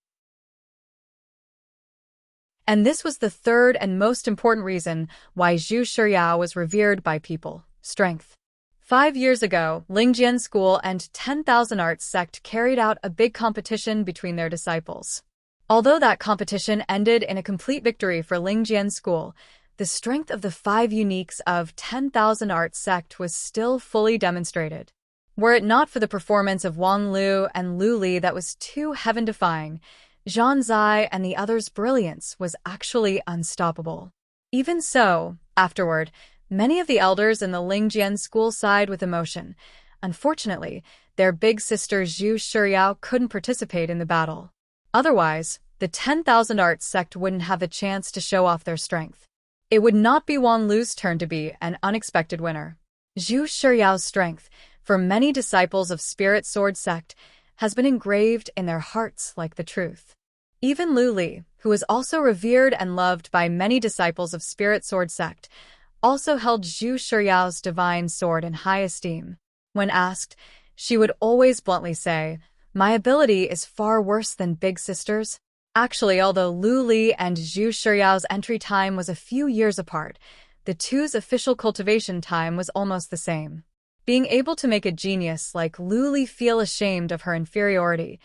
And this was the third and most important reason why Zhu Shiyao was revered by people: strength. 5 years ago, Lingjian School and 10,000 Arts sect carried out a big competition between their disciples. Although that competition ended in a complete victory for Lingjian School, the strength of the 5 uniques of 10,000 Arts sect was still fully demonstrated. Were it not for the performance of Wang Lu and Lu Li that was too heaven-defying, Zhang Zai and the others' brilliance was actually unstoppable. Even so, afterward, many of the elders in the Lingjian school sighed with emotion. Unfortunately, their big sister Zhu Shiyao couldn't participate in the battle. Otherwise, the 10,000 Arts sect wouldn't have the chance to show off their strength. It would not be Wang Lu's turn to be an unexpected winner. Zhu Shiyao's strength, for many disciples of Spirit Sword sect, has been engraved in their hearts like the truth. Even Lu Li, who is also revered and loved by many disciples of Spirit Sword sect, also held Zhu Shiyao's divine sword in high esteem. When asked, she would always bluntly say, "My ability is far worse than big sister's." Actually, although Lu Li and Zhu Shiyao's entry time was a few years apart, the two's official cultivation time was almost the same. Being able to make a genius like Lu Li feel ashamed of her inferiority,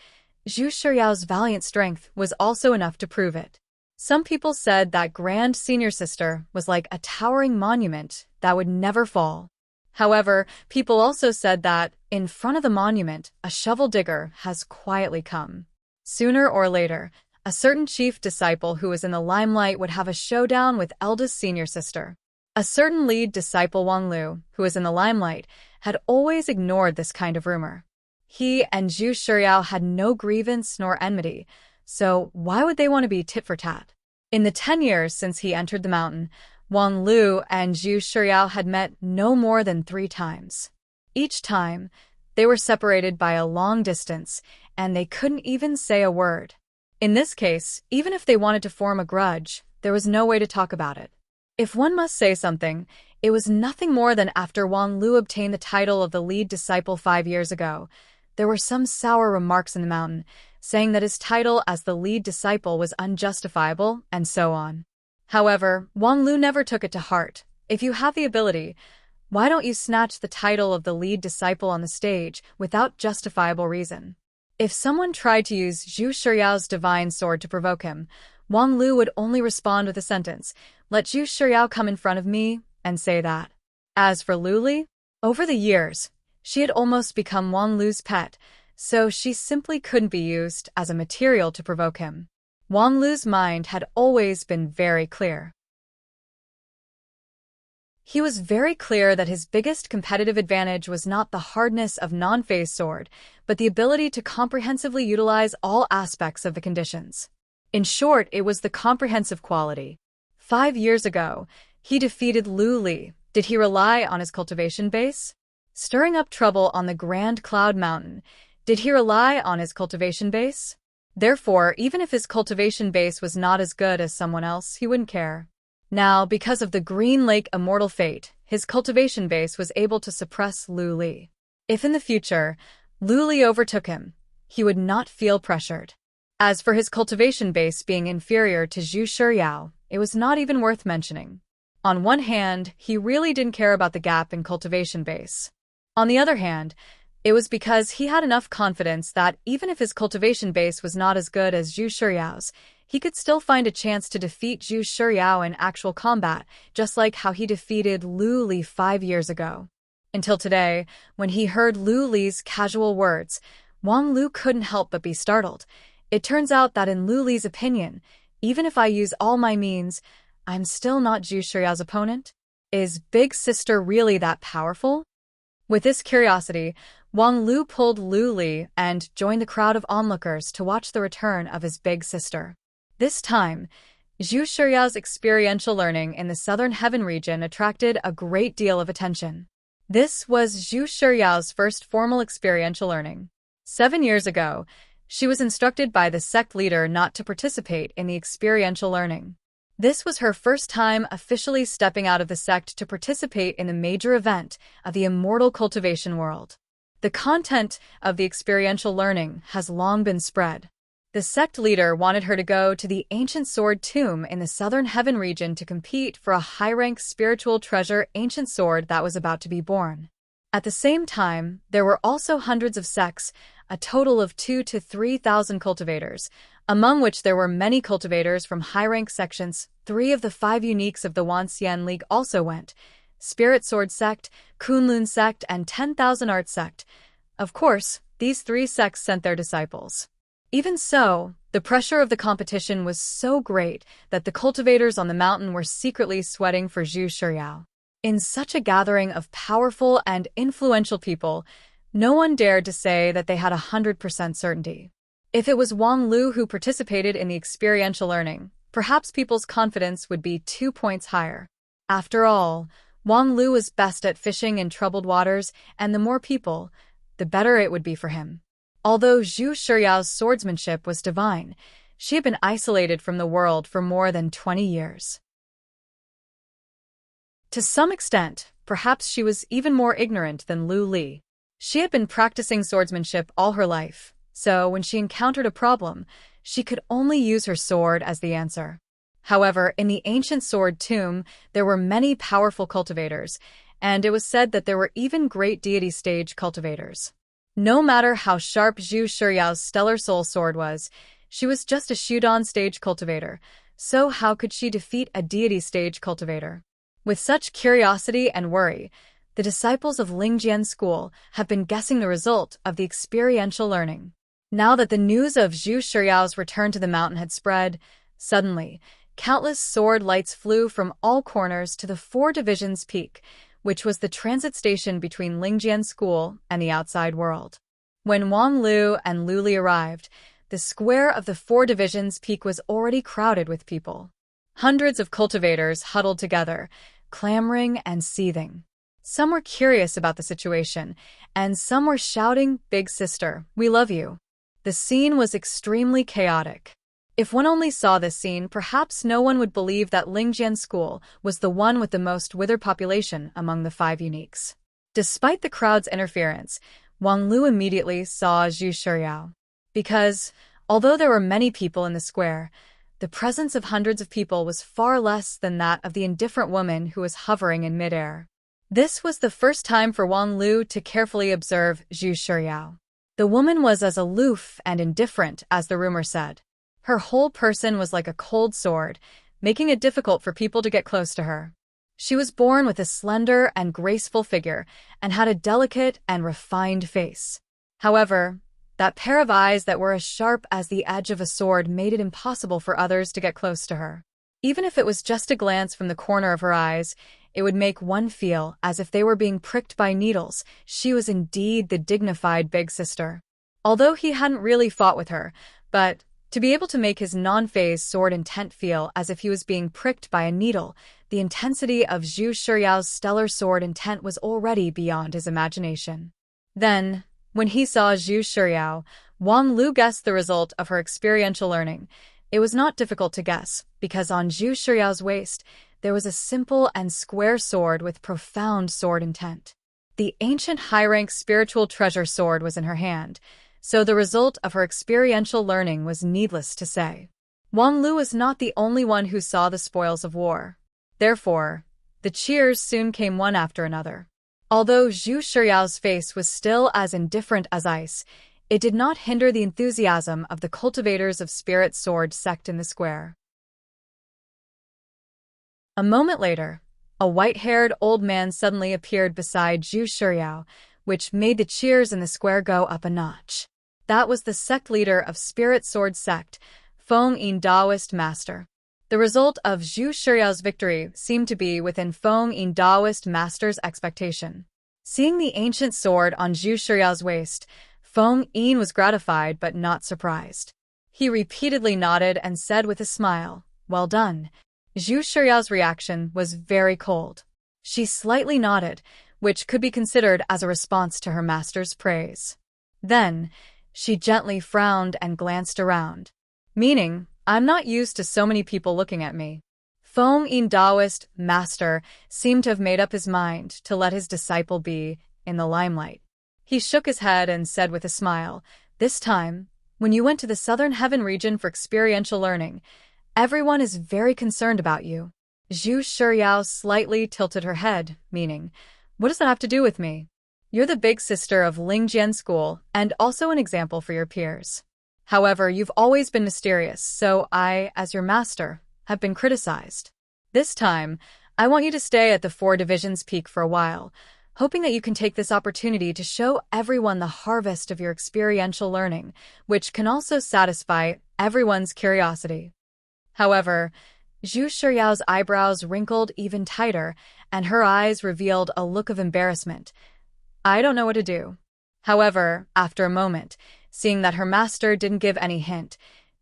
Zhu Shiyao's valiant strength was also enough to prove it. Some people said that Grand Senior Sister was like a towering monument that would never fall. However, people also said that, in front of the monument, a shovel digger has quietly come. Sooner or later, a certain chief disciple who was in the limelight would have a showdown with eldest senior sister. A certain lead disciple Wang Lu, who was in the limelight, had always ignored this kind of rumor. He and Zhu Shiyao had no grievance nor enmity, so why would they want to be tit-for-tat? In the 10 years since he entered the mountain, Wang Lu and Zhu Shiyao had met no more than 3 times. Each time, they were separated by a long distance, and they couldn't even say a word. In this case, even if they wanted to form a grudge, there was no way to talk about it. If one must say something, it was nothing more than after Wang Lu obtained the title of the lead disciple 5 years ago, there were some sour remarks in the mountain, saying that his title as the lead disciple was unjustifiable, and so on. However, Wang Lu never took it to heart. If you have the ability, why don't you snatch the title of the lead disciple on the stage without justifiable reason? If someone tried to use Zhu Shiyao's divine sword to provoke him, Wang Lu would only respond with a sentence, "Let Zhu Shiyao come in front of me," and say that. As for Lu Li, over the years, she had almost become Wang Lu's pet, so she simply couldn't be used as a material to provoke him. Wang Lu's mind had always been very clear. He was very clear that his biggest competitive advantage was not the hardness of non-phase sword, but the ability to comprehensively utilize all aspects of the conditions. In short, it was the comprehensive quality. 5 years ago, he defeated Lu Li. Did he rely on his cultivation base? Stirring up trouble on the Grand Cloud Mountain, did he rely on his cultivation base? Therefore, even if his cultivation base was not as good as someone else, he wouldn't care. Now, because of the Green Lake immortal fate, his cultivation base was able to suppress Lu Li. If in the future, Lu Li overtook him, he would not feel pressured. As for his cultivation base being inferior to Zhu Shiyao, it was not even worth mentioning. On one hand, he really didn't care about the gap in cultivation base. On the other hand, it was because he had enough confidence that even if his cultivation base was not as good as Zhu Shiyao's, he could still find a chance to defeat Zhu Shiyao in actual combat, just like how he defeated Lu Li 5 years ago. Until today, when he heard Lu Li's casual words, Wang Lu couldn't help but be startled. It turns out that in Lu Li's opinion, even if I use all my means, I'm still not Zhu Shiyao's opponent? Is Big Sister really that powerful? With this curiosity, Wang Lu pulled Lu Li and joined the crowd of onlookers to watch the return of his big sister. This time, Zhu Shiyao's experiential learning in the Southern Heaven region attracted a great deal of attention. This was Zhu Shiyao's first formal experiential learning. 7 years ago, she was instructed by the sect leader not to participate in the experiential learning. This was her first time officially stepping out of the sect to participate in the major event of the immortal cultivation world. The content of the experiential learning has long been spread. The sect leader wanted her to go to the ancient sword tomb in the southern heaven region to compete for a high-rank spiritual treasure ancient sword that was about to be born. At the same time, there were also hundreds of sects, a total of 2,000 to 3,000 cultivators, among which there were many cultivators from high-rank sections. 3 of the 5 uniques of the Wanxian League also went: Spirit Sword Sect, Kunlun Sect, and 10,000 Art Sect. Of course, these 3 sects sent their disciples. Even so, the pressure of the competition was so great that the cultivators on the mountain were secretly sweating for Zhu Shiryao. In such a gathering of powerful and influential people, no one dared to say that they had 100% certainty. If it was Wang Lu who participated in the experiential learning, perhaps people's confidence would be 2 points higher. After all, Wang Lu was best at fishing in troubled waters, and the more people, the better it would be for him. Although Zhu Shiryao's swordsmanship was divine, she had been isolated from the world for more than 20 years. To some extent, perhaps she was even more ignorant than Lu Li. She had been practicing swordsmanship all her life, so when she encountered a problem, she could only use her sword as the answer. However, in the ancient sword tomb, there were many powerful cultivators, and it was said that there were even great deity stage cultivators. No matter how sharp Zhu Shiryao's stellar soul sword was, she was just a Shudan stage cultivator, so how could she defeat a deity stage cultivator? With such curiosity and worry, the disciples of Lingjian School have been guessing the result of the experiential learning. Now that the news of Zhu Shiryao's return to the mountain had spread, suddenly, countless sword lights flew from all corners to the 4 Divisions Peak, which was the transit station between Lingjian School and the outside world. When Wang Lu and Lu Li arrived, the square of the 4 Divisions Peak was already crowded with people. Hundreds of cultivators huddled together, clamoring and seething. Some were curious about the situation, and some were shouting, "Big sister, we love you." The scene was extremely chaotic. If one only saw this scene, perhaps no one would believe that Lingjian School was the one with the most withered population among the 5 uniques. Despite the crowd's interference, Wang Lu immediately saw Zhu Shiryao. Because, although there were many people in the square, the presence of hundreds of people was far less than that of the indifferent woman who was hovering in midair. This was the first time for Wang Lu to carefully observe Zhu Shiryao. The woman was as aloof and indifferent as the rumor said. Her whole person was like a cold sword, making it difficult for people to get close to her. She was born with a slender and graceful figure and had a delicate and refined face. However, that pair of eyes that were as sharp as the edge of a sword made it impossible for others to get close to her. Even if it was just a glance from the corner of her eyes, it would make one feel as if they were being pricked by needles. She was indeed the dignified big sister. Although he hadn't really fought with her, but to be able to make his non-phase sword intent feel as if he was being pricked by a needle, the intensity of Zhu Shiryao's stellar sword intent was already beyond his imagination. Then, when he saw Zhu Shiryao, Wang Lu guessed the result of her experiential learning. It was not difficult to guess, because on Zhu Shiryao's waist, there was a simple and square sword with profound sword intent. The ancient high-rank spiritual treasure sword was in her hand, so the result of her experiential learning was needless to say. Wang Lu was not the only one who saw the spoils of war. Therefore, the cheers soon came one after another. Although Zhu Shiryao's face was still as indifferent as ice, it did not hinder the enthusiasm of the cultivators of Spirit Sword sect in the square. A moment later, a white-haired old man suddenly appeared beside Zhu Shiryao, which made the cheers in the square go up a notch. That was the sect leader of Spirit Sword sect, Feng Yin Daoist Master. The result of Zhu Shiryao's victory seemed to be within Feng Yin Daoist Master's expectation. Seeing the ancient sword on Zhu Shiryao's waist, Feng Yin was gratified but not surprised. He repeatedly nodded and said with a smile, "Well done." Zhu Shiryao's reaction was very cold. She slightly nodded, which could be considered as a response to her master's praise. Then, she gently frowned and glanced around. Meaning, "I'm not used to so many people looking at me." Feng Yin Taoist master seemed to have made up his mind to let his disciple be in the limelight. He shook his head and said with a smile, "This time, when you went to the Southern Heaven region for experiential learning, everyone is very concerned about you." Zhu Shiyao slightly tilted her head, meaning, "What does that have to do with me? You're the big sister of Lingjian School and also an example for your peers. However, you've always been mysterious, so I, as your master, have been criticized. This time, I want you to stay at the Four Divisions Peak for a while, hoping that you can take this opportunity to show everyone the harvest of your experiential learning, which can also satisfy everyone's curiosity." However, Zhu Shiyao's eyebrows wrinkled even tighter, and her eyes revealed a look of embarrassment. "I don't know what to do." However, after a moment, seeing that her master didn't give any hint,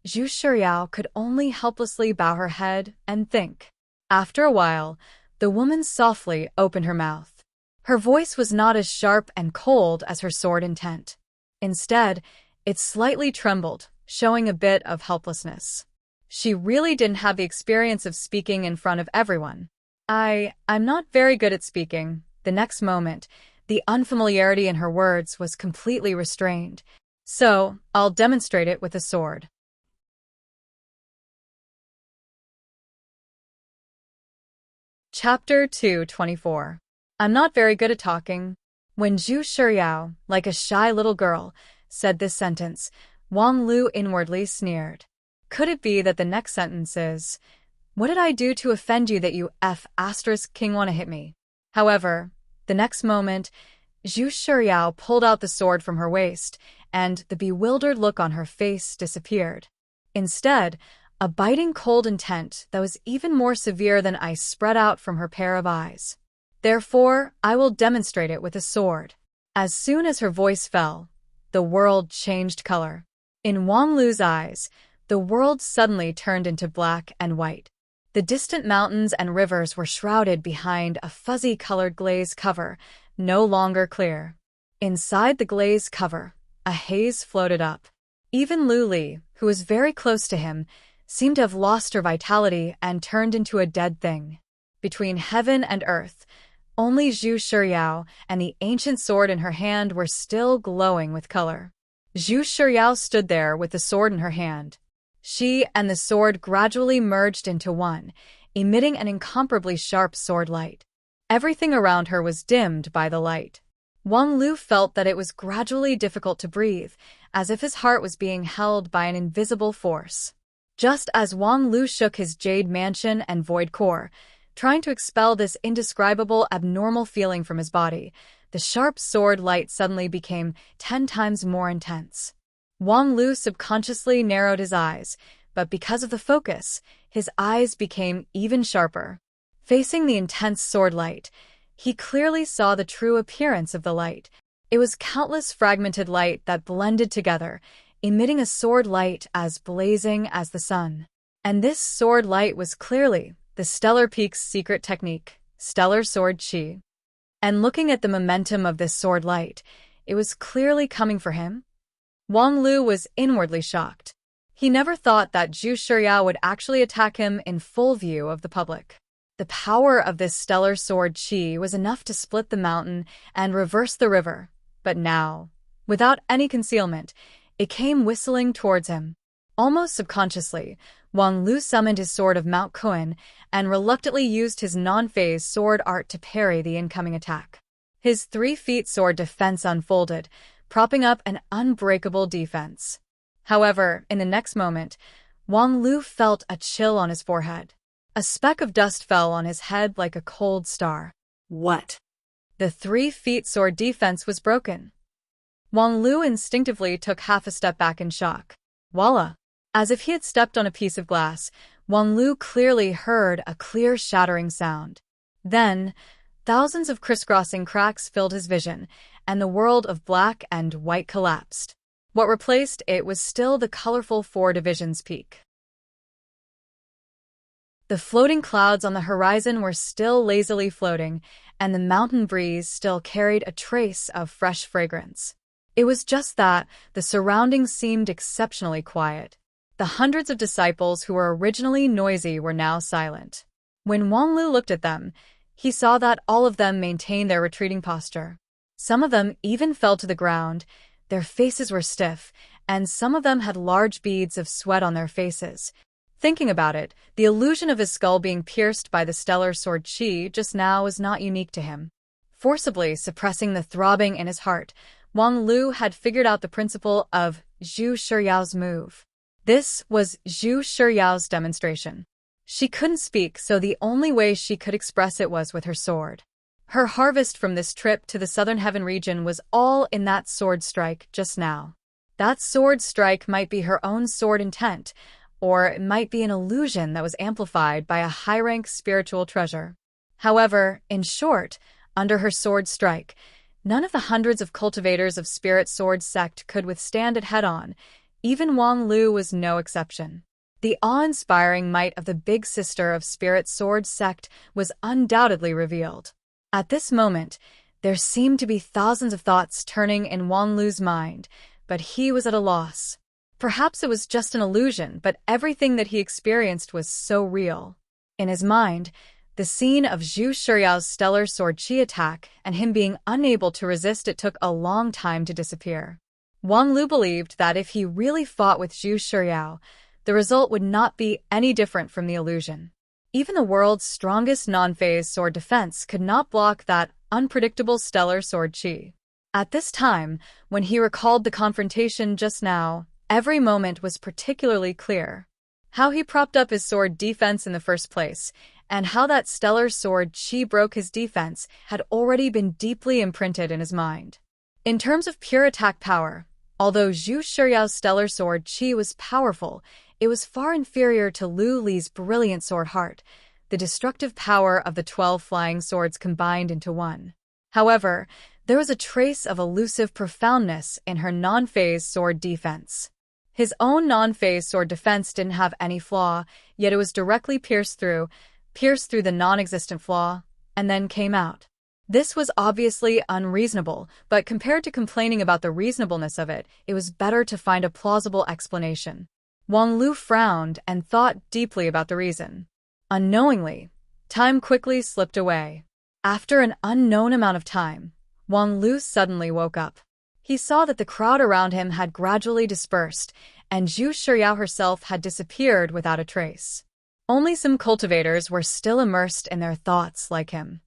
Zhu Shiyao could only helplessly bow her head and think. After a while, the woman softly opened her mouth. Her voice was not as sharp and cold as her sword intent. Instead, it slightly trembled, showing a bit of helplessness. She really didn't have the experience of speaking in front of everyone. I'm not very good at speaking." The next moment, the unfamiliarity in her words was completely restrained. "So, I'll demonstrate it with a sword." Chapter 224. I'm not very good at talking. When Zhu Shiyao, like a shy little girl, said this sentence, Wang Lu inwardly sneered. Could it be that the next sentence is, "What did I do to offend you that you *king want to hit me?" However, the next moment, Zhu Shiyao pulled out the sword from her waist, and the bewildered look on her face disappeared. Instead, a biting cold intent that was even more severe than ice spread out from her pair of eyes. "Therefore, I will demonstrate it with a sword." As soon as her voice fell, the world changed color. In Wang Lu's eyes, the world suddenly turned into black and white. The distant mountains and rivers were shrouded behind a fuzzy-colored glaze cover, no longer clear. Inside the glaze cover, a haze floated up. Even Lu Li, who was very close to him, seemed to have lost her vitality and turned into a dead thing. Between heaven and earth, only Zhu Shiyao and the ancient sword in her hand were still glowing with color. Zhu Shiyao stood there with the sword in her hand. She and the sword gradually merged into one, emitting an incomparably sharp sword light. Everything around her was dimmed by the light. Wang Lu felt that it was gradually difficult to breathe, as if his heart was being held by an invisible force. Just as Wang Lu shook his jade mansion and void core, trying to expel this indescribable abnormal feeling from his body, the sharp sword light suddenly became 10 times more intense. Wang Lu subconsciously narrowed his eyes, but because of the focus, his eyes became even sharper. Facing the intense sword light, he clearly saw the true appearance of the light. It was countless fragmented light that blended together, emitting a sword light as blazing as the sun. And this sword light was clearly the Stellar Peak's secret technique, Stellar Sword Qi. And looking at the momentum of this sword light, it was clearly coming for him. Wang Lu was inwardly shocked. He never thought that Zhu Shiyao would actually attack him in full view of the public. The power of this Stellar Sword Qi was enough to split the mountain and reverse the river, but now, without any concealment, it came whistling towards him. Almost subconsciously, Wang Lu summoned his sword of Mount Kun and reluctantly used his non-phase sword art to parry the incoming attack. His 3-feet sword defense unfolded, propping up an unbreakable defense. However, in the next moment, Wang Lu felt a chill on his forehead. A speck of dust fell on his head like a cold star. What? The 3-feet sword defense was broken. Wang Lu instinctively took half a step back in shock. Voila! As if he had stepped on a piece of glass, Wang Lu clearly heard a clear shattering sound. Then, thousands of crisscrossing cracks filled his vision, and the world of black and white collapsed. What replaced it was still the colorful Four Divisions Peak. The floating clouds on the horizon were still lazily floating, and the mountain breeze still carried a trace of fresh fragrance. It was just that the surroundings seemed exceptionally quiet. The hundreds of disciples who were originally noisy were now silent. When Wang Lu looked at them, he saw that all of them maintained their retreating posture. Some of them even fell to the ground, their faces were stiff, and some of them had large beads of sweat on their faces. Thinking about it, the illusion of his skull being pierced by the stellar sword qi just now was not unique to him. Forcibly suppressing the throbbing in his heart, Wang Lu had figured out the principle of Zhu Shiyao's move. This was Zhu Shiyao's demonstration. She couldn't speak, so the only way she could express it was with her sword. Her harvest from this trip to the Southern Heaven region was all in that sword strike just now. That sword strike might be her own sword intent, or it might be an illusion that was amplified by a high-rank spiritual treasure. However, in short, under her sword strike, none of the hundreds of cultivators of Spirit Sword sect could withstand it head-on. Even Wang Lu was no exception. The awe-inspiring might of the big sister of Spirit Sword sect was undoubtedly revealed. At this moment, there seemed to be thousands of thoughts turning in Wang Lu's mind, but he was at a loss. Perhaps it was just an illusion, but everything that he experienced was so real. In his mind, the scene of Zhu Shiyao's stellar sword qi attack and him being unable to resist it took a long time to disappear. Wang Lu believed that if he really fought with Zhu Shiyao, the result would not be any different from the illusion. Even the world's strongest non-phase sword defense could not block that unpredictable stellar sword qi. At this time, when he recalled the confrontation just now, every moment was particularly clear. How he propped up his sword defense in the first place, and how that stellar sword qi broke his defense had already been deeply imprinted in his mind. In terms of pure attack power, although Zhu Shiyao's stellar sword qi was powerful, it was far inferior to Lu Li's brilliant sword heart, the destructive power of the 12 flying swords combined into one. However, there was a trace of elusive profoundness in her non-phase sword defense. His own non-phase sword defense didn't have any flaw, yet it was directly pierced through the non-existent flaw, and then came out. This was obviously unreasonable, but compared to complaining about the reasonableness of it, it was better to find a plausible explanation. Wang Lu frowned and thought deeply about the reason. Unknowingly, time quickly slipped away. After an unknown amount of time, Wang Lu suddenly woke up. He saw that the crowd around him had gradually dispersed, and Zhu Shiyao herself had disappeared without a trace. Only some cultivators were still immersed in their thoughts like him.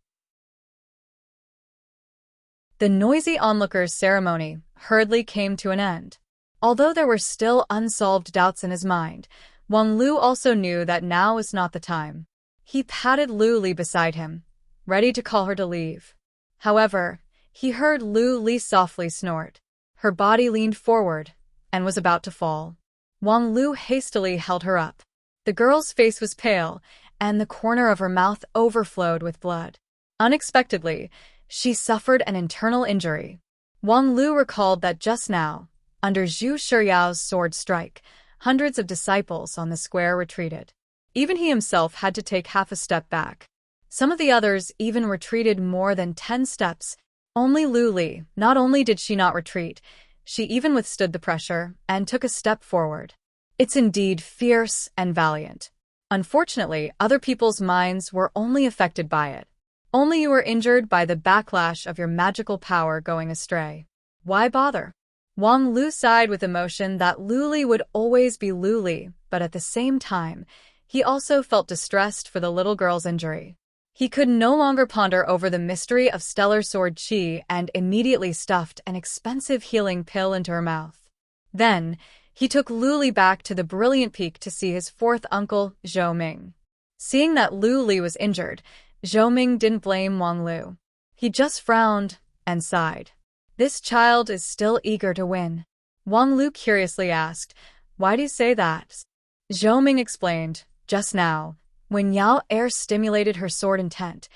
The noisy onlookers' ceremony hurriedly came to an end. Although there were still unsolved doubts in his mind, Wang Lu also knew that now was not the time. He patted Lu Li beside him, ready to call her to leave. However, he heard Lu Li softly snort. Her body leaned forward and was about to fall. Wang Lu hastily held her up. The girl's face was pale, and the corner of her mouth overflowed with blood. Unexpectedly, she suffered an internal injury. Wang Lu recalled that just now, under Zhu Shiyao's sword strike, hundreds of disciples on the square retreated. Even he himself had to take half a step back. Some of the others even retreated more than 10 steps. Only Lu Li, not only did she not retreat, she even withstood the pressure and took a step forward. It's indeed fierce and valiant. Unfortunately, other people's minds were only affected by it. Only you were injured by the backlash of your magical power going astray. Why bother? Wang Lu sighed with emotion that Lu Li would always be Lu Li, but at the same time, he also felt distressed for the little girl's injury. He could no longer ponder over the mystery of stellar sword qi and immediately stuffed an expensive healing pill into her mouth. Then, he took Lu Li back to the Brilliant Peak to see his fourth uncle, Zhou Ming. Seeing that Lu Li was injured, Zhou Ming didn't blame Wang Lu. He just frowned and sighed. This child is still eager to win. Wang Lu curiously asked, "Why do you say that?" Zhou Ming explained, "Just now, when Yao Er stimulated her sword intent,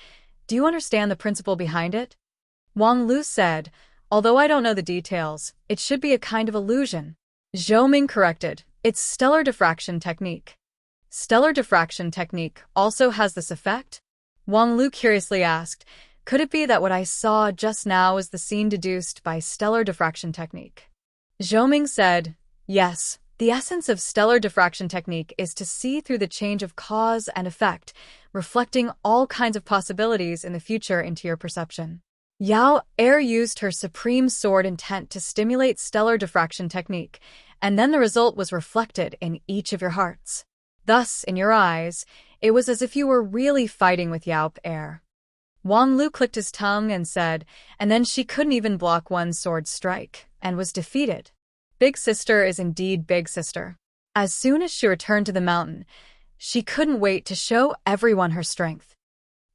do you understand the principle behind it?" Wang Lu said, "Although I don't know the details, it should be a kind of illusion." Zhou Ming corrected, "It's stellar diffraction technique." Stellar diffraction technique also has this effect? Wang Lu curiously asked, "Could it be that what I saw just now was the scene deduced by stellar diffraction technique?" Zhou Ming said, "Yes, the essence of stellar diffraction technique is to see through the change of cause and effect, reflecting all kinds of possibilities in the future into your perception. Yao Er used her supreme sword intent to stimulate stellar diffraction technique, and then the result was reflected in each of your hearts. Thus, in your eyes, it was as if you were really fighting with Yao Er. Wang Lu clicked his tongue and said, and then she couldn't even block one sword strike, and was defeated. Big sister is indeed big sister. As soon as she returned to the mountain, she couldn't wait to show everyone her strength.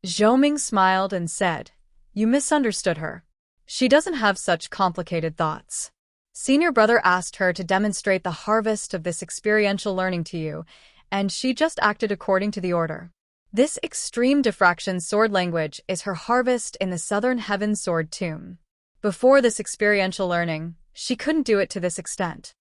Zhou smiled and said, "You misunderstood her. She doesn't have such complicated thoughts." Senior brother asked her to demonstrate the harvest of this experiential learning to you, and she just acted according to the order. This extreme diffraction sword language is her harvest in the Southern Heaven Sword Tomb. Before this experiential learning, she couldn't do it to this extent.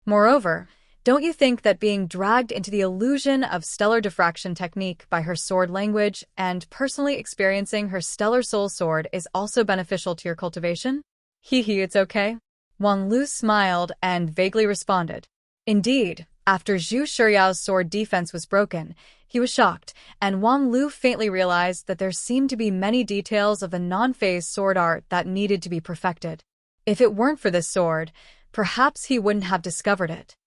Moreover, don't you think that being dragged into the illusion of stellar diffraction technique by her sword language and personally experiencing her stellar soul sword is also beneficial to your cultivation? Hee, it's okay. Wang Lu smiled and vaguely responded. Indeed, after Zhu Shiyao's sword defense was broken, he was shocked, and Wang Lu faintly realized that there seemed to be many details of the non-phase sword art that needed to be perfected. If it weren't for this sword, perhaps he wouldn't have discovered it.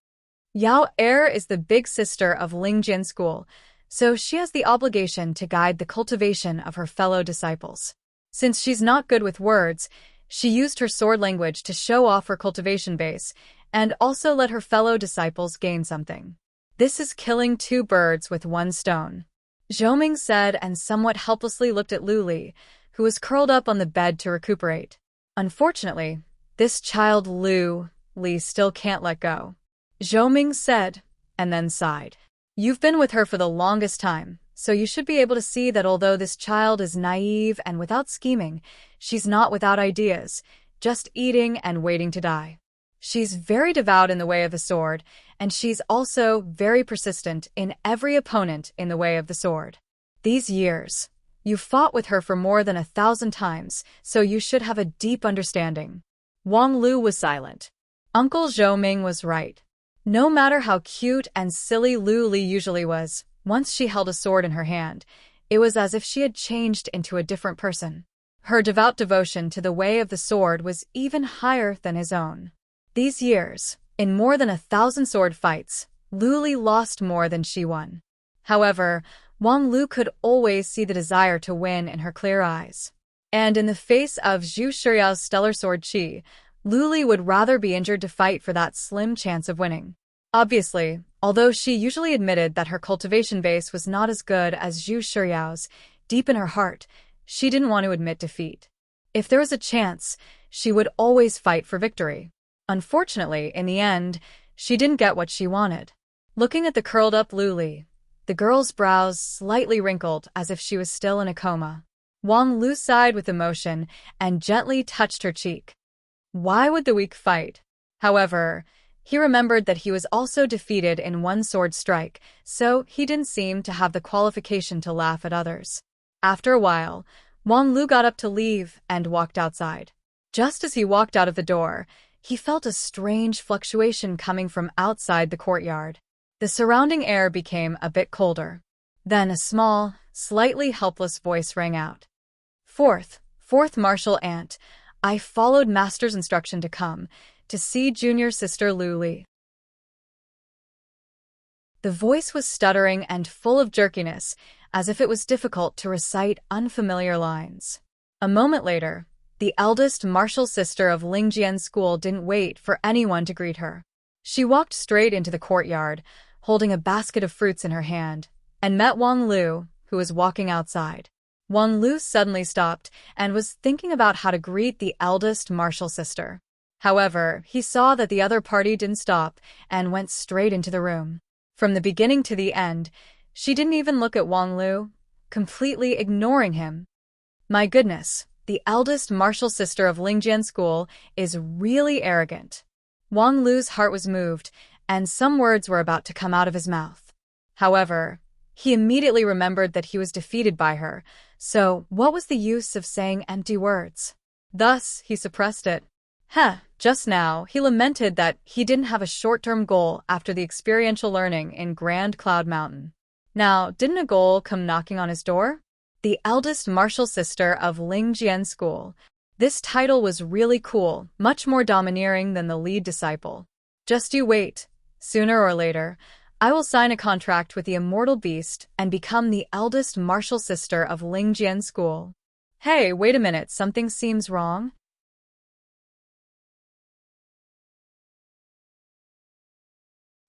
Yao Er is the big sister of Lingjian School, so she has the obligation to guide the cultivation of her fellow disciples. Since she's not good with words, she used her sword language to show off her cultivation base and also let her fellow disciples gain something. This is killing two birds with one stone, Zhou said and somewhat helplessly looked at Lu Li, who was curled up on the bed to recuperate. Unfortunately, this child Lu Li still can't let go. Zhou said, and then sighed. You've been with her for the longest time, so you should be able to see that although this child is naive and without scheming, she's not without ideas, just eating and waiting to die. She's very devout in the way of the sword, and she's also very persistent in every opponent in the way of the sword. These years, you've fought with her for more than 1,000 times, so you should have a deep understanding. Wang Lu was silent. Uncle Zhou was right. No matter how cute and silly Lu Li usually was, once she held a sword in her hand, it was as if she had changed into a different person. Her devout devotion to the way of the sword was even higher than his own. These years, in more than 1,000 sword fights, Lu Li lost more than she won. However, Wang Lu could always see the desire to win in her clear eyes. And in the face of Zhu Shiyao's stellar sword chi, Lu Li would rather be injured to fight for that slim chance of winning. Obviously, although she usually admitted that her cultivation base was not as good as Zhu Shiyao's, deep in her heart, she didn't want to admit defeat. If there was a chance, she would always fight for victory. Unfortunately, in the end, she didn't get what she wanted. Looking at the curled-up Lu Li, the girl's brows slightly wrinkled as if she was still in a coma. Wang Lu sighed with emotion and gently touched her cheek. Why would the weak fight? However, he remembered that he was also defeated in one sword strike, so he didn't seem to have the qualification to laugh at others. After a while, Wang Lu got up to leave and walked outside. Just as he walked out of the door, he felt a strange fluctuation coming from outside the courtyard. The surrounding air became a bit colder. Then a small, slightly helpless voice rang out. Fourth martial ant, I followed master's instruction to come, to see junior sister Lu Li. The voice was stuttering and full of jerkiness, as if it was difficult to recite unfamiliar lines. A moment later, the eldest martial sister of Lingjian School didn't wait for anyone to greet her. She walked straight into the courtyard, holding a basket of fruits in her hand, and met Wang Lu, who was walking outside. Wang Lu suddenly stopped and was thinking about how to greet the eldest martial sister. However, he saw that the other party didn't stop and went straight into the room. From the beginning to the end, she didn't even look at Wang Lu, completely ignoring him. My goodness, the eldest martial sister of Lingjian School is really arrogant. Wang Lu's heart was moved, and some words were about to come out of his mouth. However, he immediately remembered that he was defeated by her, so what was the use of saying empty words? Thus, he suppressed it. Just now, he lamented that he didn't have a short-term goal after the experiential learning in Grand Cloud Mountain. Now, didn't a goal come knocking on his door? The eldest martial sister of Lingjian School. This title was really cool, much more domineering than the lead disciple. Just you wait. Sooner or later, I will sign a contract with the immortal beast and become the eldest martial sister of Lingjian School. Hey, wait a minute, something seems wrong?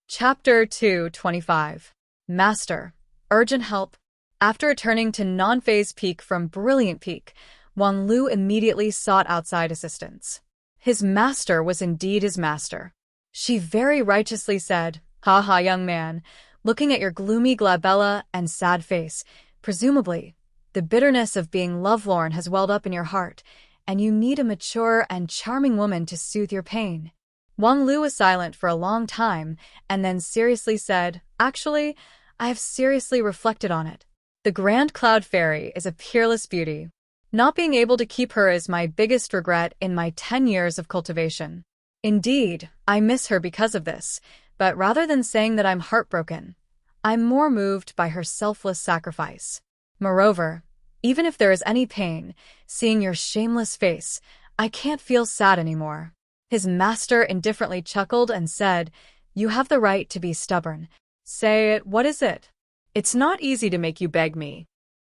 Chapter 225. Master. Urgent help. After returning to Non-Phase Peak from Brilliant Peak, Wang Lu immediately sought outside assistance. His master was indeed his master. She very righteously said, "Haha, young man, looking at your gloomy glabella and sad face, presumably, the bitterness of being lovelorn has welled up in your heart, and you need a mature and charming woman to soothe your pain." Wang Lu was silent for a long time, and then seriously said, "Actually, I have seriously reflected on it. The Grand Cloud Fairy is a peerless beauty. Not being able to keep her is my biggest regret in my 10 years of cultivation. Indeed, I miss her because of this, but rather than saying that I'm heartbroken, I'm more moved by her selfless sacrifice. Moreover, even if there is any pain, seeing your shameless face, I can't feel sad anymore." His master indifferently chuckled and said, "You have the right to be stubborn. Say it, what is it?" "It's not easy to make you beg me."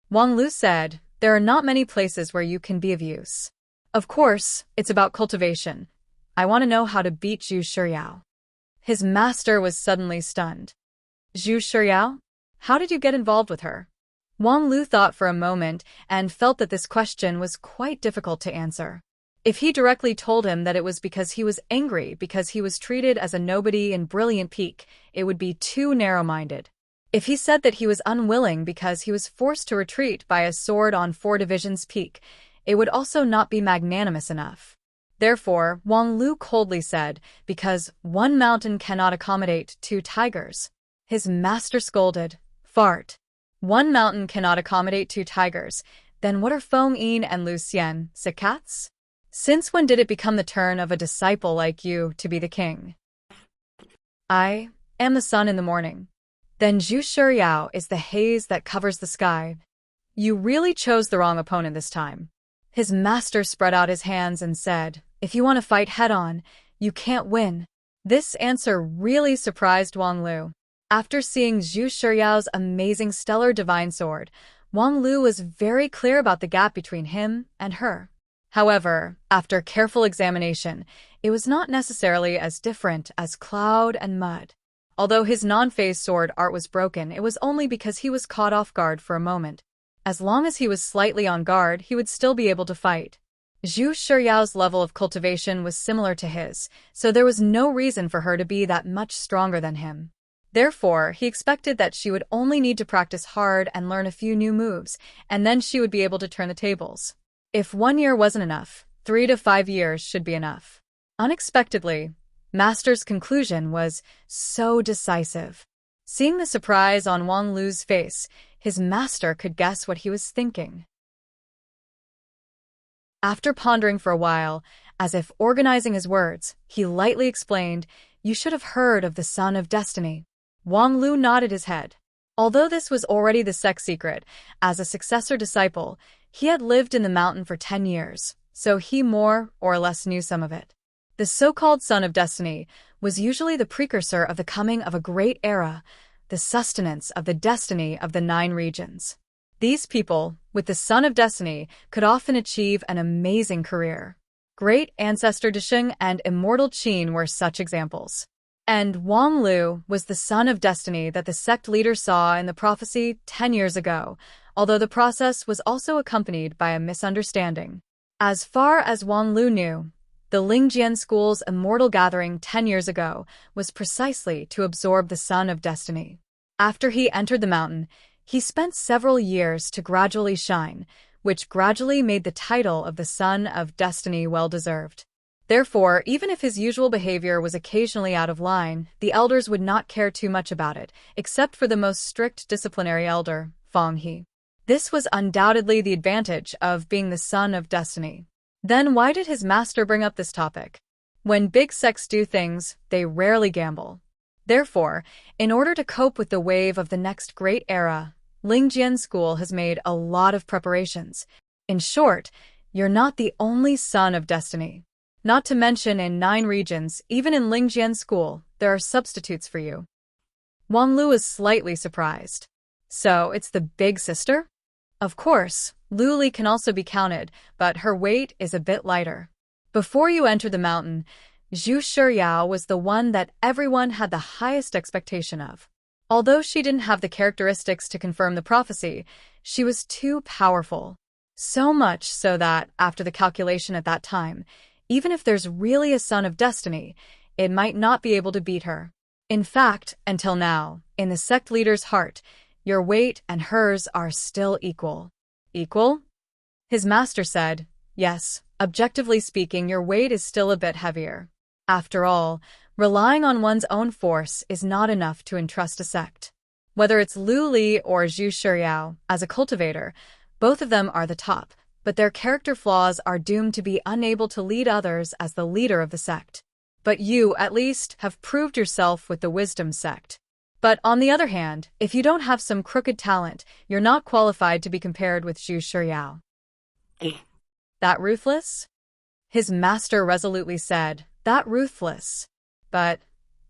Wang Lu said, "There are not many places where you can be of use. Of course, it's about cultivation. I want to know how to beat Zhu Shiyao." His master was suddenly stunned. "Zhu Shiyao? How did you get involved with her?" Wang Lu thought for a moment and felt that this question was quite difficult to answer. If he directly told him that it was because he was angry because he was treated as a nobody in Brilliant Peak, it would be too narrow-minded. If he said that he was unwilling because he was forced to retreat by a sword on 4 divisions peak, it would also not be magnanimous enough. Therefore, Wang Lu coldly said, "Because 1 mountain cannot accommodate 2 tigers." His master scolded, "Fart. 1 mountain cannot accommodate 2 tigers. Then what are Feng Yin and Lu Xian, cats? Since when did it become the turn of a disciple like you to be the king?" "I am the sun in the morning. Then Zhu Shiyao is the haze that covers the sky. You really chose the wrong opponent this time." His master spread out his hands and said, "If you want to fight head-on, you can't win." This answer really surprised Wang Lu. After seeing Zhu Shiyao's amazing stellar divine sword, Wang Lu was very clear about the gap between him and her. However, after careful examination, it was not necessarily as different as cloud and mud. Although his non-phase sword art was broken, it was only because he was caught off guard for a moment. As long as he was slightly on guard, he would still be able to fight. Zhu Shiyao's level of cultivation was similar to his, so there was no reason for her to be that much stronger than him. Therefore, he expected that she would only need to practice hard and learn a few new moves, and then she would be able to turn the tables. If 1 year wasn't enough, 3 to 5 years should be enough. Unexpectedly, Master's conclusion was so decisive. Seeing the surprise on Wang Lu's face, his master could guess what he was thinking. After pondering for a while, as if organizing his words, he lightly explained, "You should have heard of the Son of Destiny." Wang Lu nodded his head. Although this was already the sect secret, as a successor disciple, he had lived in the mountain for 10 years, so he more or less knew some of it. The so-called Son of Destiny was usually the precursor of the coming of a great era, the sustenance of the destiny of the 9 regions. These people, with the Son of Destiny, could often achieve an amazing career. Great Ancestor Disheng and Immortal Qin were such examples. And Wang Lu was the Son of Destiny that the sect leader saw in the prophecy 10 years ago, although the process was also accompanied by a misunderstanding. As far as Wang Lu knew, the Lingjian School's immortal gathering 10 years ago was precisely to absorb the Son of Destiny. After he entered the mountain, he spent several years to gradually shine, which gradually made the title of the Son of Destiny well-deserved. Therefore, even if his usual behavior was occasionally out of line, the elders would not care too much about it, except for the most strict disciplinary elder, Feng He. This was undoubtedly the advantage of being the Son of Destiny. Then why did his master bring up this topic? When big sects do things, they rarely gamble. Therefore, in order to cope with the wave of the next great era, Lingjian School has made a lot of preparations. In short, you're not the only son of destiny. Not to mention in 9 regions, even in Lingjian School, there are substitutes for you. Wang Lu is slightly surprised. So, it's the big sister? Of course, Lu Li can also be counted, but her weight is a bit lighter. Before you entered the mountain, Zhu Shiyao was the one that everyone had the highest expectation of. Although she didn't have the characteristics to confirm the prophecy, she was too powerful. So much so that, after the calculation at that time, even if there's really a son of destiny, it might not be able to beat her. In fact, until now, in the sect leader's heart, your weight and hers are still equal. Equal? His master said, yes, objectively speaking, your weight is still a bit heavier. After all, relying on one's own force is not enough to entrust a sect. Whether it's Lu Li or Zhu Shiyao, as a cultivator, both of them are the top, but their character flaws are doomed to be unable to lead others as the leader of the sect. But you, at least, have proved yourself with the wisdom sect. But on the other hand, if you don't have some crooked talent, you're not qualified to be compared with Zhu Shiyao. That ruthless? His master resolutely said, that ruthless. But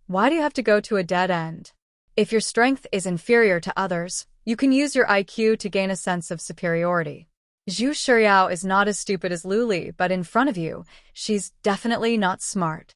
why do you have to go to a dead end? If your strength is inferior to others, you can use your IQ to gain a sense of superiority. Zhu Shiyao is not as stupid as Lu Li, but in front of you, she's definitely not smart.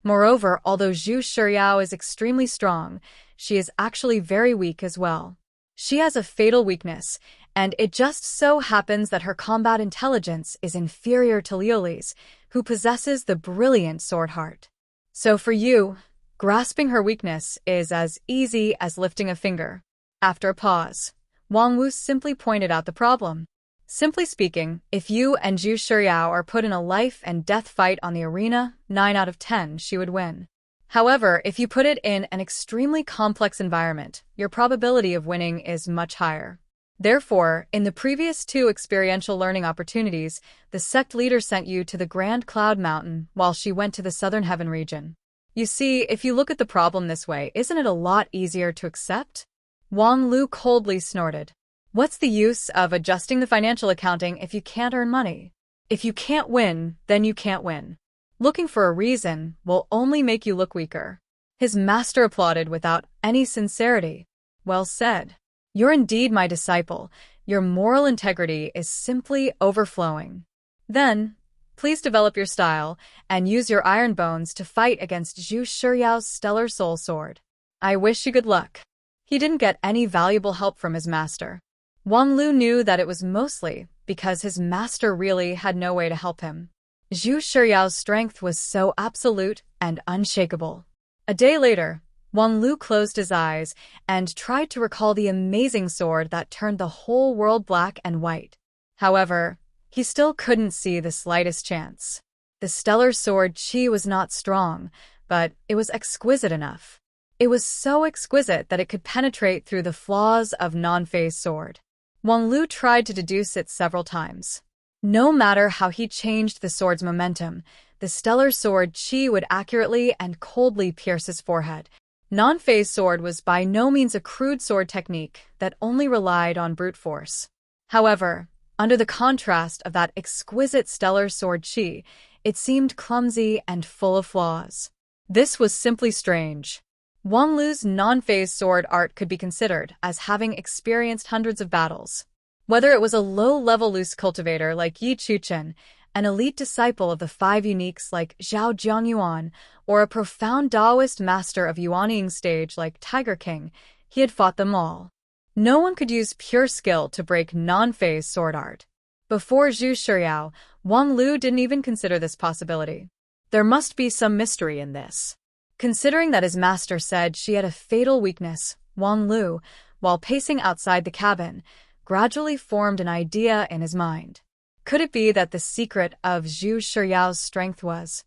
Moreover, although Zhu Shiyao is extremely strong, she is actually very weak as well. She has a fatal weakness, and it just so happens that her combat intelligence is inferior to Liu Li's, who possesses the brilliant sword heart. So for you, grasping her weakness is as easy as lifting a finger. After a pause, Wang Wu simply pointed out the problem. Simply speaking, if you and Zhu Shiyao are put in a life-and-death fight on the arena, 9 out of 10 she would win. However, if you put it in an extremely complex environment, your probability of winning is much higher. Therefore, in the previous 2 experiential learning opportunities, the sect leader sent you to the Grand Cloud Mountain while she went to the Southern Heaven region. You see, if you look at the problem this way, isn't it a lot easier to accept? Wang Lu coldly snorted. What's the use of adjusting the financial accounting if you can't earn money? If you can't win, then you can't win. Looking for a reason will only make you look weaker. His master applauded without any sincerity. Well said. You're indeed my disciple. Your moral integrity is simply overflowing. Then, please develop your style and use your iron bones to fight against Zhu Shiyao's stellar soul sword. I wish you good luck. He didn't get any valuable help from his master. Wang Lu knew that it was mostly because his master really had no way to help him. Zhu Shiyao's strength was so absolute and unshakable. A day later, Wang Lu closed his eyes and tried to recall the amazing sword that turned the whole world black and white. However, he still couldn't see the slightest chance. The stellar sword Qi was not strong, but it was exquisite enough. It was so exquisite that it could penetrate through the flaws of non-phase sword. Wang Lu tried to deduce it several times. No matter how he changed the sword's momentum, the stellar sword Qi would accurately and coldly pierce his forehead. Non-phase sword was by no means a crude sword technique that only relied on brute force. However, under the contrast of that exquisite stellar sword Qi, it seemed clumsy and full of flaws. This was simply strange. Wang Lu's non-phase sword art could be considered as having experienced hundreds of battles. Whether it was a low-level loose cultivator like Yi Chuchen, an elite disciple of the 5 uniques like Zhao Zhongyuan, or a profound Taoist master of Yuanying stage like Tiger King, he had fought them all. No one could use pure skill to break non-phase sword art. Before Zhu Shiyao, Wang Lu didn't even consider this possibility. There must be some mystery in this. Considering that his master said she had a fatal weakness, Wang Lu, while pacing outside the cabin, gradually formed an idea in his mind. Could it be that the secret of Zhu Shiyao's strength was?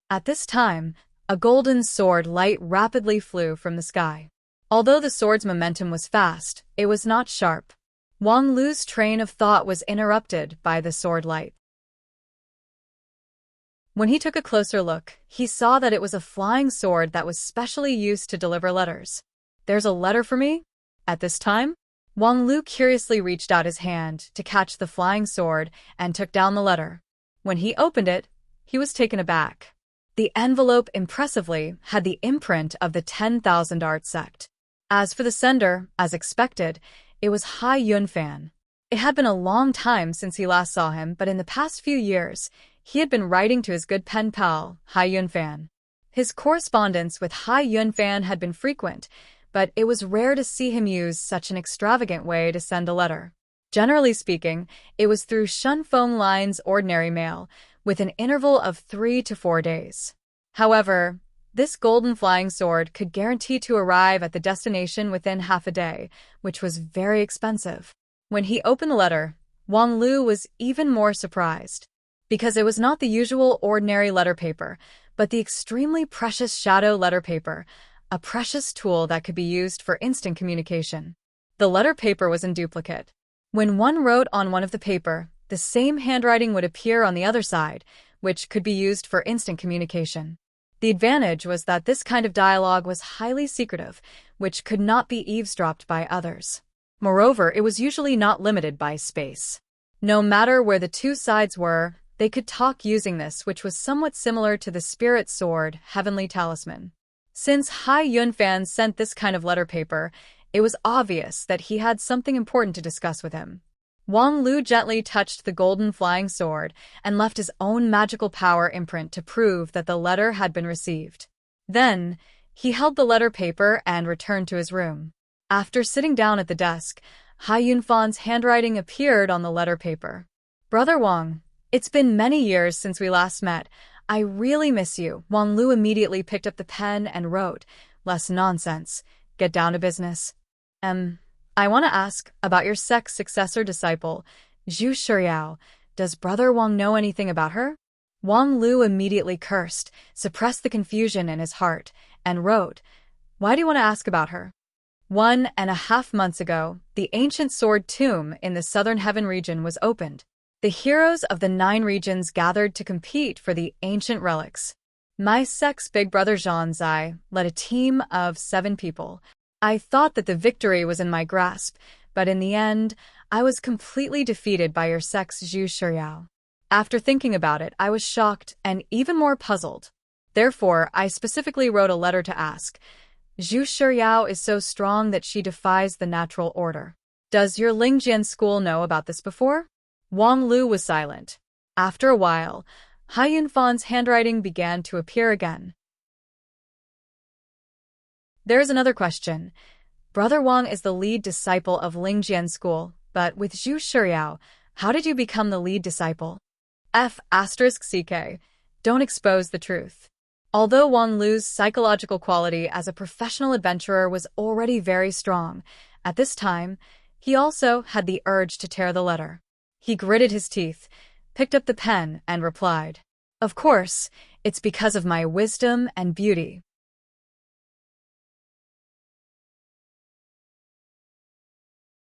At this time, a golden sword light rapidly flew from the sky. Although the sword's momentum was fast, it was not sharp. Wang Lu's train of thought was interrupted by the sword light. When he took a closer look, he saw that it was a flying sword that was specially used to deliver letters. "There's a letter for me?" At this time, Wang Lu curiously reached out his hand to catch the flying sword and took down the letter. When he opened it, he was taken aback. The envelope impressively had the imprint of the 10,000 art sect. As for the sender, as expected, it was Hai Yunfan. It had been a long time since he last saw him, but in the past few years, he had been writing to his good pen pal, Hai Yunfan. His correspondence with Hai Yunfan had been frequent, but it was rare to see him use such an extravagant way to send a letter. Generally speaking, it was through Shunfeng Line's ordinary mail, with an interval of 3 to 4 days. However, this golden flying sword could guarantee to arrive at the destination within half a day, which was very expensive. When he opened the letter, Wang Lu was even more surprised, because it was not the usual ordinary letter paper, but the extremely precious shadow letter paper, a precious tool that could be used for instant communication. The letter paper was in duplicate. When one wrote on one of the paper, the same handwriting would appear on the other side, which could be used for instant communication. The advantage was that this kind of dialogue was highly secretive, which could not be eavesdropped by others. Moreover, it was usually not limited by space. No matter where the two sides were, they could talk using this, which was somewhat similar to the spirit sword, Heavenly Talisman. Since Hai Yunfan sent this kind of letter paper, it was obvious that he had something important to discuss with him. Wang Lu gently touched the golden flying sword and left his own magical power imprint to prove that the letter had been received. Then, he held the letter paper and returned to his room. After sitting down at the desk, Hai Yunfan's handwriting appeared on the letter paper. "Brother Wang, it's been many years since we last met. I really miss you." Wang Lu immediately picked up the pen and wrote, "Less nonsense. Get down to business. I want to ask about your sect's successor disciple, Zhu Shiyao. Does Brother Wang know anything about her?" Wang Lu immediately cursed, suppressed the confusion in his heart, and wrote, "Why do you want to ask about her?" 1.5 months ago, the ancient sword tomb in the southern heaven region was opened. The heroes of the 9 regions gathered to compete for the ancient relics. My sect's big brother Zhan Zai led a team of 7 people. I thought that the victory was in my grasp, but in the end, I was completely defeated by your sect's Zhu Shiyao. After thinking about it, I was shocked and even more puzzled. Therefore, I specifically wrote a letter to ask, Zhu Shiyao is so strong that she defies the natural order. Does your Lingjian school know about this before? Wang Lu was silent. After a while, Hai Yunfan's handwriting began to appear again. There is another question. Brother Wang is the lead disciple of Lingjian school, but with Zhu Shiyao, how did you become the lead disciple? F***CK. Don't expose the truth. Although Wang Lu's psychological quality as a professional adventurer was already very strong, at this time, he also had the urge to tear the letter. He gritted his teeth, picked up the pen, and replied, "Of course, it's because of my wisdom and beauty."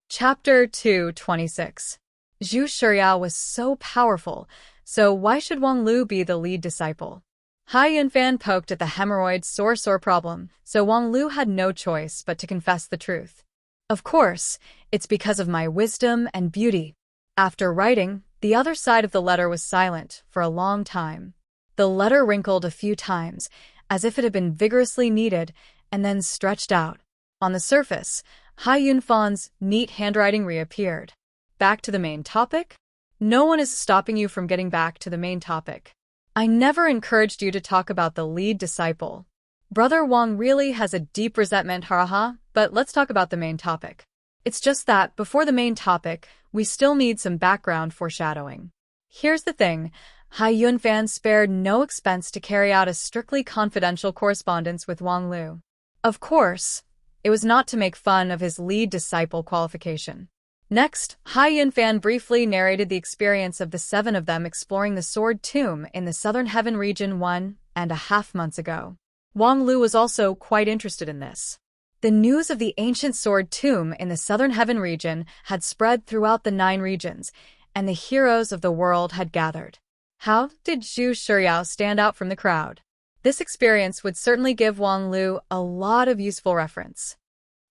Chapter 226. Zhu Shiyao was so powerful, so why should Wang Lu be the lead disciple? Hai Yunfan poked at the hemorrhoid sore problem, so Wang Lu had no choice but to confess the truth. Of course, it's because of my wisdom and beauty. After writing, the other side of the letter was silent for a long time. The letter wrinkled a few times, as if it had been vigorously kneaded, and then stretched out. On the surface, Hai Yunfan's neat handwriting reappeared. Back to the main topic? No one is stopping you from getting back to the main topic. I never encouraged you to talk about the lead disciple. Brother Wang really has a deep resentment, haha, but let's talk about the main topic. It's just that, before the main topic, we still need some background foreshadowing. Here's the thing, Hai Yunfan spared no expense to carry out a strictly confidential correspondence with Wang Lu. Of course, it was not to make fun of his lead disciple qualification. Next, Hai Yunfan briefly narrated the experience of the 7 of them exploring the sword tomb in the southern heaven region 1.5 months ago. Wang Lu was also quite interested in this. The news of the ancient sword tomb in the southern heaven region had spread throughout the 9 regions, and the heroes of the world had gathered. How did Zhu Shiyao stand out from the crowd? This experience would certainly give Wang Lu a lot of useful reference.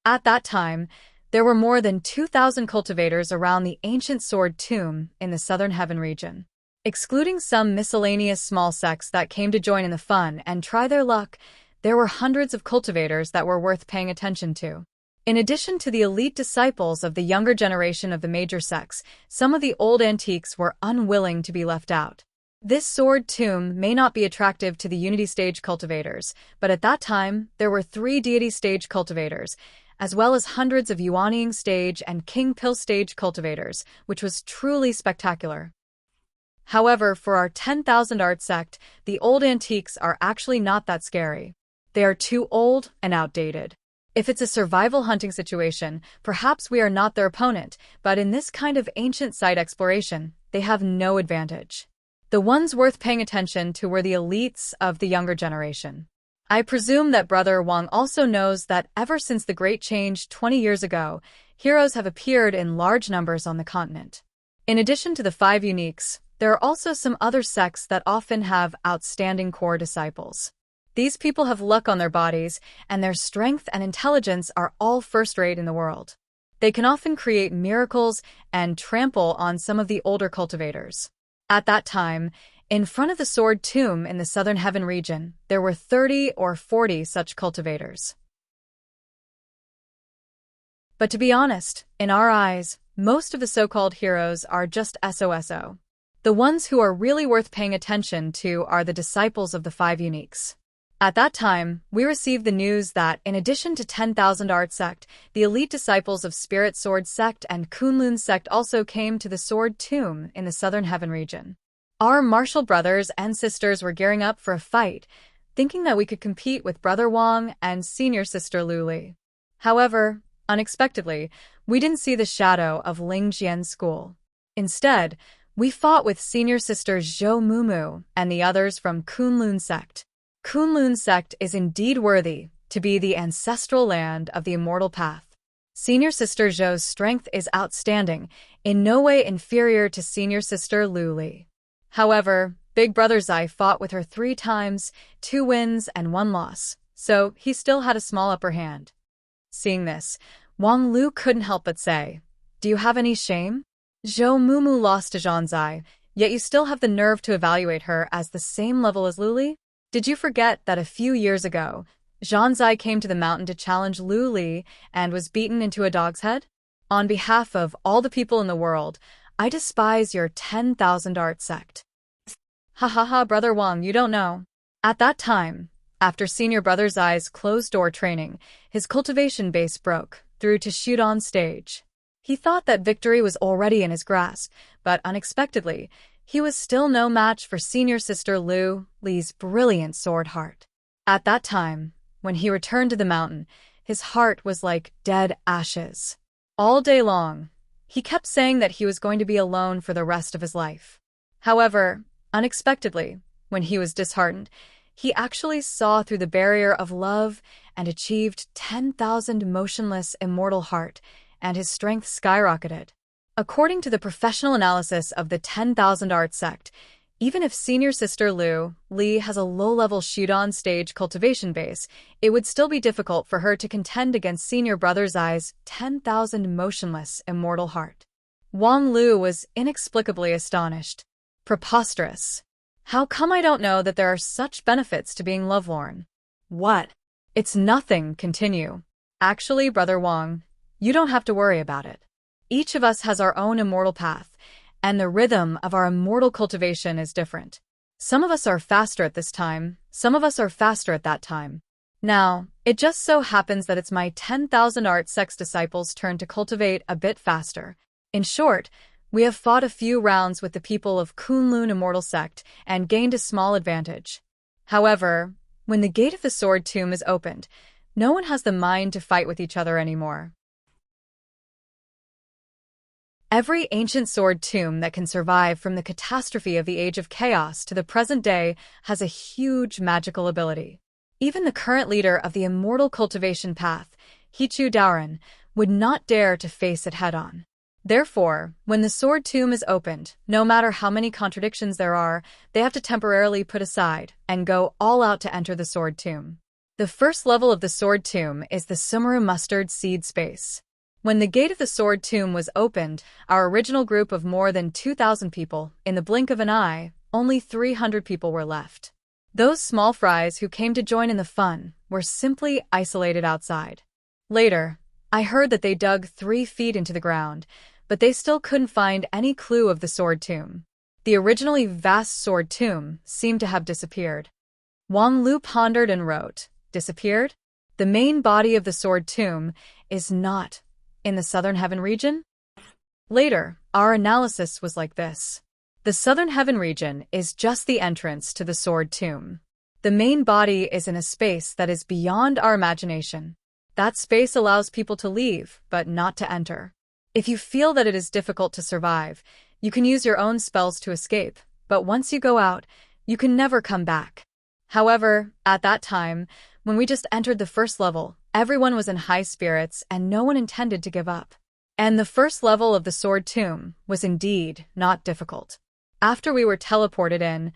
At that time, there were more than 2,000 cultivators around the ancient sword tomb in the southern heaven region. Excluding some miscellaneous small sects that came to join in the fun and try their luck, there were hundreds of cultivators that were worth paying attention to. In addition to the elite disciples of the younger generation of the major sects, some of the old antiques were unwilling to be left out. This sword tomb may not be attractive to the Unity Stage cultivators, but at that time, there were 3 Deity Stage cultivators, as well as hundreds of Yuanying Stage and King Pill Stage cultivators, which was truly spectacular. However, for our 10,000 art sect, the old antiques are actually not that scary. They are too old and outdated. If it's a survival hunting situation, perhaps we are not their opponent, but in this kind of ancient site exploration, they have no advantage. The ones worth paying attention to were the elites of the younger generation. I presume that Brother Wang also knows that ever since the Great Change 20 years ago, heroes have appeared in large numbers on the continent. In addition to the 5 uniques, there are also some other sects that often have outstanding core disciples. These people have luck on their bodies, and their strength and intelligence are all first-rate in the world. They can often create miracles and trample on some of the older cultivators. At that time, in front of the sword tomb in the southern heaven region, there were 30 or 40 such cultivators. But to be honest, in our eyes, most of the so-called heroes are just SOSO. The ones who are really worth paying attention to are the disciples of the 5 uniques. At that time, we received the news that, in addition to 10,000 art sect, the elite disciples of Spirit Sword sect and Kunlun sect also came to the sword tomb in the southern heaven region. Our martial brothers and sisters were gearing up for a fight, thinking that we could compete with Brother Wang and senior sister Lu Li. However, unexpectedly, we didn't see the shadow of Lingjian's school. Instead, we fought with senior sister Zhou Mumu and the others from Kunlun sect. Kunlun sect is indeed worthy to be the ancestral land of the immortal path. Senior sister Zhou's strength is outstanding, in no way inferior to senior sister Lu Li. However, big brother Zai fought with her 3 times, 2 wins and 1 loss, so he still had a small upper hand. Seeing this, Wang Lu couldn't help but say, "Do you have any shame? Zhou Mumu lost to Zhan Zai, yet you still have the nerve to evaluate her as the same level as Lu Li? Did you forget that a few years ago, Zhan Zai came to the mountain to challenge Lu Li and was beaten into a dog's head? On behalf of all the people in the world, I despise your 10,000 art sect." Ha ha ha, Brother Wang, you don't know. At that time, after senior brother Zai's closed-door training, his cultivation base broke through to Shudan stage. He thought that victory was already in his grasp, but unexpectedly, he was still no match for senior sister Lu Li's brilliant sword heart. At that time, when he returned to the mountain, his heart was like dead ashes. All day long, he kept saying that he was going to be alone for the rest of his life. However, unexpectedly, when he was disheartened, he actually saw through the barrier of love and achieved 10,000 motionless immortal heart, and his strength skyrocketed. According to the professional analysis of the 10,000 art sect, even if senior sister Lu Li has a low-level Shudan stage cultivation base, it would still be difficult for her to contend against senior brother Zai's 10,000 motionless immortal heart. Wang Lu was inexplicably astonished. Preposterous. How come I don't know that there are such benefits to being lovelorn? What? It's nothing, continue. Actually, Brother Wang, you don't have to worry about it. Each of us has our own immortal path, and the rhythm of our immortal cultivation is different. Some of us are faster at this time, some of us are faster at that time. Now, it just so happens that it's my 10,000 art sex disciples' turn to cultivate a bit faster. In short, we have fought a few rounds with the people of Kunlun Immortal Sect and gained a small advantage. However, when the gate of the sword tomb is opened, no one has the mind to fight with each other anymore. Every ancient sword tomb that can survive from the catastrophe of the Age of Chaos to the present day has a huge magical ability. Even the current leader of the immortal cultivation path, Hichu Daoren, would not dare to face it head-on. Therefore, when the sword tomb is opened, no matter how many contradictions there are, they have to temporarily put aside and go all out to enter the sword tomb. The first level of the sword tomb is the Sumeru mustard seed space. When the gate of the sword tomb was opened, our original group of more than 2,000 people, in the blink of an eye, only 300 people were left. Those small fries who came to join in the fun were simply isolated outside. Later, I heard that they dug 3 feet into the ground, but they still couldn't find any clue of the sword tomb. The originally vast sword tomb seemed to have disappeared. Wang Lu pondered and wrote, "Disappeared? The main body of the sword tomb is not in the Southern Heaven region?" Later, our analysis was like this. The Southern Heaven region is just the entrance to the sword tomb. The main body is in a space that is beyond our imagination. That space allows people to leave, but not to enter. If you feel that it is difficult to survive, you can use your own spells to escape, but once you go out, you can never come back. However, at that time, when we just entered the first level, everyone was in high spirits and no one intended to give up. And the first level of the sword tomb was indeed not difficult. After we were teleported in,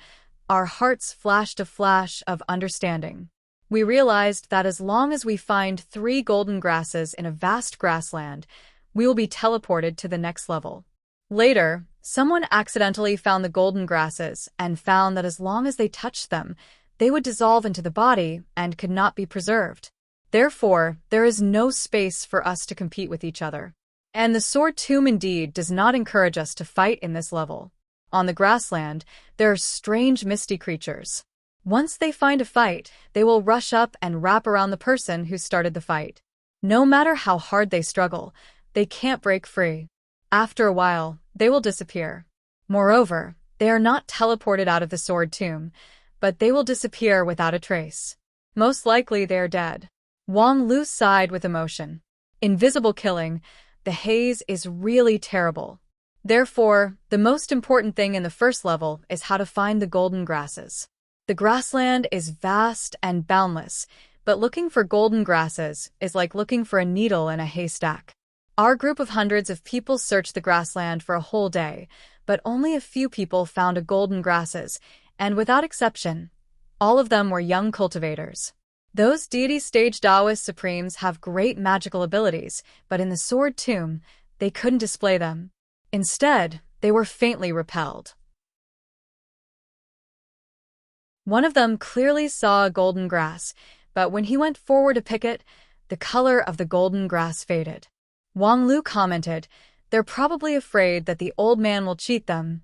our hearts flashed a flash of understanding. We realized that as long as we find 3 golden grasses in a vast grassland, we will be teleported to the next level. Later, someone accidentally found the golden grasses and found that as long as they touched them, they would dissolve into the body and could not be preserved. Therefore, there is no space for us to compete with each other. And the sword tomb indeed does not encourage us to fight in this level. On the grassland, there are strange misty creatures. Once they find a fight, they will rush up and wrap around the person who started the fight. No matter how hard they struggle, they can't break free. After a while, they will disappear. Moreover, they are not teleported out of the sword tomb, but they will disappear without a trace. Most likely they are dead. Wang Lu sighed with emotion. Invisible killing, the haze is really terrible. Therefore, the most important thing in the first level is how to find the golden grasses. The grassland is vast and boundless, but looking for golden grasses is like looking for a needle in a haystack. Our group of hundreds of people searched the grassland for a whole day, but only a few people found a golden grasses, and without exception, all of them were young cultivators. Those deity-stage Taoist supremes have great magical abilities, but in the sword tomb, they couldn't display them. Instead, they were faintly repelled. One of them clearly saw a golden grass, but when he went forward to pick it, the color of the golden grass faded. Wang Lu commented, "They're probably afraid that the old man will cheat them."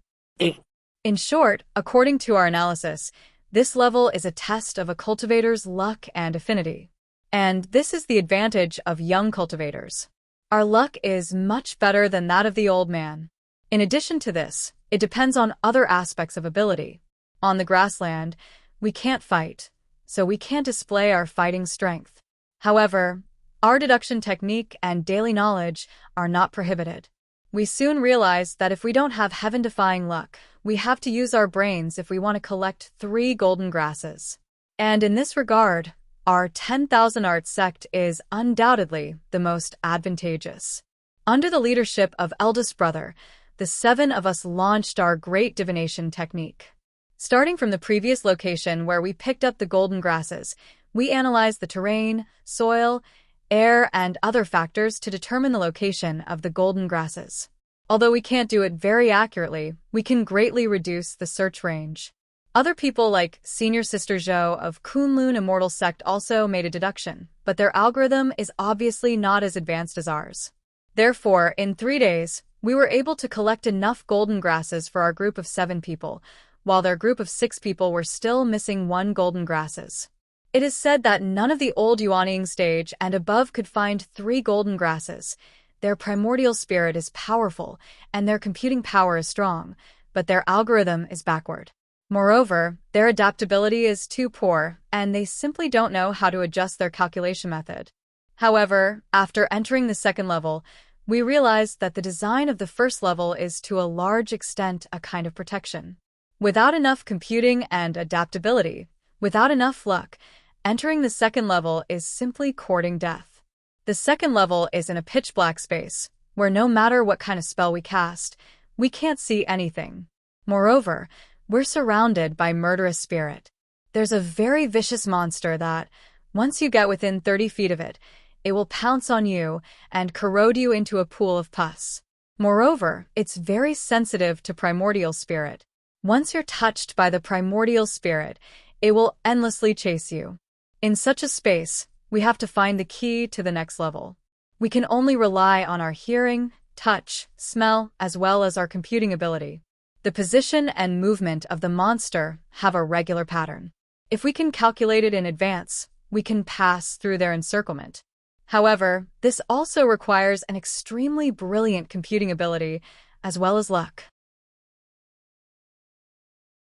In short, according to our analysis, this level is a test of a cultivator's luck and affinity. And this is the advantage of young cultivators. Our luck is much better than that of the old man. In addition to this, it depends on other aspects of ability. On the grassland, we can't fight, so we can't display our fighting strength. However, our deduction technique and daily knowledge are not prohibited. We soon realized that if we don't have heaven-defying luck, we have to use our brains if we want to collect 3 golden grasses. And in this regard, our 10,000 art sect is undoubtedly the most advantageous. Under the leadership of eldest brother, the 7 of us launched our great divination technique. Starting from the previous location where we picked up the golden grasses, we analyzed the terrain, soil, air, and other factors to determine the location of the golden grasses. Although we can't do it very accurately, we can greatly reduce the search range. Other people like Senior Sister Zhou of Kunlun Immortal Sect also made a deduction, but their algorithm is obviously not as advanced as ours. Therefore, in 3 days, we were able to collect enough golden grasses for our group of 7 people, while their group of 6 people were still missing 1 golden grasses. It is said that none of the old Yuanying stage and above could find 3 golden grasses. Their primordial spirit is powerful, and their computing power is strong, but their algorithm is backward. Moreover, their adaptability is too poor, and they simply don't know how to adjust their calculation method. However, after entering the second level, we realized that the design of the first level is to a large extent a kind of protection. Without enough computing and adaptability, without enough luck, entering the second level is simply courting death. The second level is in a pitch-black space, where no matter what kind of spell we cast, we can't see anything. Moreover, we're surrounded by murderous spirit. There's a very vicious monster that, once you get within 30 feet of it, it will pounce on you and corrode you into a pool of pus. Moreover, it's very sensitive to primordial spirit. Once you're touched by the primordial spirit, it will endlessly chase you. In such a space, we have to find the key to the next level. We can only rely on our hearing, touch, smell, as well as our computing ability. The position and movement of the monster have a regular pattern. If we can calculate it in advance, we can pass through their encirclement. However, this also requires an extremely brilliant computing ability as well as luck.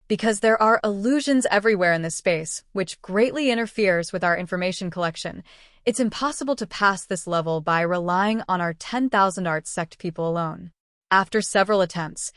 Because there are illusions everywhere in this space, which greatly interferes with our information collection, it's impossible to pass this level by relying on our 10,000 Arts sect people alone. After several attempts,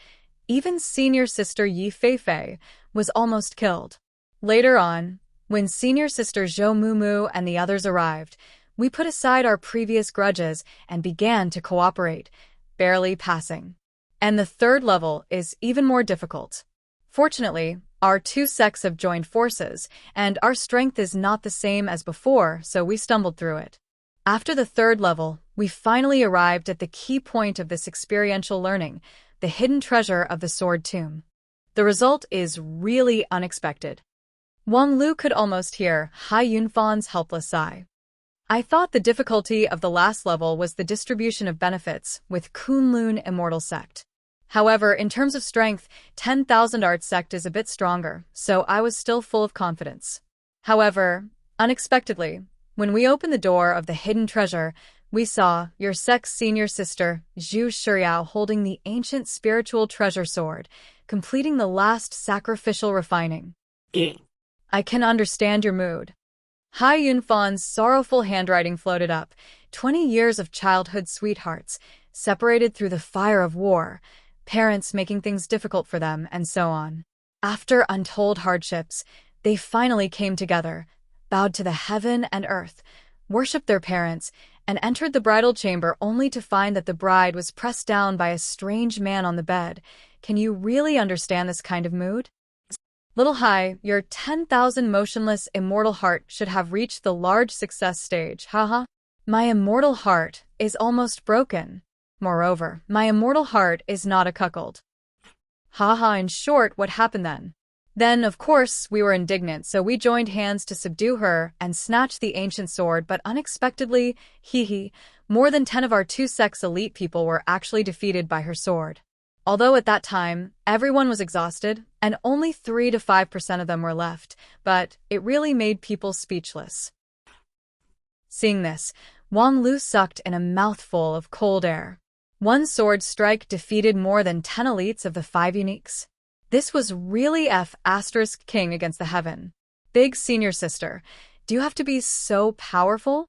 even Senior Sister Yi Feifei was almost killed. Later on, when Senior Sister Zhou Mumu and the others arrived, we put aside our previous grudges and began to cooperate, barely passing. And the third level is even more difficult. Fortunately, our two sects have joined forces, and our strength is not the same as before, so we stumbled through it. After the third level, we finally arrived at the key point of this experiential learning, the hidden treasure of the Sword Tomb. The result is really unexpected. Wang Lu could almost hear Hai Yunfan's helpless sigh. I thought the difficulty of the last level was the distribution of benefits with Kunlun Immortal Sect. However, in terms of strength, 10,000 Arts sect is a bit stronger, so I was still full of confidence. However, unexpectedly, when we opened the door of the hidden treasure, we saw your sect's senior sister, Zhu Shiryao, holding the ancient spiritual treasure sword, completing the last sacrificial refining. I can understand your mood. Hai Yunfan's sorrowful handwriting floated up, 20 years of childhood sweethearts, separated through the fire of war, parents making things difficult for them, and so on. After untold hardships, they finally came together, bowed to the heaven and earth, worshipped their parents, and entered the bridal chamber only to find that the bride was pressed down by a strange man on the bed. Can you really understand this kind of mood? Little Hai, your 10,000 motionless immortal heart should have reached the large success stage, haha. My immortal heart is almost broken. Moreover, my immortal heart is not a cuckold. Haha, in short, what happened then? Then, of course, we were indignant, so we joined hands to subdue her and snatch the ancient sword, but unexpectedly, more than 10 of our two sects' elite people were actually defeated by her sword. Although at that time, everyone was exhausted, and only 3 to 5% of them were left, but it really made people speechless. Seeing this, Wang Lu sucked in a mouthful of cold air. One sword strike defeated more than 10 elites of the 5 uniques. This was really King against the heaven. Big senior sister, do you have to be so powerful?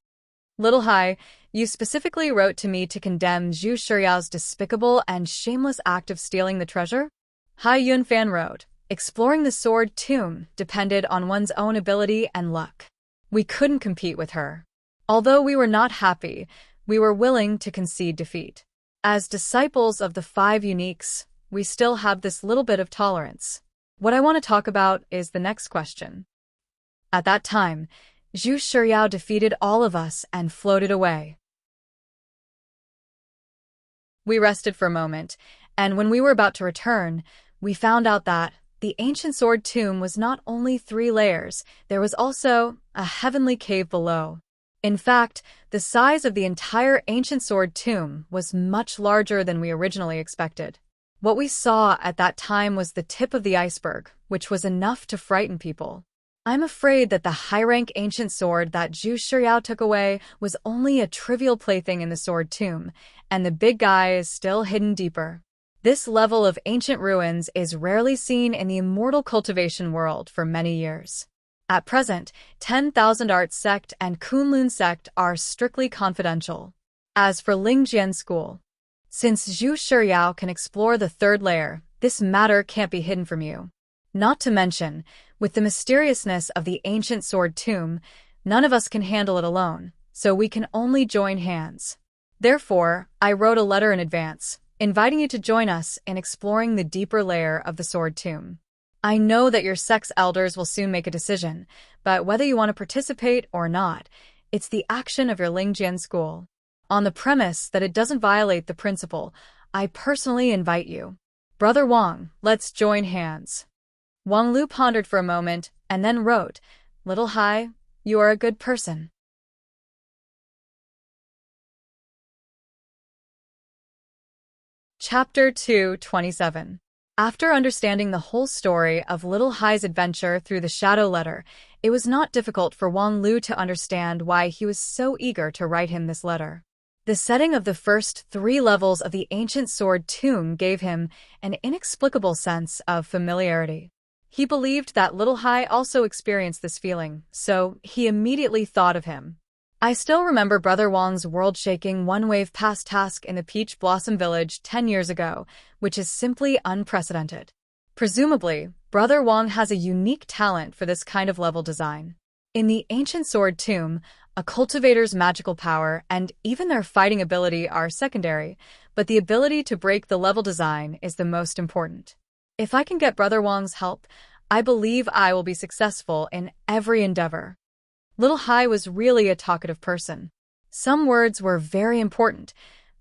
Little Hai, you specifically wrote to me to condemn Zhu Shiryao's despicable and shameless act of stealing the treasure? Hai Yunfan wrote, exploring the sword tomb depended on one's own ability and luck. We couldn't compete with her. Although we were not happy, we were willing to concede defeat. As disciples of the 5 uniques, we still have this little bit of tolerance. What I want to talk about is the next question. At that time, Zhu Shiryao defeated all of us and floated away. We rested for a moment, and when we were about to return, we found out that the ancient sword tomb was not only 3 layers, there was also a heavenly cave below. In fact, the size of the entire ancient sword tomb was much larger than we originally expected. What we saw at that time was the tip of the iceberg, which was enough to frighten people. I'm afraid that the high-rank ancient sword that Zhu Shiryao took away was only a trivial plaything in the sword tomb, and the big guy is still hidden deeper. This level of ancient ruins is rarely seen in the immortal cultivation world for many years. At present, 10,000 Arts sect and Kunlun sect are strictly confidential. As for Lingjian School, since Zhu Shiryao can explore the 3rd layer, this matter can't be hidden from you. Not to mention, with the mysteriousness of the ancient sword tomb, none of us can handle it alone, so we can only join hands. Therefore, I wrote a letter in advance, inviting you to join us in exploring the deeper layer of the Sword Tomb. I know that your sex elders will soon make a decision, but whether you want to participate or not, it's the action of your Lingjian school. On the premise that it doesn't violate the principle, I personally invite you. Brother Wang, let's join hands. Wang Lu pondered for a moment and then wrote, Little Hai, you are a good person. Chapter 227. After understanding the whole story of Little Hai's adventure through the shadow letter, it was not difficult for Wang Lu to understand why he was so eager to write him this letter. The setting of the first 3 levels of the ancient sword tomb gave him an inexplicable sense of familiarity. He believed that Little Hai also experienced this feeling, so he immediately thought of him. I still remember Brother Wang's world-shaking one-wave pass task in the Peach Blossom Village 10 years ago, which is simply unprecedented. Presumably, Brother Wang has a unique talent for this kind of level design. In the ancient sword tomb, a cultivator's magical power and even their fighting ability are secondary, but the ability to break the level design is the most important. If I can get Brother Wang's help, I believe I will be successful in every endeavor. Little Hai was really a talkative person. Some words were very important,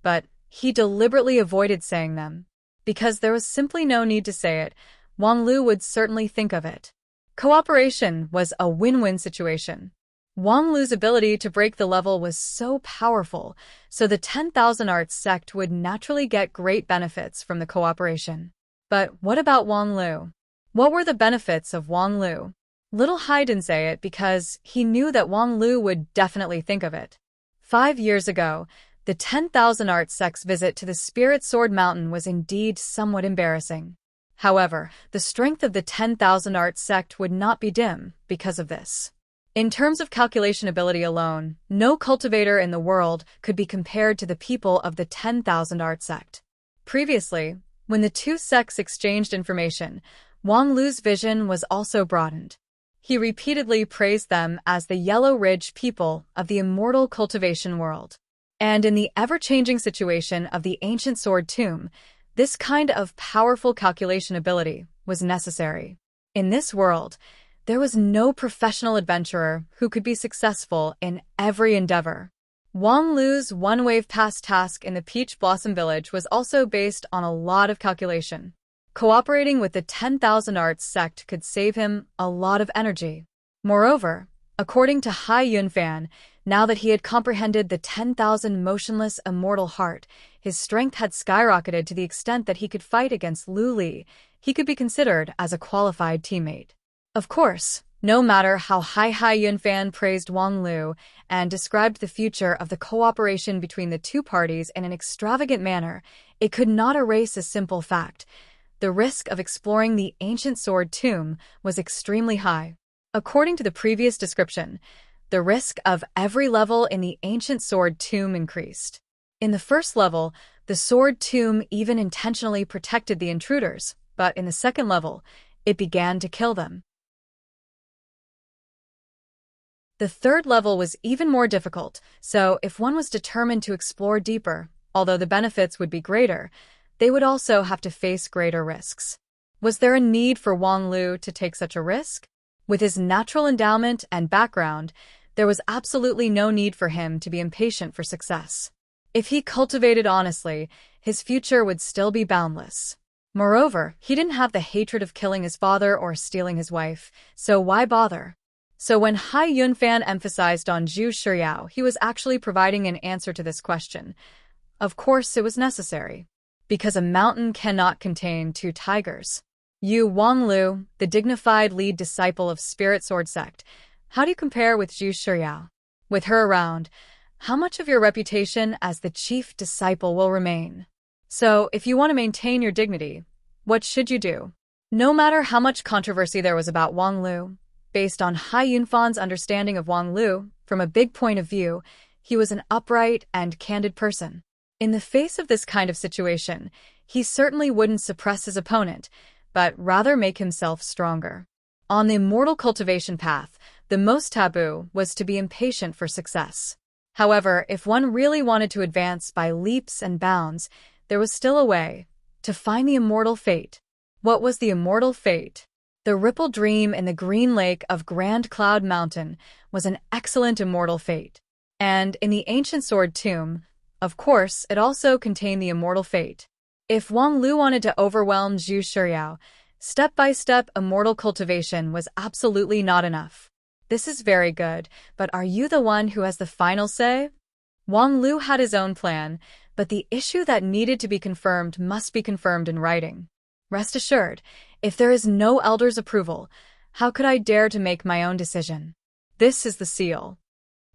but he deliberately avoided saying them. Because there was simply no need to say it, Wang Lu would certainly think of it. Cooperation was a win-win situation. Wang Lu's ability to break the level was so powerful, so the 10,000 Arts sect would naturally get great benefits from the cooperation. But what about Wang Lu? What were the benefits of Wang Lu? Little Hai didn't say it because he knew that Wang Lu would definitely think of it. 5 years ago, the 10,000 Arts sect's visit to the Spirit Sword Mountain was indeed somewhat embarrassing. However, the strength of the 10,000 Arts sect would not be dim because of this. In terms of calculation ability alone, no cultivator in the world could be compared to the people of the 10,000 Arts sect. Previously, when the 2 sects exchanged information, Wang Lu's vision was also broadened. He repeatedly praised them as the Yellow Ridge people of the immortal cultivation world. And in the ever-changing situation of the ancient sword tomb, this kind of powerful calculation ability was necessary. In this world, there was no professional adventurer who could be successful in every endeavor. Wang Lu's one-wave pass task in the Peach Blossom Village was also based on a lot of calculation. Cooperating with the 10,000 Arts sect could save him a lot of energy. Moreover, according to Hai Yunfan, now that he had comprehended the 10,000 motionless immortal heart, his strength had skyrocketed to the extent that he could fight against Lu Li. He could be considered as a qualified teammate. Of course, no matter how Hai Yunfan praised Wang Lu and described the future of the cooperation between the 2 parties in an extravagant manner, it could not erase a simple fact. The risk of exploring the ancient sword tomb was extremely high. According to the previous description, the risk of every level in the ancient sword tomb increased. In the first level, the sword tomb even intentionally protected the intruders, but in the second level, it began to kill them. The third level was even more difficult, so if one was determined to explore deeper, although the benefits would be greater, they would also have to face greater risks. Was there a need for Wang Lu to take such a risk? With his natural endowment and background, there was absolutely no need for him to be impatient for success. If he cultivated honestly, his future would still be boundless. Moreover, he didn't have the hatred of killing his father or stealing his wife, so why bother? So when Hai Yunfan emphasized on Zhu Shiyao, he was actually providing an answer to this question. Of course it was necessary. Because a mountain cannot contain 2 tigers. You, Wang Lu, the dignified lead disciple of Spirit Sword Sect, how do you compare with Zhu Shiyao? With her around, how much of your reputation as the chief disciple will remain? So, if you want to maintain your dignity, what should you do? No matter how much controversy there was about Wang Lu, based on Hai Yunfan's understanding of Wang Lu, from a big point of view, he was an upright and candid person. In the face of this kind of situation, he certainly wouldn't suppress his opponent, but rather make himself stronger. On the immortal cultivation path, the most taboo was to be impatient for success. However, if one really wanted to advance by leaps and bounds, there was still a way to find the immortal fate. What was the immortal fate? The rippled dream in the green lake of Grand Cloud Mountain was an excellent immortal fate. And in the ancient sword tomb, of course, it also contained the immortal fate. If Wang Lu wanted to overwhelm Zhu Shiryao, step-by-step immortal cultivation was absolutely not enough. This is very good, but are you the one who has the final say? Wang Lu had his own plan, but the issue that needed to be confirmed must be confirmed in writing. Rest assured, if there is no elder's approval, how could I dare to make my own decision? This is the seal.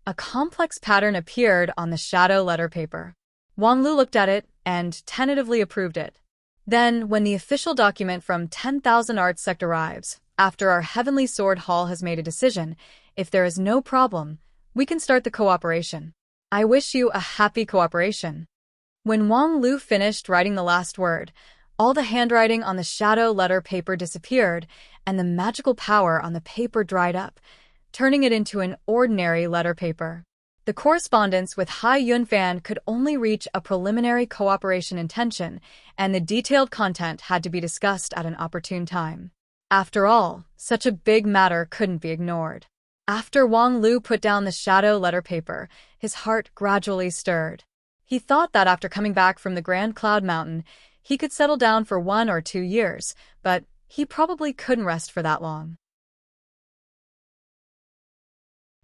A complex pattern appeared on the shadow letter paper. Wang Lu looked at it and tentatively approved it. Then, when the official document from 10,000 Arts Sect arrives, after our Heavenly Sword Hall has made a decision, if there is no problem, we can start the cooperation. I wish you a happy cooperation. When Wang Lu finished writing the last word, all the handwriting on the shadow letter paper disappeared, and the magical power on the paper dried up, turning it into an ordinary letter paper. The correspondence with Hai Yunfan could only reach a preliminary cooperation intention, and the detailed content had to be discussed at an opportune time. After all, such a big matter couldn't be ignored. After Wang Lu put down the shadow letter paper, his heart gradually stirred. He thought that after coming back from the Grand Cloud Mountain, he could settle down for 1 or 2 years, but he probably couldn't rest for that long.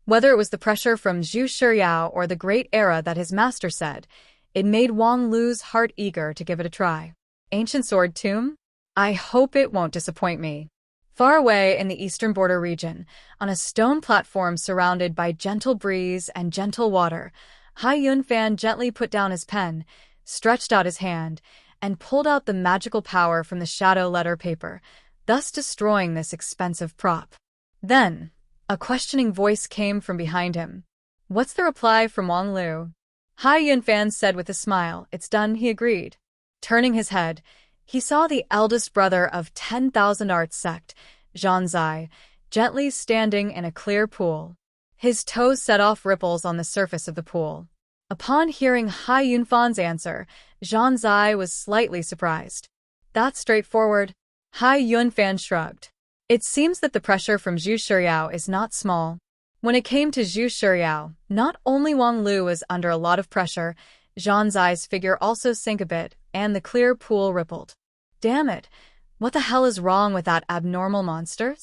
Whether it was the pressure from Zhu Shiryao or the great era that his master said, it made Wang Lu's heart eager to give it a try. Ancient Sword Tomb? I hope it won't disappoint me. Far away in the eastern border region, on a stone platform surrounded by gentle breeze and gentle water, Hai Yunfan gently put down his pen, stretched out his hand, and pulled out the magical power from the shadow letter paper, thus destroying this expensive prop. Then, a questioning voice came from behind him. What's the reply from Wang Lu? Hai Yunfan said with a smile. It's done, he agreed. Turning his head, he saw the eldest brother of 10,000 Arts Sect, Zhanzai, gently standing in a clear pool. His toes set off ripples on the surface of the pool. Upon hearing Hai Yunfan's answer, Zhanzai was slightly surprised. That's straightforward. Hai Yunfan shrugged. It seems that the pressure from Zhu Shiryao is not small. When it came to Zhu Shiryao, not only Wang Lu was under a lot of pressure, Zhanzai's figure also sank a bit, and the clear pool rippled. Damn it, what the hell is wrong with that abnormal monster?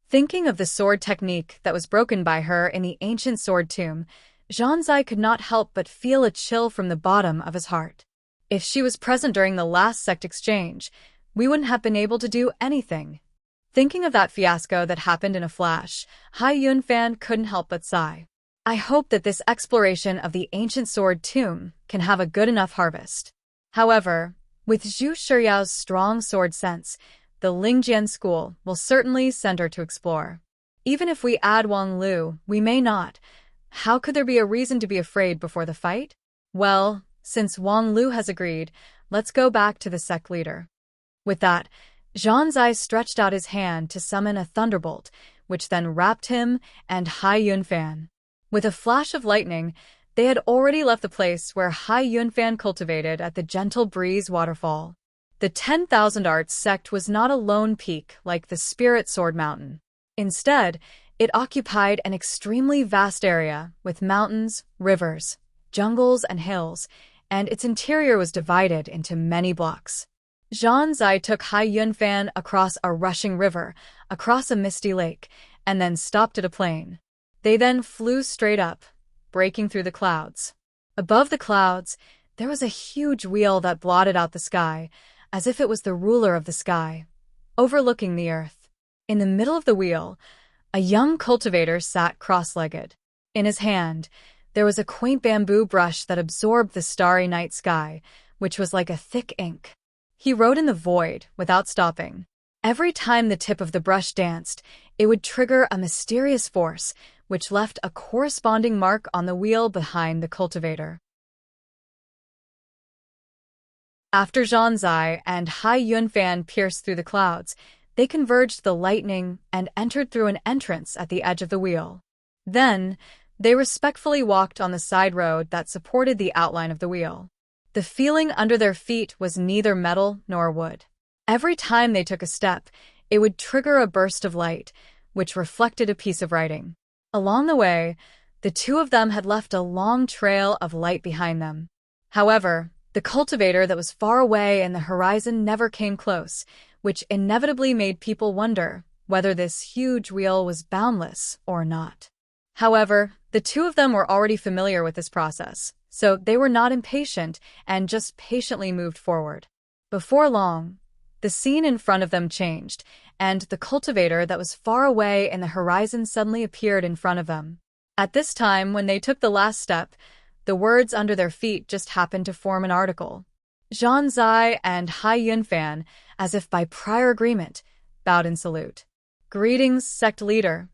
Thinking of the sword technique that was broken by her in the ancient sword tomb, Zhanzai could not help but feel a chill from the bottom of his heart. If she was present during the last sect exchange, we wouldn't have been able to do anything. Thinking of that fiasco that happened in a flash, Hai Yunfan couldn't help but sigh. I hope that this exploration of the ancient sword tomb can have a good enough harvest. However, with Zhu Shiryao's strong sword sense, the Lingjian school will certainly send her to explore. Even if we add Wang Lu, we may not. How could there be a reason to be afraid before the fight? Well, since Wang Lu has agreed, let's go back to the sect leader. With that, Zhanzai stretched out his hand to summon a thunderbolt, which then wrapped him and Hai Yunfan. With a flash of lightning, they had already left the place where Hai Yunfan cultivated at the Gentle Breeze waterfall. The 10,000 Arts Sect was not a lone peak like the Spirit Sword Mountain. Instead, it occupied an extremely vast area with mountains, rivers, jungles, and hills, and its interior was divided into many blocks. Zhanzai took Hai Yunfan across a rushing river, across a misty lake, and then stopped at a plain. They then flew straight up, breaking through the clouds. Above the clouds, there was a huge wheel that blotted out the sky, as if it was the ruler of the sky, overlooking the earth. In the middle of the wheel, a young cultivator sat cross-legged. In his hand, there was a quaint bamboo brush that absorbed the starry night sky, which was like a thick ink. He wrote in the void without stopping. Every time the tip of the brush danced, it would trigger a mysterious force, which left a corresponding mark on the wheel behind the cultivator. After Zhanzai and Hai Yunfan pierced through the clouds, they converged the lightning and entered through an entrance at the edge of the wheel. Then, They respectfully walked on the side road that supported the outline of the wheel. The feeling under their feet was neither metal nor wood. Every time they took a step, it would trigger a burst of light, which reflected a piece of writing. Along the way, the two of them had left a long trail of light behind them. However, the cultivator that was far away in the horizon never came close, which inevitably made people wonder whether this huge wheel was boundless or not. However, the two of them were already familiar with this process, so they were not impatient and just patiently moved forward. Before long, the scene in front of them changed, and the cultivator that was far away in the horizon suddenly appeared in front of them. At this time, when they took the last step, the words under their feet just happened to form an article. Zhan Zai and Hai Yunfan, as if by prior agreement, bowed in salute. Greetings, sect leader.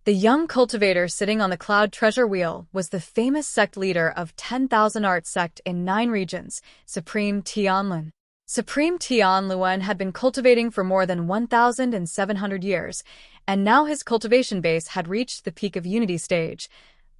The young cultivator sitting on the cloud treasure wheel was the famous sect leader of 10,000 art sect in 9 regions, Supreme Tianlun. Supreme Tianlun had been cultivating for more than 1,700 years, and now his cultivation base had reached the peak of unity stage,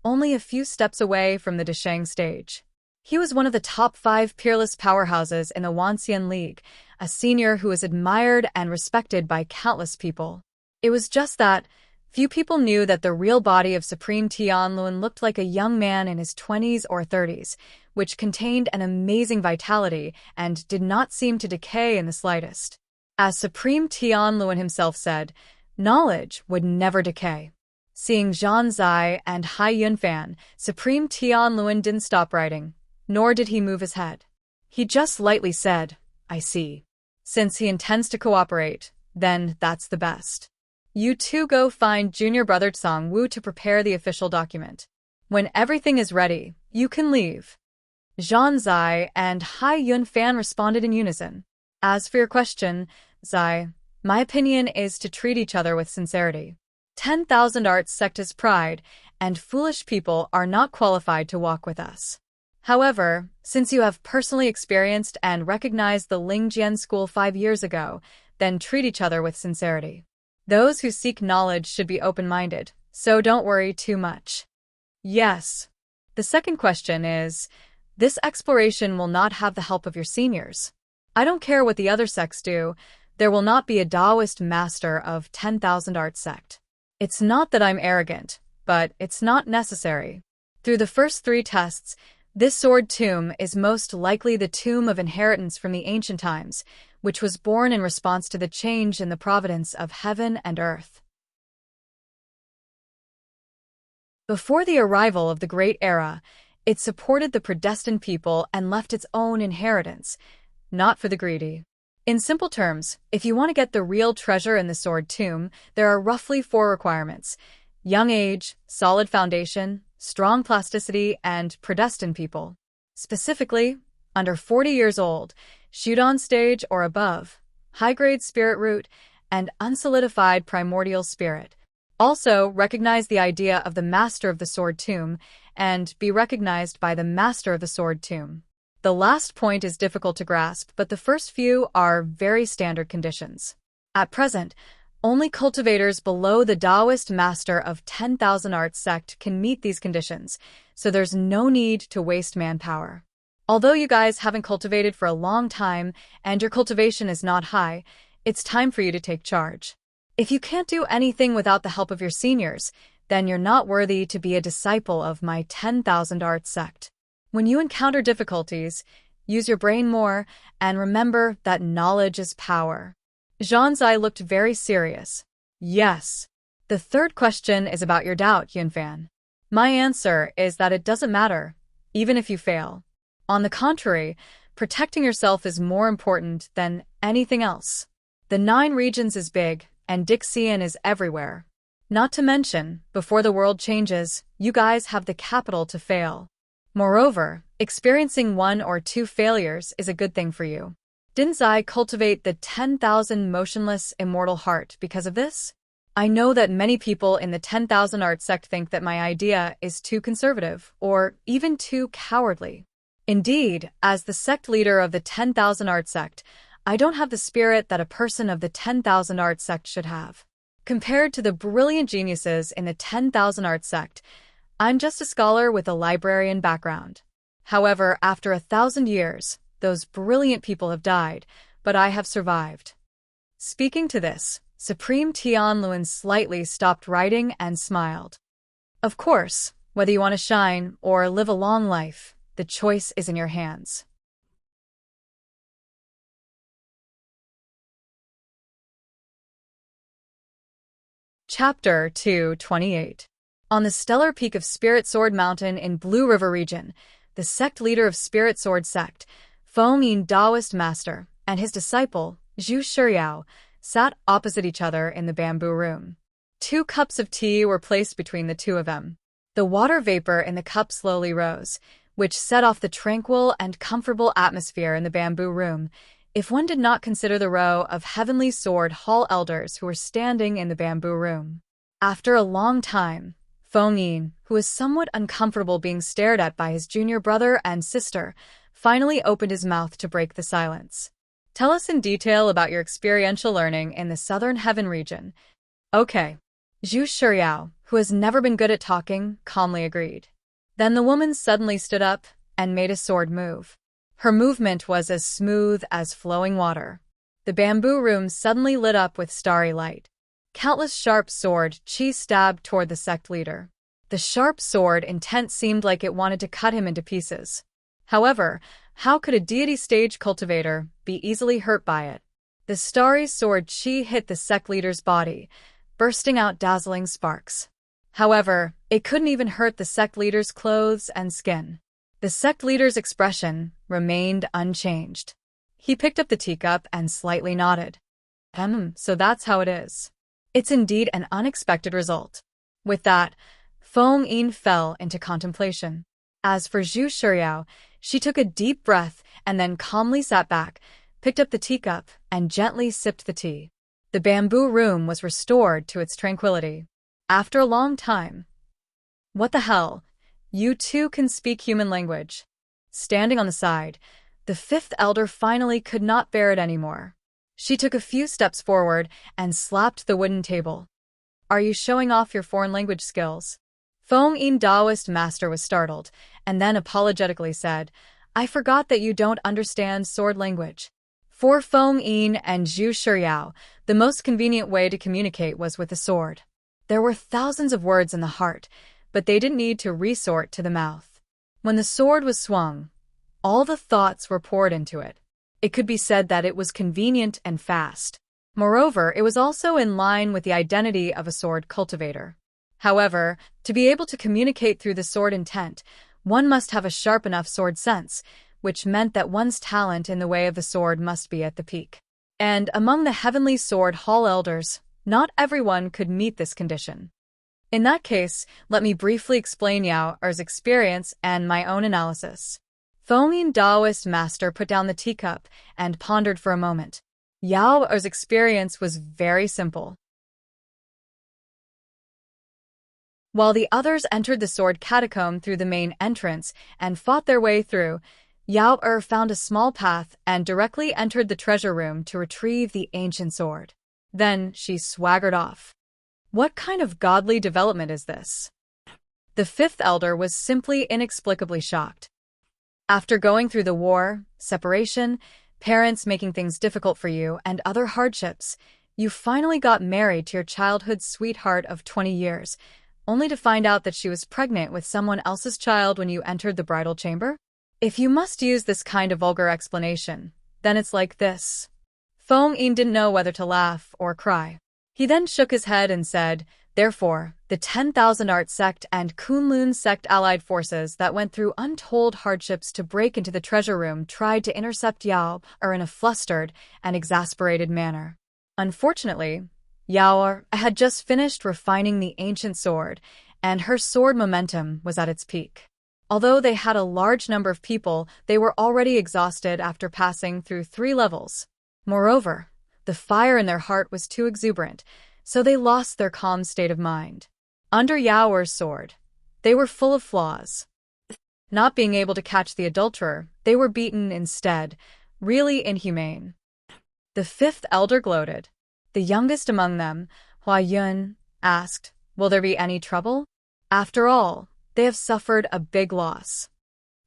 only a few steps away from the Desheng stage. He was one of the top 5 peerless powerhouses in the Wanxian League, a senior who was admired and respected by countless people. It was just that few people knew that the real body of Supreme Tianlun looked like a young man in his 20s or 30s, which contained an amazing vitality and did not seem to decay in the slightest. As Supreme Tianlun himself said, knowledge would never decay. Seeing Zhan Zai and Hai Yunfan, Supreme Tianlun didn't stop writing, nor did he move his head. He just lightly said, "I see." Since he intends to cooperate, then that's the best. You two go find junior brother Tsang Wu to prepare the official document. When everything is ready, you can leave. Zhan Zai and Hai Yunfan responded in unison. As for your question, Zai, my opinion is to treat each other with sincerity. 10,000 arts sect is pride, and foolish people are not qualified to walk with us. However, since you have personally experienced and recognized the Lingjian school 5 years ago, then treat each other with sincerity. Those who seek knowledge should be open-minded, so don't worry too much. Yes. The second question is, this exploration will not have the help of your seniors. I don't care what the other sects do, there will not be a Taoist master of 10,000 art sect. It's not that I'm arrogant, but it's not necessary. Through the first 3 tests, this sword tomb is most likely the tomb of inheritance from the ancient times, which was born in response to the change in the providence of heaven and earth. Before the arrival of the Great Era, it supported the predestined people and left its own inheritance, not for the greedy. In simple terms, if you want to get the real treasure in the sword tomb, there are roughly 4 requirements: young age, solid foundation, strong plasticity, and predestined people. Specifically, under 40 years old, Shudan stage or above, high-grade spirit root, and unsolidified primordial spirit. Also, recognize the idea of the master of the sword tomb and be recognized by the master of the sword tomb. The last point is difficult to grasp, but the first few are very standard conditions. At present, only cultivators below the Taoist master of 10,000 art sect can meet these conditions, so there's no need to waste manpower. Although you guys haven't cultivated for a long time and your cultivation is not high, it's time for you to take charge. If you can't do anything without the help of your seniors, then you're not worthy to be a disciple of my 10,000 art sect. When you encounter difficulties, use your brain more and remember that knowledge is power. Zhan Zai looked very serious. Yes. The third question is about your doubt, Yunfan. My answer is that it doesn't matter, even if you fail. On the contrary, protecting yourself is more important than anything else. The 9 regions is big, and Dixian is everywhere. Not to mention, before the world changes, you guys have the capital to fail. Moreover, experiencing 1 or 2 failures is a good thing for you. Didn't I cultivate the 10,000 motionless immortal heart because of this? I know that many people in the 10,000 art sect think that my idea is too conservative, or even too cowardly. Indeed, as the sect leader of the 10,000 art sect, I don't have the spirit that a person of the 10,000 art sect should have. Compared to the brilliant geniuses in the 10,000 art sect, I'm just a scholar with a librarian background. However, after 1,000 years, those brilliant people have died, but I have survived. Speaking to this, Supreme Tianluan slightly stopped writing and smiled. Of course, whether you want to shine or live a long life, the choice is in your hands. Chapter 228. On the stellar peak of Spirit Sword Mountain in Blue River region, the sect leader of Spirit Sword Sect, Feng Daoist Master, and his disciple, Zhu Shiryao, sat opposite each other in the bamboo room. 2 cups of tea were placed between the two of them. The water vapor in the cup slowly rose, which set off the tranquil and comfortable atmosphere in the bamboo room, if one did not consider the row of Heavenly Sword Hall elders who were standing in the bamboo room. After a long time, Feng Yin, who was somewhat uncomfortable being stared at by his junior brother and sister, finally opened his mouth to break the silence. Tell us in detail about your experiential learning in the Southern Heaven region. Okay. Zhu Shiryao, who has never been good at talking, calmly agreed. Then the woman suddenly stood up and made a sword move. Her movement was as smooth as flowing water. The bamboo room suddenly lit up with starry light. Countless sharp sword chi stabbed toward the sect leader. The sharp sword intent seemed like it wanted to cut him into pieces. However, how could a deity stage cultivator be easily hurt by it? The starry sword chi hit the sect leader's body, bursting out dazzling sparks. However, it couldn't even hurt the sect leader's clothes and skin. The sect leader's expression remained unchanged. He picked up the teacup and slightly nodded. So that's how it is. It's indeed an unexpected result. With that, Feng Yin fell into contemplation. As for Zhu Shiryao, she took a deep breath and then calmly sat back, picked up the teacup, and gently sipped the tea. The bamboo room was restored to its tranquility. After a long time. What the hell? You two can speak human language. Standing on the side, the 5th elder finally could not bear it anymore. She took a few steps forward and slapped the wooden table. Are you showing off your foreign language skills? Feng Yin Daoist Master was startled, and then apologetically said, I forgot that you don't understand sword language. For Feng Yin and Zhu Shiryao, the most convenient way to communicate was with a sword. There were thousands of words in the heart, but they didn't need to resort to the mouth. When the sword was swung, all the thoughts were poured into it. It could be said that it was convenient and fast. Moreover, it was also in line with the identity of a sword cultivator. However, to be able to communicate through the sword intent, one must have a sharp enough sword sense, which meant that one's talent in the way of the sword must be at the peak. And among the Heavenly Sword Hall elders, not everyone could meet this condition. In that case, let me briefly explain Yao Er's experience and my own analysis. Feng Yin Daoist Master put down the teacup and pondered for a moment. Yao Er's experience was very simple. While the others entered the sword catacomb through the main entrance and fought their way through, Yao Er found a small path and directly entered the treasure room to retrieve the ancient sword. Then she swaggered off. What kind of godly development is this? The 5th elder was simply inexplicably shocked. After going through the war, separation, parents making things difficult for you, and other hardships, you finally got married to your childhood sweetheart of 20 years, only to find out that she was pregnant with someone else's child when you entered the bridal chamber? If you must use this kind of vulgar explanation, then it's like this. Feng Yin didn't know whether to laugh or cry. He then shook his head and said, therefore, the 10,000 Art sect and Kunlun sect allied forces that went through untold hardships to break into the treasure room tried to intercept Yao Er in a flustered and exasperated manner. Unfortunately, Yao Er had just finished refining the ancient sword, and her sword momentum was at its peak. Although they had a large number of people, they were already exhausted after passing through 3 levels. Moreover, the fire in their heart was too exuberant, so they lost their calm state of mind. Under Yao Er's sword, they were full of flaws. Not being able to catch the adulterer, they were beaten instead, really inhumane. The 5th elder gloated. The youngest among them, Hua Yun, asked, will there be any trouble? After all, they have suffered a big loss.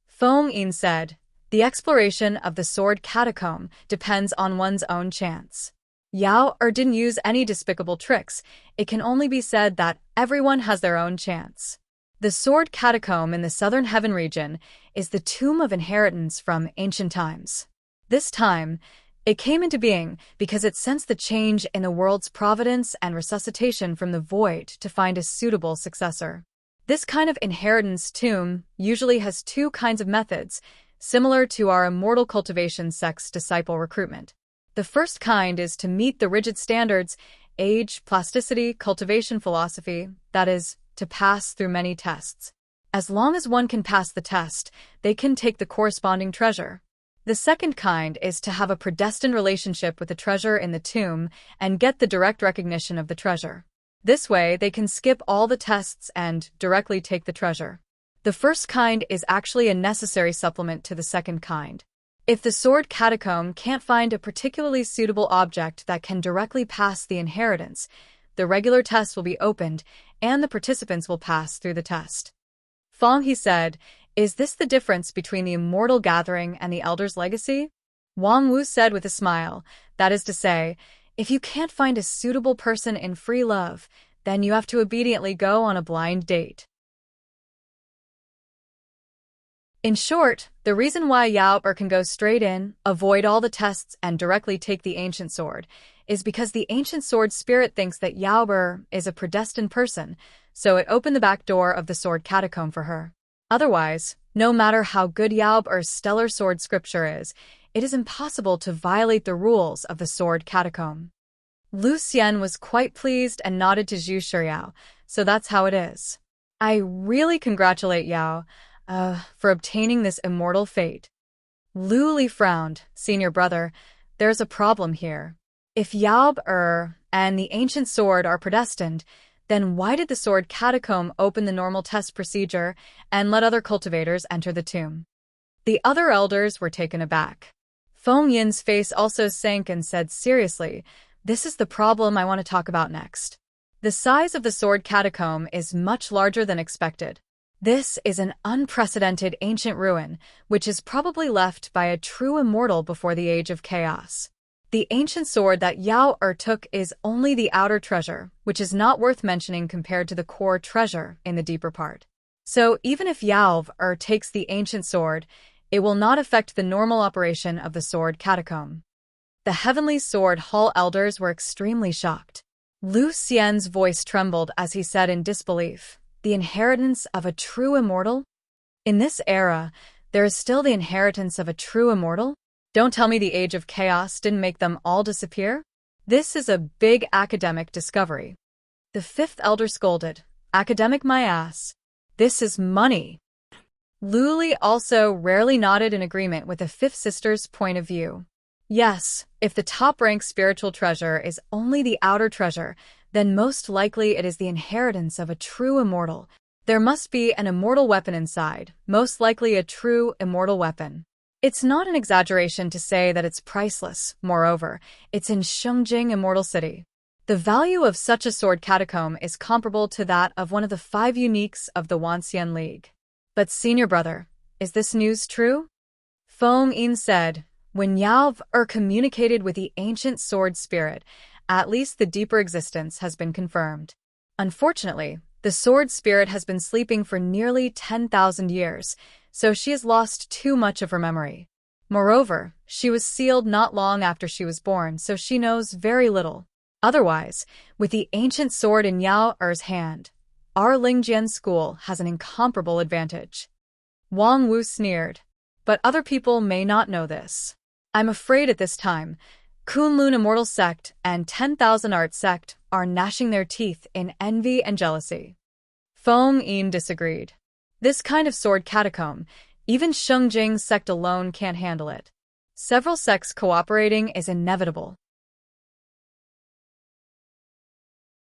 Feng Yin said, "The exploration of the sword catacomb depends on one's own chance." Yao didn't use any despicable tricks. It can only be said that everyone has their own chance. The sword catacomb in the southern heaven region is the tomb of inheritance from ancient times. This time, it came into being because it sensed the change in the world's providence and resuscitation from the void to find a suitable successor. This kind of inheritance tomb usually has two kinds of methods, similar to our immortal cultivation sect's disciple recruitment. The first kind is to meet the rigid standards, age, plasticity, cultivation philosophy, that is, to pass through many tests. As long as one can pass the test, they can take the corresponding treasure. The second kind is to have a predestined relationship with the treasure in the tomb and get the direct recognition of the treasure. This way, they can skip all the tests and directly take the treasure. The first kind is actually a necessary supplement to the second kind. If the sword catacomb can't find a particularly suitable object that can directly pass the inheritance, the regular test will be opened and the participants will pass through the test. Feng He said, "Is this the difference between the immortal gathering and the elder's legacy?" Wang Wu said with a smile, "That is to say, if you can't find a suitable person in free love, then you have to obediently go on a blind date." In short, the reason why Yao can go straight in, avoid all the tests, and directly take the ancient sword is because the ancient sword spirit thinks that Yao is a predestined person, so it opened the back door of the sword catacomb for her. Otherwise, no matter how good Yao's stellar sword scripture is, it is impossible to violate the rules of the sword catacomb. Lu Xian was quite pleased and nodded to Zhu Shiryao, so that's how it is. I really congratulate Yao for obtaining this immortal fate. Lu Li frowned. Senior brother, there's a problem here. If Yao and the ancient sword are predestined, then why did the sword catacomb open the normal test procedure and let other cultivators enter the tomb? The other elders were taken aback. Feng Yin's face also sank and said seriously, "This is the problem I want to talk about next. The size of the sword catacomb is much larger than expected. This is an unprecedented ancient ruin, which is probably left by a true immortal before the age of chaos. The ancient sword that Yao took is only the outer treasure, which is not worth mentioning compared to the core treasure in the deeper part. So even if Yao takes the ancient sword, it will not affect the normal operation of the sword catacomb." The Heavenly Sword Hall elders were extremely shocked. Lu Xian's voice trembled as he said in disbelief, "The inheritance of a true immortal? In this era, there is still the inheritance of a true immortal? Don't tell me the age of chaos didn't make them all disappear? This is a big academic discovery." The fifth elder scolded, "Academic my ass. This is money." Lu Li also rarely nodded in agreement with the fifth sister's point of view. Yes, if the top-rank spiritual treasure is only the outer treasure, then most likely it is the inheritance of a true immortal. There must be an immortal weapon inside, most likely a true immortal weapon. It's not an exaggeration to say that it's priceless. Moreover, it's in Shengjing Immortal City. The value of such a sword catacomb is comparable to that of one of the 5 uniques of the Wanxian League. But senior brother, is this news true? Feng Yin said, "When Yao communicated with the ancient sword spirit, at least the deeper existence has been confirmed. Unfortunately, the sword spirit has been sleeping for nearly 10,000 years, so she has lost too much of her memory. Moreover, she was sealed not long after she was born, so she knows very little. Otherwise, with the ancient sword in Yao's hand, our Lingjian school has an incomparable advantage." Wang Wu sneered. "But other people may not know this. I'm afraid at this time, Kunlun Immortal Sect and 10,000 Art Sect are gnashing their teeth in envy and jealousy." Feng Yin disagreed. "This kind of sword catacomb, even Shengjing Sect alone can't handle it. Several sects cooperating is inevitable.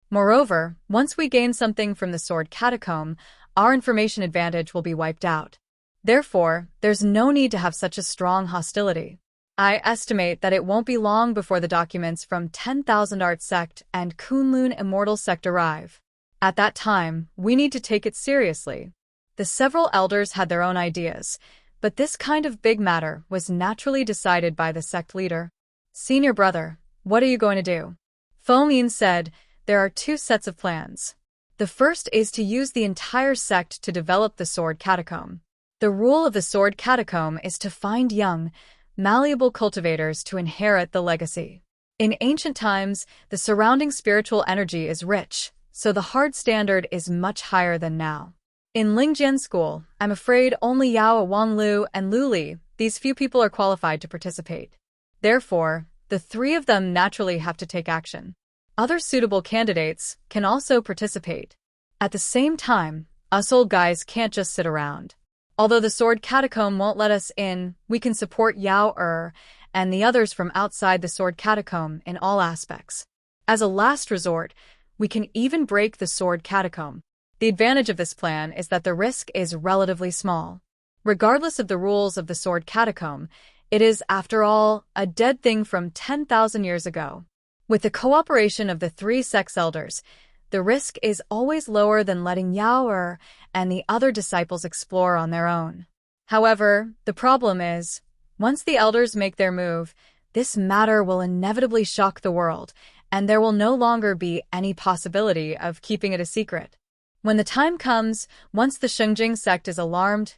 Moreover, once we gain something from the sword catacomb, our information advantage will be wiped out. Therefore, there's no need to have such a strong hostility. I estimate that it won't be long before the documents from 10,000 Art Sect and Kunlun Immortal Sect arrive. At that time, we need to take it seriously. The several elders had their own ideas, but this kind of big matter was naturally decided by the sect leader. Senior brother, what are you going to do? Feng said, there are two sets of plans. The first is to use the entire sect to develop the sword catacomb. The rule of the sword catacomb is to find young, malleable cultivators to inherit the legacy. In ancient times, the surrounding spiritual energy is rich, so the hard standard is much higher than now. In Lingjian School, I'm afraid only Yao, Wanglu, and Luli, these few people are qualified to participate. Therefore, the three of them naturally have to take action. Other suitable candidates can also participate. At the same time, us old guys can't just sit around. Although the sword catacomb won't let us in, we can support Yao and the others from outside the sword catacomb in all aspects. As a last resort, we can even break the sword catacomb. The advantage of this plan is that the risk is relatively small. Regardless of the rules of the sword catacomb, it is, after all, a dead thing from 10,000 years ago. With the cooperation of the three sex elders, the risk is always lower than letting Yao and the other disciples explore on their own. However, the problem is, once the elders make their move, this matter will inevitably shock the world, and there will no longer be any possibility of keeping it a secret. When the time comes, once the Shengjing sect is alarmed,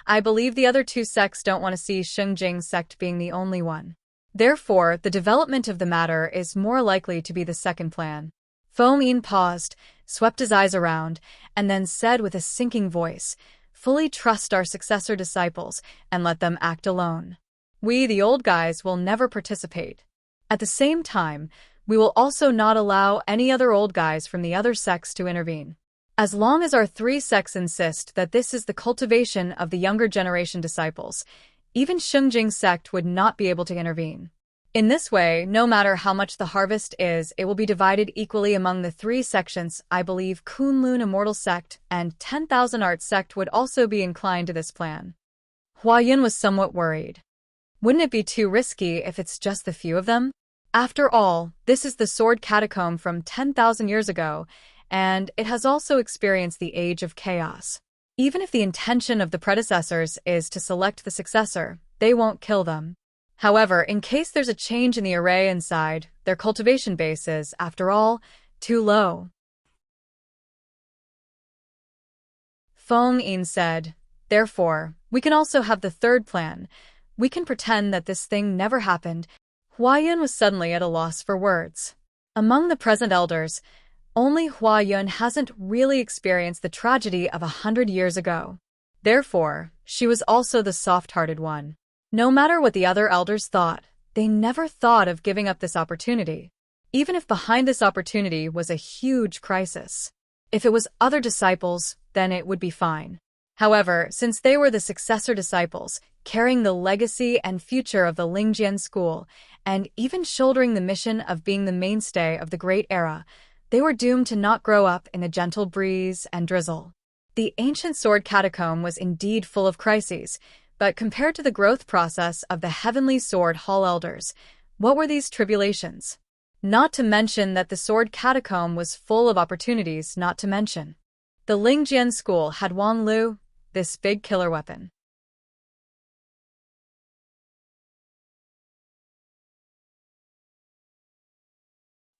I believe the other two sects don't want to see Shengjing sect being the only one. Therefore, the development of the matter is more likely to be the second plan. Feng paused, swept his eyes around, and then said with a sinking voice, fully trust our successor disciples and let them act alone. We, the old guys, will never participate. At the same time, we will also not allow any other old guys from the other sects to intervene. As long as our three sects insist that this is the cultivation of the younger generation disciples, even Shengjing sect would not be able to intervene. In this way, no matter how much the harvest is, it will be divided equally among the three sections. I believe Kunlun Immortal sect and 10,000 Art sect would also be inclined to this plan. Huayun was somewhat worried. Wouldn't it be too risky if it's just the few of them? After all, this is the sword catacomb from 10,000 years ago, and it has also experienced the age of chaos. Even if the intention of the predecessors is to select the successor, they won't kill them. However, in case there's a change in the array inside, their cultivation base is, after all, too low. Feng said, therefore, we can also have the third plan. We can pretend that this thing never happened. Huayun was suddenly at a loss for words. Among the present elders, only Huayun hasn't really experienced the tragedy of 100 years ago. Therefore, she was also the soft-hearted one. No matter what the other elders thought, they never thought of giving up this opportunity, even if behind this opportunity was a huge crisis. If it was other disciples, then it would be fine. However, since they were the successor disciples, carrying the legacy and future of the Lingjian school, and even shouldering the mission of being the mainstay of the Great Era, they were doomed to not grow up in a gentle breeze and drizzle. The ancient sword catacomb was indeed full of crises, but compared to the growth process of the Heavenly Sword Hall elders, what were these tribulations? Not to mention that the sword catacomb was full of opportunities, not to mention. The Lingjian school had Wang Lu, this big killer weapon.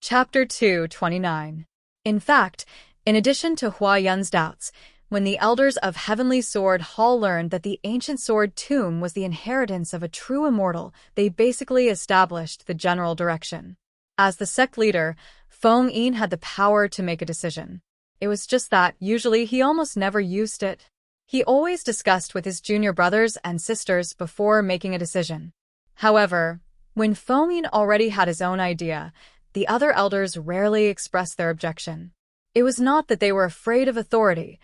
Chapter 229. In fact, in addition to Huayun's doubts, when the elders of Heavenly Sword Hall learned that the ancient sword tomb was the inheritance of a true immortal, they basically established the general direction. As the sect leader, Feng had the power to make a decision. It was just that, usually he almost never used it. He always discussed with his junior brothers and sisters before making a decision. However, when Feng already had his own idea, the other elders rarely expressed their objection. It was not that they were afraid of authority.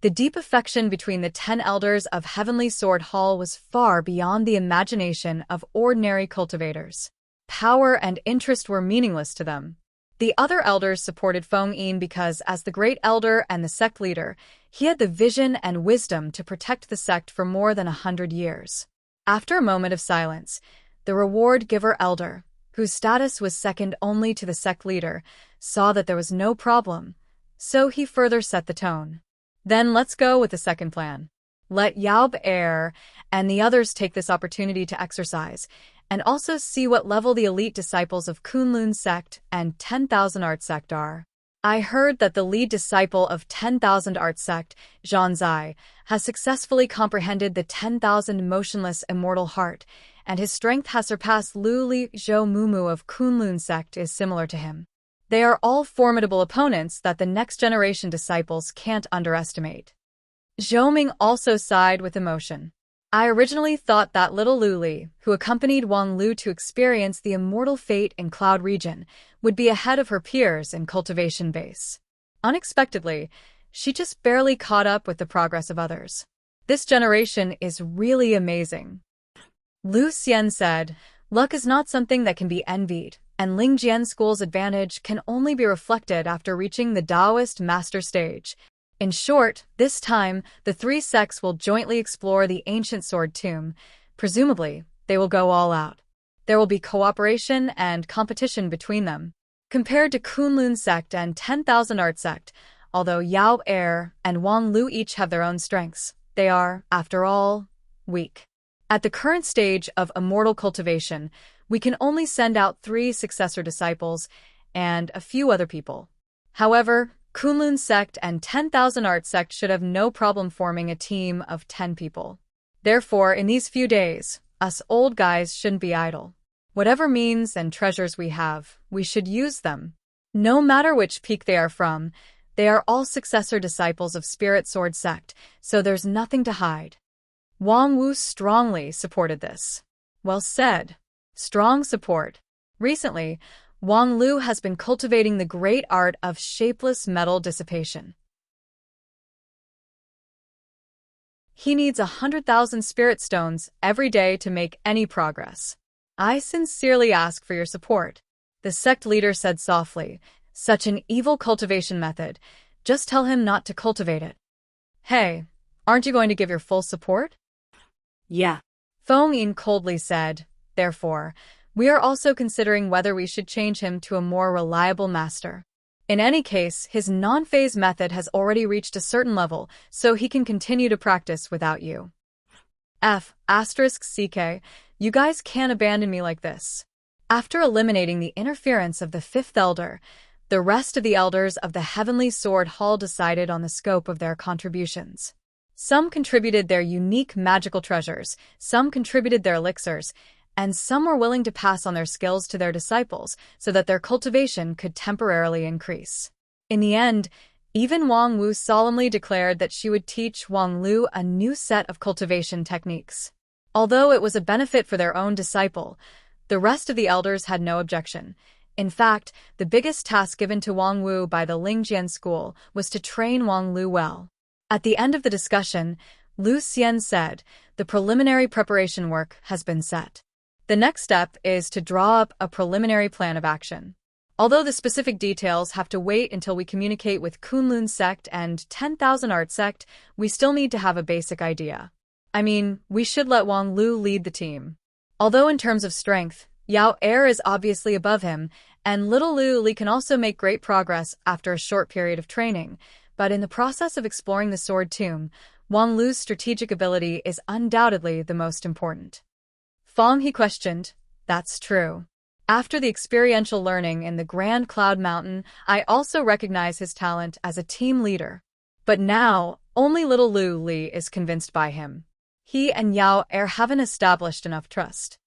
The deep affection between the 10 elders of Heavenly Sword Hall was far beyond the imagination of ordinary cultivators. Power and interest were meaningless to them. The other elders supported Feng because, as the great elder and the sect leader, he had the vision and wisdom to protect the sect for more than 100 years. After a moment of silence, the reward-giver elder, whose status was second only to the sect leader, saw that there was no problem, so he further set the tone. Then let's go with the second plan. Let Yao Air and the others take this opportunity to exercise, and also see what level the elite disciples of Kunlun sect and 10,000 art sect are. I heard that the lead disciple of 10,000 art sect, Zhanzai, has successfully comprehended the 10,000 motionless immortal heart, and his strength has surpassed Lu Li Zhou Mumu of Kunlun sect is similar to him. They are all formidable opponents that the next generation disciples can't underestimate. Zhou Ming also sighed with emotion. I originally thought that little Lu Li, who accompanied Wang Lu to experience the immortal fate in Cloud Region, would be ahead of her peers in cultivation base. Unexpectedly, she just barely caught up with the progress of others. This generation is really amazing. Lu Xian said, luck is not something that can be envied, and Lingjian School's advantage can only be reflected after reaching the Taoist master stage. In short, this time, the three sects will jointly explore the ancient sword tomb. Presumably, they will go all out. There will be cooperation and competition between them. Compared to Kunlun sect and 10,000 art sect, although Yao Air and Wang Lu each have their own strengths, they are, after all, weak. At the current stage of immortal cultivation, we can only send out 3 successor disciples and a few other people. However, Kunlun sect and 10,000 art sect should have no problem forming a team of 10 people. Therefore, in these few days, us old guys shouldn't be idle. Whatever means and treasures we have, we should use them. No matter which peak they are from, they are all successor disciples of Spirit Sword sect, so there's nothing to hide. Wang Wu strongly supported this. Well said. Strong support. Recently, Wang Lu has been cultivating the great art of shapeless metal dissipation. He needs 100,000 spirit stones every day to make any progress. I sincerely ask for your support, the sect leader said softly. Such an evil cultivation method. Just tell him not to cultivate it. Hey, aren't you going to give your full support? Yeah. Feng Yin coldly said, therefore, we are also considering whether we should change him to a more reliable master. In any case, his non-phase method has already reached a certain level, so he can continue to practice without you. *CK, you guys can't abandon me like this. After eliminating the interference of the fifth elder, the rest of the elders of the Heavenly Sword Hall decided on the scope of their contributions. Some contributed their unique magical treasures, some contributed their elixirs, and some were willing to pass on their skills to their disciples so that their cultivation could temporarily increase. In the end, even Wang Wu solemnly declared that she would teach Wang Lu a new set of cultivation techniques. Although it was a benefit for their own disciple, the rest of the elders had no objection. In fact, the biggest task given to Wang Wu by the Lingjian school was to train Wang Lu well. At the end of the discussion, Lu Xian said, the preliminary preparation work has been set. The next step is to draw up a preliminary plan of action. Although the specific details have to wait until we communicate with Kunlun sect and 10,000 art sect, we still need to have a basic idea. I mean, we should let Wang Lu lead the team. Although in terms of strength, Yao Air is obviously above him, and little Lu Li can also make great progress after a short period of training, but in the process of exploring the sword tomb, Wang Lu's strategic ability is undoubtedly the most important. Feng he questioned, that's true. After the experiential learning in the Grand Cloud Mountain, I also recognize his talent as a team leader. But now, only little Lu Li is convinced by him. He and Yao Er haven't established enough trust.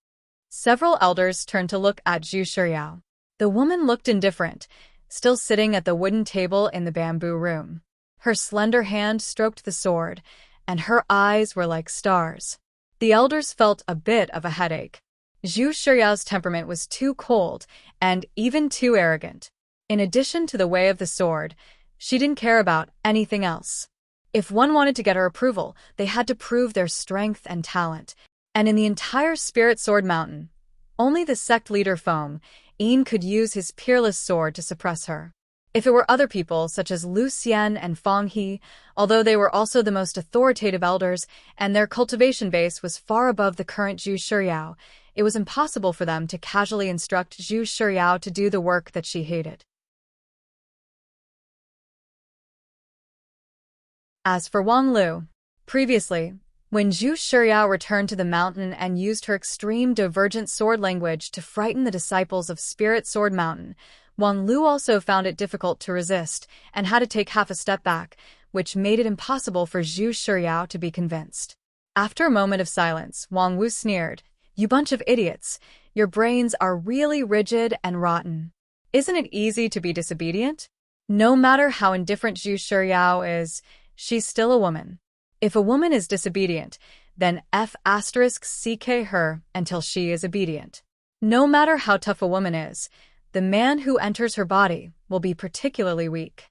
Several elders turned to look at Zhu Shiyao. The woman looked indifferent, still sitting at the wooden table in the bamboo room. Her slender hand stroked the sword, and her eyes were like stars. The elders felt a bit of a headache. Zhu Shiyao's temperament was too cold and even too arrogant. In addition to the way of the sword, she didn't care about anything else. If one wanted to get her approval, they had to prove their strength and talent. And in the entire Spirit Sword Mountain, only the sect leader Feng Yin could use his peerless sword to suppress her. If it were other people, such as Lu Xian and Feng He, although they were also the most authoritative elders and their cultivation base was far above the current Zhu Shiyao, it was impossible for them to casually instruct Zhu Shiyao to do the work that she hated. As for Wang Lu, previously, when Zhu Shiryao returned to the mountain and used her extreme divergent sword language to frighten the disciples of Spirit Sword Mountain, Wang Lu also found it difficult to resist and had to take half a step back, which made it impossible for Zhu Shiryao to be convinced. After a moment of silence, Wang Wu sneered, "You bunch of idiots, your brains are really rigid and rotten. Isn't it easy to be disobedient? No matter how indifferent Zhu Shiryao is, she's still a woman. If a woman is disobedient, then *CK her until she is obedient. No matter how tough a woman is, the man who enters her body will be particularly weak."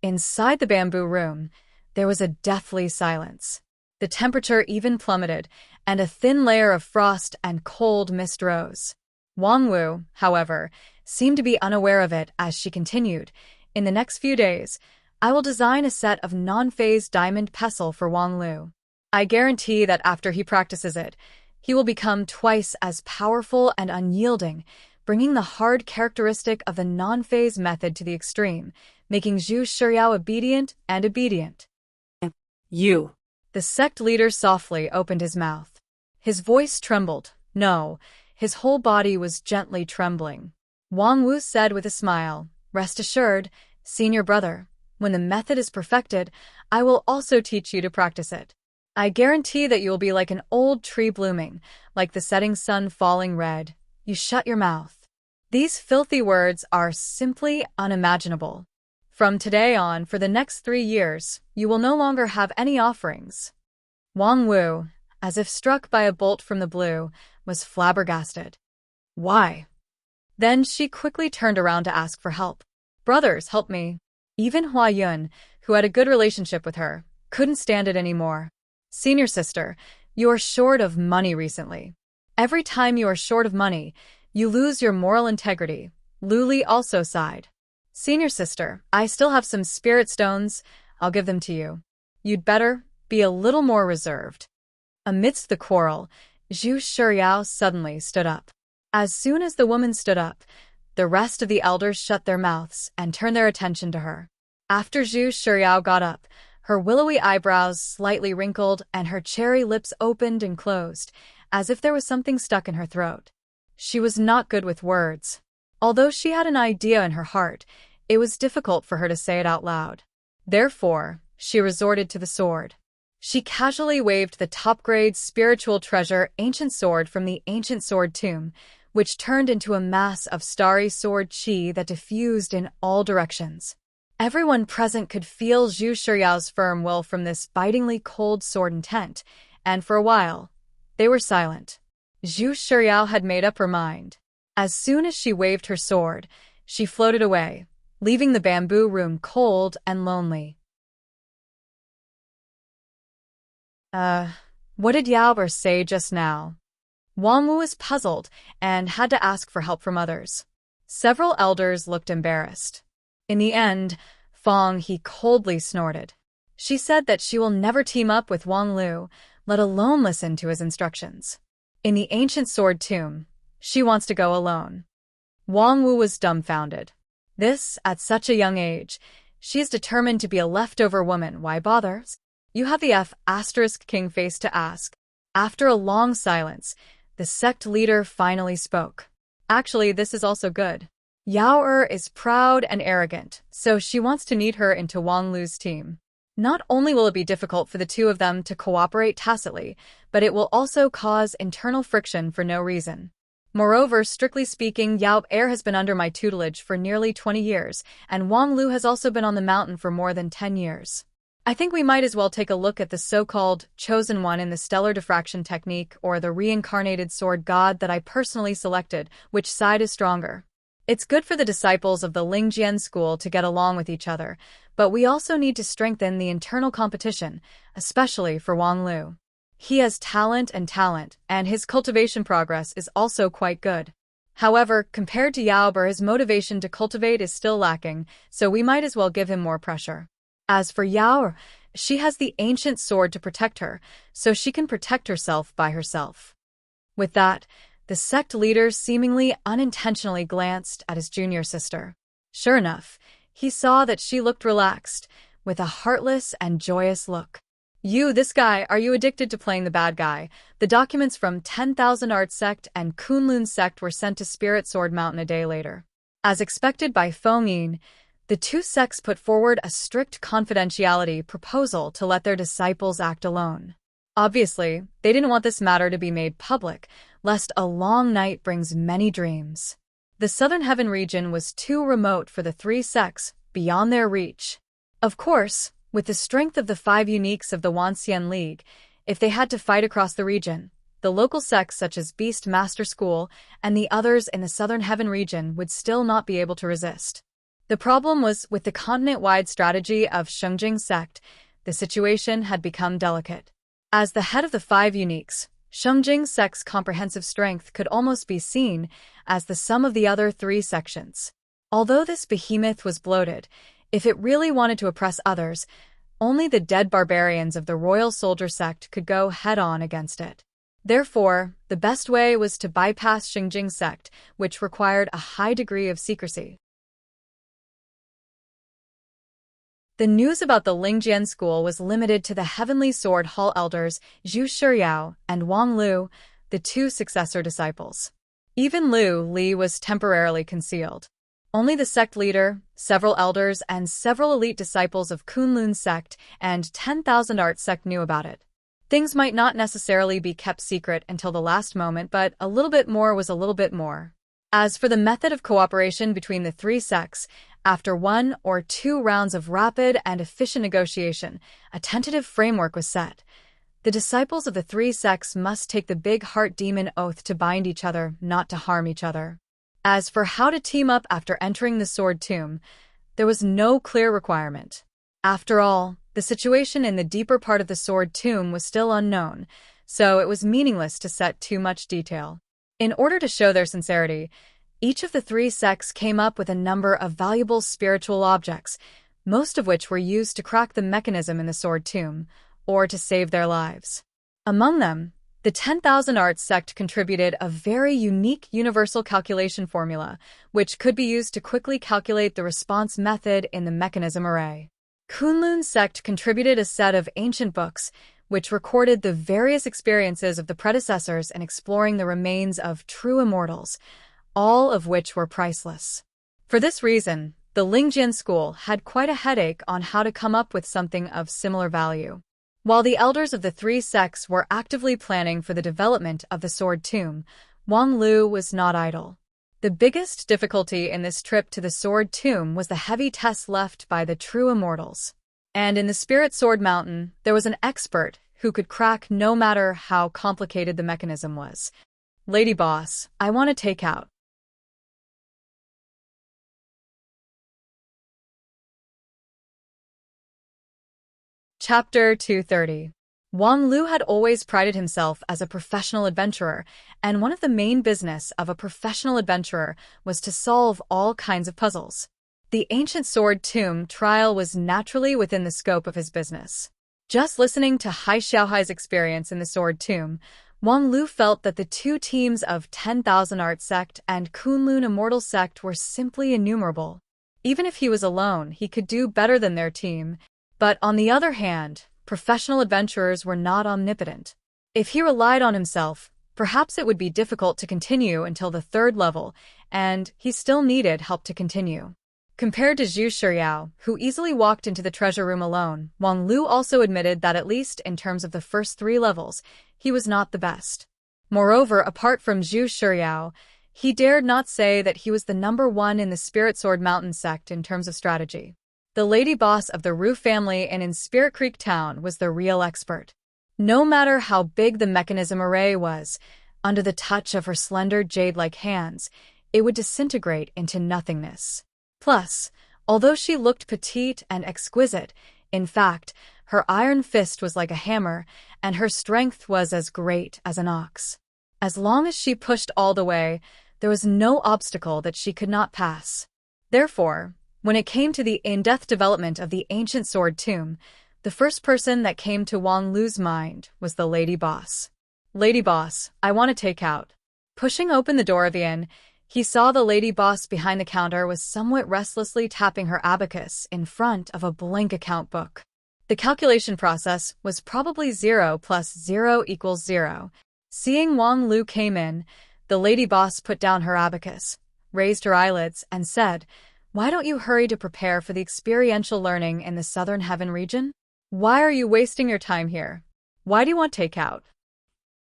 Inside the bamboo room, there was a deathly silence. The temperature even plummeted, and a thin layer of frost and cold mist rose. Wang Wu, however, seemed to be unaware of it as she continued, "In the next few days, I will design a set of non-phase diamond pestle for Wang Lu. I guarantee that after he practices it, he will become twice as powerful and unyielding, bringing the hard characteristic of the non-phase method to the extreme, making Zhu Shiryao obedient. You. The sect leader softly opened his mouth. His voice trembled. No, his whole body was gently trembling. Wang Wu said with a smile, "Rest assured, senior brother, when the method is perfected, I will also teach you to practice it. I guarantee that you will be like an old tree blooming, like the setting sun falling red. You shut your mouth." These filthy words are simply unimaginable. From today on, for the next 3 years, you will no longer have any offerings. Wang Wu, as if struck by a bolt from the blue, was flabbergasted. Why? Then she quickly turned around to ask for help. "Brothers, help me." Even Hua Yun, who had a good relationship with her, couldn't stand it anymore. "Senior sister, you are short of money recently. Every time you are short of money, you lose your moral integrity." Luli also sighed. "Senior sister, I still have some spirit stones. I'll give them to you. You'd better be a little more reserved." Amidst the quarrel, Zhu Shiryao suddenly stood up. As soon as the woman stood up, the rest of the elders shut their mouths and turned their attention to her. After Zhu Shiryao got up, her willowy eyebrows slightly wrinkled and her cherry lips opened and closed, as if there was something stuck in her throat. She was not good with words. Although she had an idea in her heart, it was difficult for her to say it out loud. Therefore, she resorted to the sword. She casually waved the top-grade spiritual treasure ancient sword from the ancient sword tomb, which turned into a mass of starry sword chi that diffused in all directions. Everyone present could feel Zhu Shiryao's firm will from this bitingly cold sword intent, and for a while, they were silent. Zhu Shiryao had made up her mind. As soon as she waved her sword, she floated away, leaving the bamboo room cold and lonely. What did Yao say just now? Wang Wu was puzzled and had to ask for help from others. Several elders looked embarrassed. In the end, Fong He coldly snorted. She said that she will never team up with Wang Lu, let alone listen to his instructions. In the ancient sword tomb, she wants to go alone. Wang Wu was dumbfounded. This, at such a young age, she is determined to be a leftover woman. Why bother? You have the *king face to ask. After a long silence, the sect leader finally spoke. Actually, this is also good. Yao is proud and arrogant, so she wants to knead her into Wang Lu's team. Not only will it be difficult for the two of them to cooperate tacitly, but it will also cause internal friction for no reason. Moreover, strictly speaking, Yao has been under my tutelage for nearly 20 years, and Wang Lu has also been on the mountain for more than 10 years. I think we might as well take a look at the so-called chosen one in the stellar diffraction technique or the reincarnated sword god that I personally selected. Which side is stronger? It's good for the disciples of the Lingjian school to get along with each other, but we also need to strengthen the internal competition, especially for Wang Lu. He has talent, and his cultivation progress is also quite good. However, compared to Yao, his motivation to cultivate is still lacking, so we might as well give him more pressure. As for Yao, she has the ancient sword to protect her, so she can protect herself by herself. With that, the sect leader seemingly unintentionally glanced at his junior sister. Sure enough, he saw that she looked relaxed, with a heartless and joyous look. You, this guy, are you addicted to playing the bad guy? The documents from 10,000 Art Sect and Kunlun Sect were sent to Spirit Sword Mountain a day later. As expected by Fengyin, the two sects put forward a strict confidentiality proposal to let their disciples act alone. Obviously, they didn't want this matter to be made public, lest a long night brings many dreams. The Southern Heaven region was too remote for the three sects, beyond their reach. Of course, with the strength of the 5 uniques of the Wanxian League, if they had to fight across the region, the local sects such as Beast Master School and the others in the Southern Heaven region would still not be able to resist. The problem was with the continent-wide strategy of Shengjing Sect, the situation had become delicate. As the head of the 5 uniques, Shengjing Sect's comprehensive strength could almost be seen as the sum of the other 3 sections. Although this behemoth was bloated, if it really wanted to oppress others, only the dead barbarians of the Royal Soldier Sect could go head-on against it. Therefore, the best way was to bypass Shengjing Sect, which required a high degree of secrecy. The news about the Lingjian school was limited to the Heavenly Sword Hall elders Zhu Shiyao and Wang Lu, the 2 successor disciples. Even Lu Li was temporarily concealed. Only the sect leader, several elders, and several elite disciples of Kunlun Sect and 10,000 Art Sect knew about it. Things might not necessarily be kept secret until the last moment, but a little bit more was a little bit more. As for the method of cooperation between the 3 sects, after 1 or 2 rounds of rapid and efficient negotiation, a tentative framework was set. The disciples of the 3 sects must take the big heart demon oath to bind each other, not to harm each other. As for how to team up after entering the Sword Tomb, there was no clear requirement. After all, the situation in the deeper part of the Sword Tomb was still unknown, so it was meaningless to set too much detail. In order to show their sincerity, each of the 3 sects came up with a number of valuable spiritual objects, most of which were used to crack the mechanism in the Sword Tomb, or to save their lives. Among them, the 10,000 Art Sect contributed a very unique universal calculation formula, which could be used to quickly calculate the response method in the mechanism array. Kunlun Sect contributed a set of ancient books, which recorded the various experiences of the predecessors in exploring the remains of true immortals, all of which were priceless. For this reason, the Lingjian school had quite a headache on how to come up with something of similar value. While the elders of the 3 sects were actively planning for the development of the Sword Tomb, Wang Lu was not idle. The biggest difficulty in this trip to the Sword Tomb was the heavy tests left by the true immortals. And in the Spirit Sword Mountain, there was an expert who could crack no matter how complicated the mechanism was. Lady Boss, I want to take out. Chapter 230. Wang Lu had always prided himself as a professional adventurer, and one of the main business of a professional adventurer was to solve all kinds of puzzles. The ancient Sword Tomb trial was naturally within the scope of his business. Just listening to Hai Xiaohai's experience in the Sword Tomb, Wang Lu felt that the 2 teams of 10,000 Art Sect and Kunlun Immortal Sect were simply innumerable. Even if he was alone, he could do better than their team. But on the other hand, professional adventurers were not omnipotent. If he relied on himself, perhaps it would be difficult to continue until the 3rd level, and he still needed help to continue. Compared to Zhu Shiyao, who easily walked into the treasure room alone, Wang Lu also admitted that at least in terms of the first 3 levels, he was not the best. Moreover, apart from Zhu Shiyao, he dared not say that he was the number 1 in the Spirit Sword Mountain sect in terms of strategy. The lady boss of the Ru family and in Spirit Creek Town was the real expert. No matter how big the mechanism array was, under the touch of her slender jade-like hands, it would disintegrate into nothingness. Plus, although she looked petite and exquisite, in fact, her iron fist was like a hammer, and her strength was as great as an ox. As long as she pushed all the way, there was no obstacle that she could not pass. Therefore, when it came to the in-depth development of the ancient Sword Tomb, the first person that came to Wang Lu's mind was the lady boss. Lady Boss, I want to take out. Pushing open the door of the inn, He saw the lady boss behind the counter was somewhat restlessly tapping her abacus in front of a blank account book. The calculation process was probably 0 plus 0 equals 0. Seeing Wang Lu came in, the lady boss put down her abacus, raised her eyelids, and said, "Why don't you hurry to prepare for the experiential learning in the Southern Heaven region? Why are you wasting your time here? Why do you want takeout?"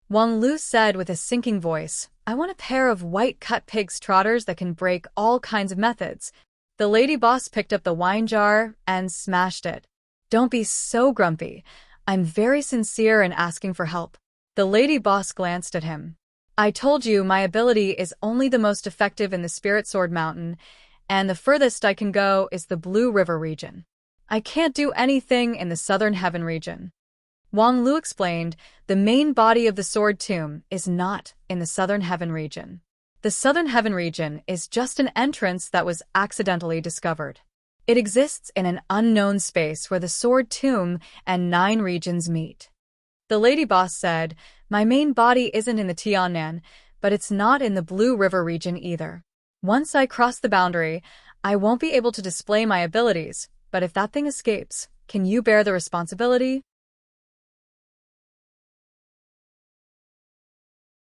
Wang Lu said with a sinking voice, "I want a pair of white-cut pig's trotters that can break all kinds of methods." The lady boss picked up the wine jar and smashed it. "Don't be so grumpy. I'm very sincere in asking for help." The lady boss glanced at him. "I told you my ability is only the most effective in the Spirit Sword Mountain, and the furthest I can go is the Blue River region. I can't do anything in the Southern Heaven region." Wang Lu explained, "The main body of the Sword Tomb is not in the Southern Heaven region. The Southern Heaven region is just an entrance that was accidentally discovered. It exists in an unknown space where the Sword Tomb and 9 regions meet." The lady boss said, "My main body isn't in the Tiannan, but it's not in the Blue River region either. Once I cross the boundary, I won't be able to display my abilities, but if that thing escapes, can you bear the responsibility?"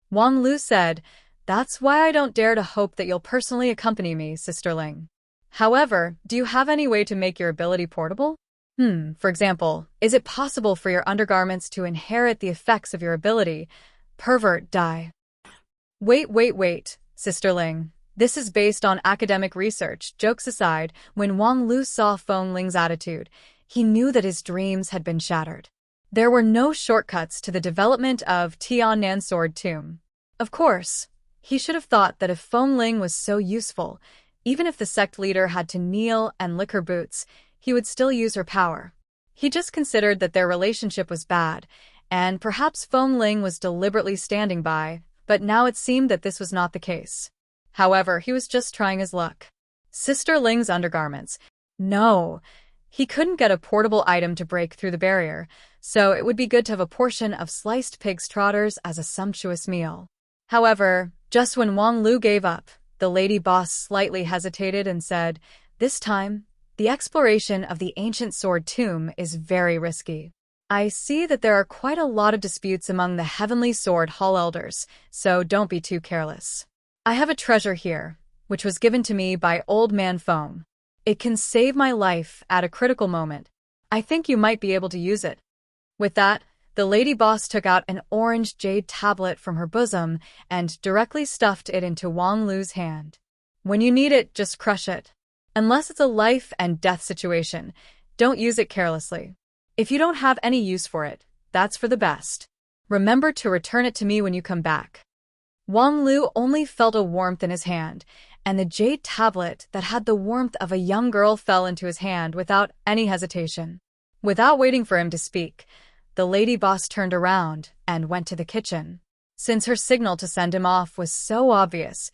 Wang Lu said, "That's why I don't dare to hope that you'll personally accompany me, Sister Ling. However, do you have any way to make your ability portable? For example, is it possible for your undergarments to inherit the effects of your ability? Pervert die." Wait, Sister Ling. This is based on academic research. Jokes aside, when Wang Lu saw Feng Ling's attitude, he knew that his dreams had been shattered. There were no shortcuts to the development of Tiannan Sword Tomb. Of course, he should have thought that if Feng Ling was so useful, even if the sect leader had to kneel and lick her boots, he would still use her power. He just considered that their relationship was bad, and perhaps Feng Ling was deliberately standing by, but now it seemed that this was not the case. However, he was just trying his luck. Sister Ling's undergarments. No, he couldn't get a portable item to break through the barrier, so it would be good to have a portion of sliced pig's trotters as a sumptuous meal. However, just when Wang Lu gave up, the lady boss slightly hesitated and said, "This time, the exploration of the ancient sword tomb is very risky. I see that there are quite a lot of disputes among the Heavenly Sword Hall elders, so don't be too careless. I have a treasure here, which was given to me by Old Man Feng. It can save my life at a critical moment. I think you might be able to use it." With that, the lady boss took out an orange jade tablet from her bosom and directly stuffed it into Wang Lu's hand. "When you need it, just crush it. Unless it's a life and death situation, don't use it carelessly. If you don't have any use for it, that's for the best. Remember to return it to me when you come back." Wang Lu only felt a warmth in his hand, and the jade tablet that had the warmth of a young girl fell into his hand without any hesitation. Without waiting for him to speak, the lady boss turned around and went to the kitchen. Since her signal to send him off was so obvious,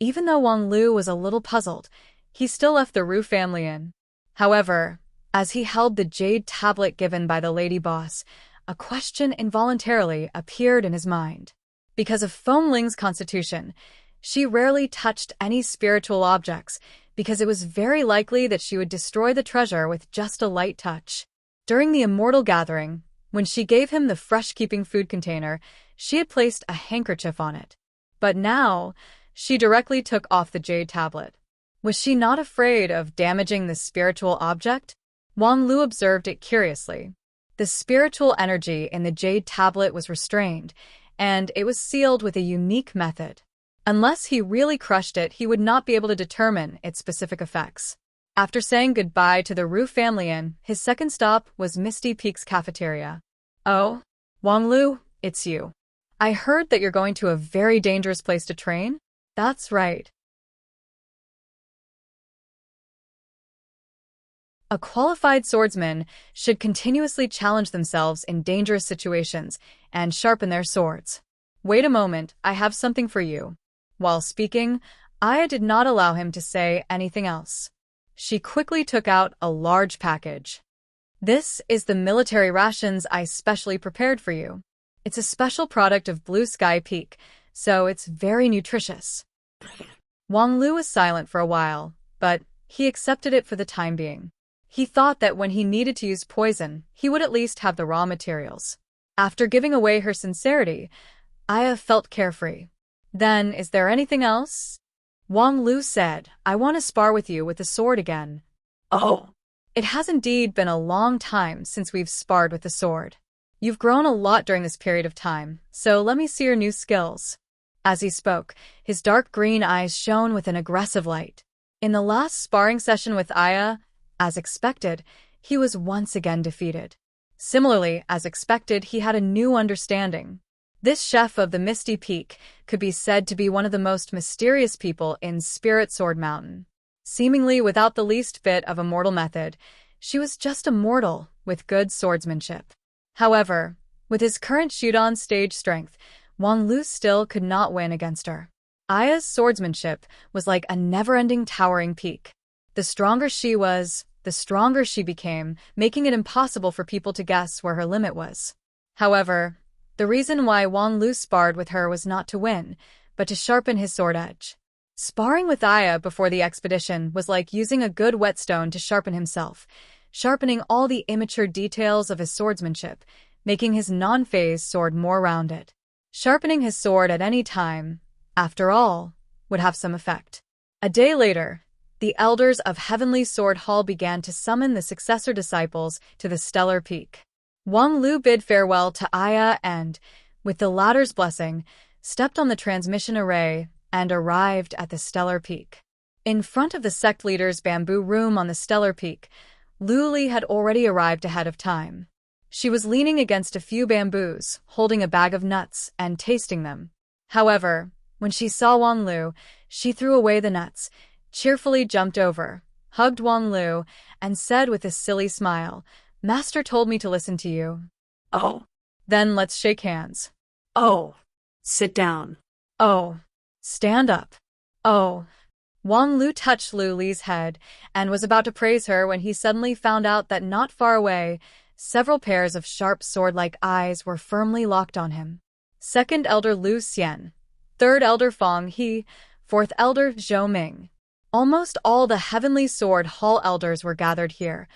even though Wang Lu was a little puzzled, he still left the Ru family in. However, as he held the jade tablet given by the lady boss, a question involuntarily appeared in his mind. Because of Feng Ling's constitution, she rarely touched any spiritual objects because it was very likely that she would destroy the treasure with just a light touch. During the immortal gathering, when she gave him the fresh-keeping food container, she had placed a handkerchief on it. But now, she directly took off the jade tablet. Was she not afraid of damaging the spiritual object? Wang Lu observed it curiously. The spiritual energy in the jade tablet was restrained, and it was sealed with a unique method. Unless he really crushed it, he would not be able to determine its specific effects. After saying goodbye to the Ru family inn, his second stop was Misty Peak's cafeteria. "Oh, Wang Lu, it's you. I heard that you're going to a very dangerous place to train?" "That's right. A qualified swordsman should continuously challenge themselves in dangerous situations and sharpen their swords. Wait a moment, I have something for you." While speaking, Aya did not allow him to say anything else. She quickly took out a large package. "This is the military rations I specially prepared for you. It's a special product of Blue Sky Peak, so it's very nutritious." Wang Lu was silent for a while, but he accepted it for the time being. He thought that when he needed to use poison, he would at least have the raw materials. After giving away her sincerity, Aya felt carefree. Then, is there anything else? Wang Lu said, I want to spar with you with the sword again. Oh, It has indeed been a long time since we've sparred with the sword. You've grown a lot during this period of time, so let me see your new skills. As he spoke, his dark green eyes shone with an aggressive light. In the last sparring session with Aya, as expected, he was once again defeated. Similarly, as expected, he had a new understanding. This chef of the Misty Peak could be said to be one of the most mysterious people in Spirit Sword Mountain. Seemingly without the least bit of a mortal method, she was just a mortal with good swordsmanship. However, with his current shoot-on stage strength, Wang Lu still could not win against her. Aya's swordsmanship was like a never-ending towering peak. The stronger she was, the stronger she became, making it impossible for people to guess where her limit was. However, the reason why Wang Lu sparred with her was not to win, but to sharpen his sword edge. Sparring with Aya before the expedition was like using a good whetstone to sharpen himself, sharpening all the immature details of his swordsmanship, making his non-phase sword more rounded. Sharpening his sword at any time, after all, would have some effect. A day later, the elders of Heavenly Sword Hall began to summon the successor disciples to the Stellar Peak. Wang Lu bid farewell to Aya and, with the latter's blessing, stepped on the transmission array and arrived at the Stellar Peak. In front of the sect leader's bamboo room on the Stellar Peak, Lu Li had already arrived ahead of time. She was leaning against a few bamboos, holding a bag of nuts and tasting them. However, when she saw Wang Lu, she threw away the nuts, cheerfully jumped over, hugged Wang Lu, and said with a silly smile, Master told me to listen to you. oh, Then let's shake hands. oh. Sit down. Oh. Stand up. Oh. Wang Lu touched Lu Li's head and was about to praise her when he suddenly found out that not far away, several pairs of sharp sword-like eyes were firmly locked on him. Second Elder Lu Xian, Third Elder Fong He, Fourth Elder Zhou Ming. Almost all the Heavenly Sword Hall elders were gathered here,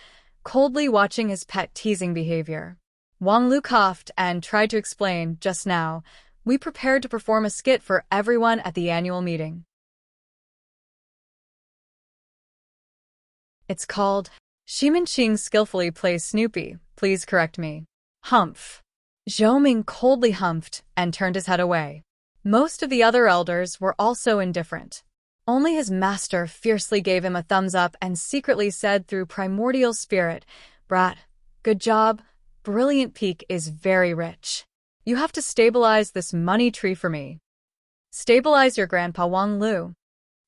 coldly watching his pet teasing behavior. Wang Lu coughed and tried to explain, just now, we prepared to perform a skit for everyone at the annual meeting. It's called, Shimin Qing skillfully plays Snoopy, please correct me. Humph. Zhou Ming coldly humphed and turned his head away. Most of the other elders were also indifferent. Only his master fiercely gave him a thumbs up and secretly said through primordial spirit, Brat, good job, Brilliant Peak is very rich. You have to stabilize this money tree for me. Stabilize your grandpa Wang Lu.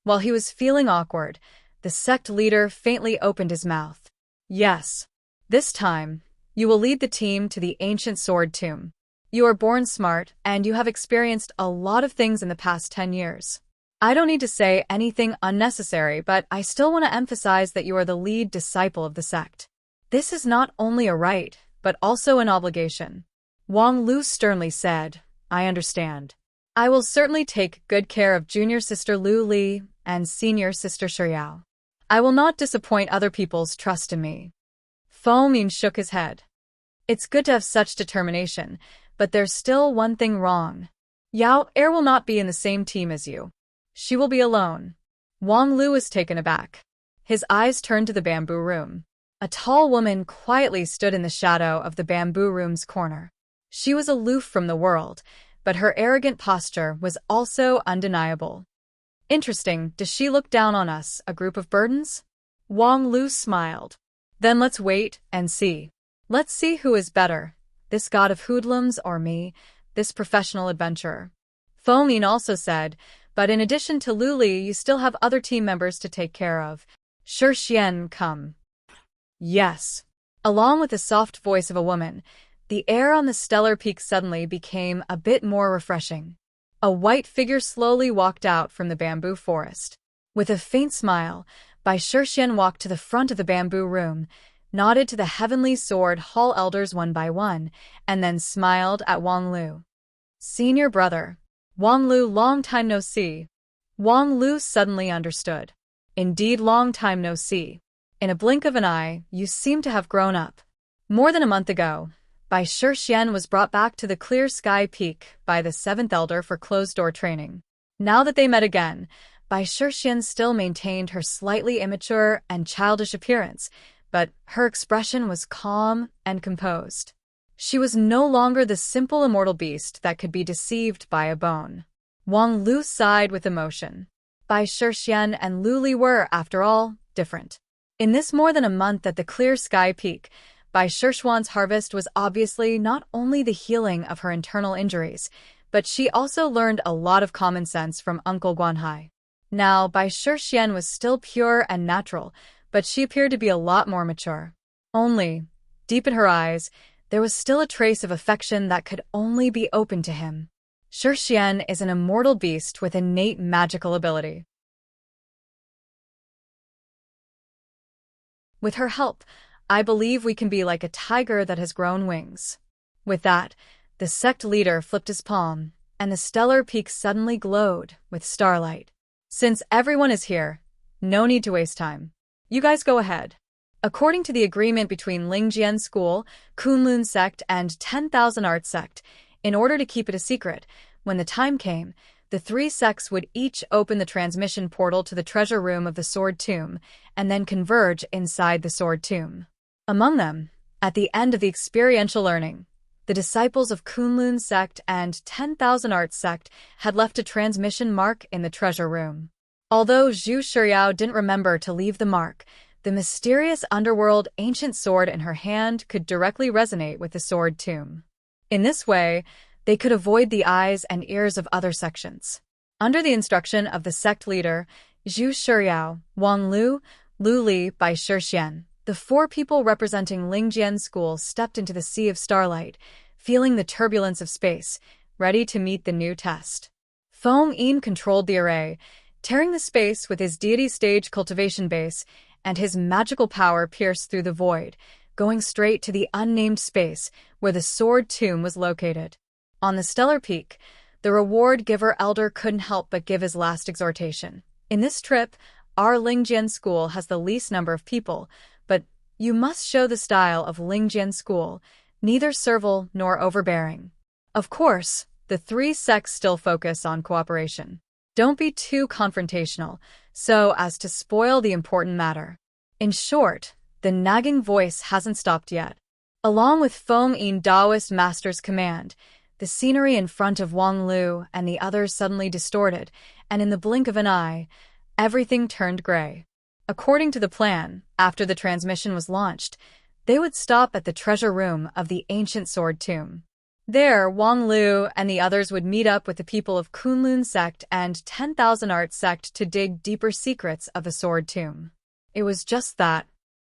While he was feeling awkward, the sect leader faintly opened his mouth. Yes. This time, you will lead the team to the ancient sword tomb. You are born smart, and you have experienced a lot of things in the past 10 years. I don't need to say anything unnecessary, but I still want to emphasize that you are the lead disciple of the sect. This is not only a right, but also an obligation. Wang Lu sternly said, I understand. I will certainly take good care of junior sister Lu Li and senior sister Shiyao. I will not disappoint other people's trust in me. Fo Min shook his head. It's good to have such determination, but there's still one thing wrong. Yao Er will not be in the same team as you. She will be alone. Wang Lu was taken aback. His eyes turned to the bamboo room. A tall woman quietly stood in the shadow of the bamboo room's corner. She was aloof from the world, but her arrogant posture was also undeniable. Interesting, does she look down on us, a group of burdens? Wang Lu smiled. Then let's wait and see. Let's see who is better, this god of hoodlums or me, this professional adventurer. Fo Min also said, but in addition to Lu Li, you still have other team members to take care of. Sure Xian, come. Yes. Along with the soft voice of a woman, the air on the Stellar Peak suddenly became a bit more refreshing. A white figure slowly walked out from the bamboo forest. With a faint smile, Bai Shixian walked to the front of the bamboo room, nodded to the Heavenly Sword Hall elders one by one, and then smiled at Wang Lu. Senior brother. Wang Lu, long time no see. Wang Lu suddenly understood. Indeed, long time no see. In a blink of an eye, you seem to have grown up. More than a month ago, Bai Shixian was brought back to the Clear Sky Peak by the seventh elder for closed-door training. Now that they met again, Bai Shixian still maintained her slightly immature and childish appearance, but her expression was calm and composed. She was no longer the simple immortal beast that could be deceived by a bone. Wang Lu sighed with emotion. Bai Shixian and Lu Li were, after all, different. In this more than a month at the Clear Sky Peak, Bai Shixian's harvest was obviously not only the healing of her internal injuries, but she also learned a lot of common sense from Uncle Guanhai. Now, Bai Shixian was still pure and natural, but she appeared to be a lot more mature. Only, deep in her eyes, there was still a trace of affection that could only be open to him. Shixian is an immortal beast with innate magical ability. With her help, I believe we can be like a tiger that has grown wings. With that, the sect leader flipped his palm, and the stellar peak suddenly glowed with starlight. Since everyone is here, no need to waste time. You guys go ahead. According to the agreement between Lingjian School, Kunlun Sect, and 10,000 Art Sect, in order to keep it a secret, when the time came, the three sects would each open the transmission portal to the treasure room of the Sword Tomb, and then converge inside the Sword Tomb. Among them, at the end of the experiential learning, the disciples of Kunlun Sect and 10,000 Art Sect had left a transmission mark in the treasure room. Although Zhu Shiryao didn't remember to leave the mark, the mysterious underworld ancient sword in her hand could directly resonate with the Sword Tomb. In this way, they could avoid the eyes and ears of other sections. Under the instruction of the sect leader, Zhu Shiryao, Wang Lu, Lu Li, Bai Shixian, the four people representing Lingjian School stepped into the sea of starlight, feeling the turbulence of space, ready to meet the new test. Foam Yin controlled the array, tearing the space with his deity stage cultivation base, and his magical power pierced through the void, going straight to the unnamed space where the Sword Tomb was located. On the stellar peak, the reward-giver elder couldn't help but give his last exhortation. In this trip, our Lingjian School has the least number of people, but you must show the style of Lingjian School, neither servile nor overbearing. Of course, the three sects still focus on cooperation. Don't be too confrontational, so as to spoil the important matter. In short, the nagging voice hasn't stopped yet. Along with Foam Yin Taoist Master's command, the scenery in front of Wang Lu and the others suddenly distorted, and in the blink of an eye, everything turned gray. According to the plan, after the transmission was launched, they would stop at the treasure room of the ancient Sword Tomb. There, Wang Lu and the others would meet up with the people of Kunlun Sect and 10,000 Art Sect to dig deeper secrets of the Sword Tomb. It was just that.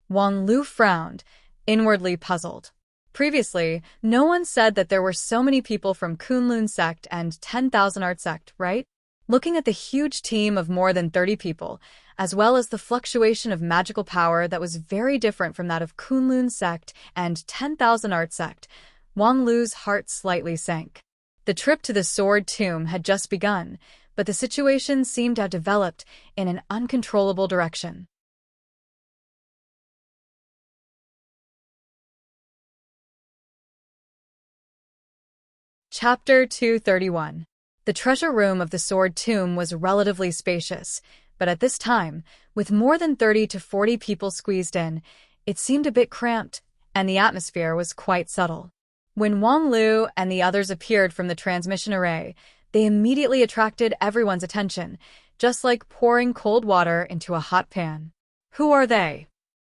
Wang Lu frowned, inwardly puzzled. Previously, no one said that there were so many people from Kunlun Sect and 10,000 Art Sect, right? Looking at the huge team of more than 30 people, as well as the fluctuation of magical power that was very different from that of Kunlun Sect and 10,000 Art Sect, Wang Lu's heart slightly sank. The trip to the Sword Tomb had just begun, but the situation seemed to have developed in an uncontrollable direction. Chapter 231. The treasure room of the Sword Tomb was relatively spacious, but at this time, with more than 30 to 40 people squeezed in, it seemed a bit cramped, and the atmosphere was quite subtle. When Wang Lu and the others appeared from the transmission array, they immediately attracted everyone's attention, just like pouring cold water into a hot pan. Who are they?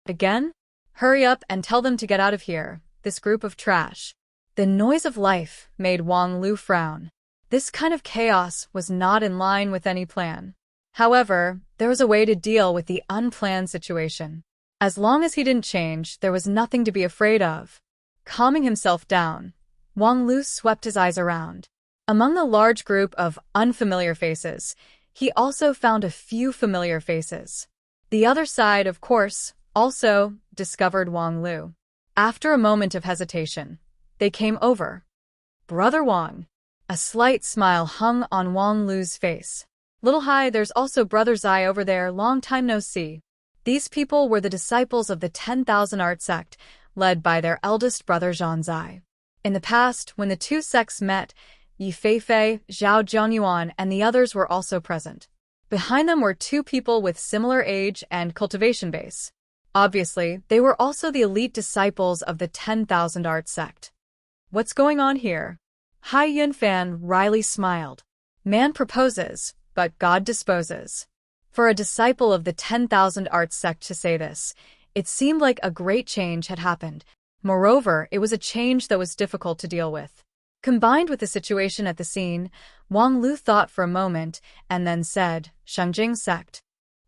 Again? Hurry up and tell them to get out of here, this group of trash. The noise of life made Wang Lu frown. This kind of chaos was not in line with any plan. However, there was a way to deal with the unplanned situation. As long as he didn't change, there was nothing to be afraid of. Calming himself down, Wang Lu swept his eyes around. Among the large group of unfamiliar faces, he also found a few familiar faces. The other side, of course, also discovered Wang Lu. After a moment of hesitation, they came over. Brother Wang. A slight smile hung on Wang Lu's face. Little hi, there's also Brother Zai over there, long time no see. These people were the disciples of the 10,000 Art sect, led by their eldest brother Zhan Zai. In the past, when the two sects met, Yi Feifei, Zhao Zhongyuan, and the others were also present. Behind them were two people with similar age and cultivation base. Obviously, they were also the elite disciples of the 10,000 Art sect. What's going on here? Hai Yunfan wryly smiled. Man proposes, but God disposes. For a disciple of the 10,000 Art sect to say this, it seemed like a great change had happened. Moreover, it was a change that was difficult to deal with. Combined with the situation at the scene, Wang Lu thought for a moment and then said, Shengjing sect.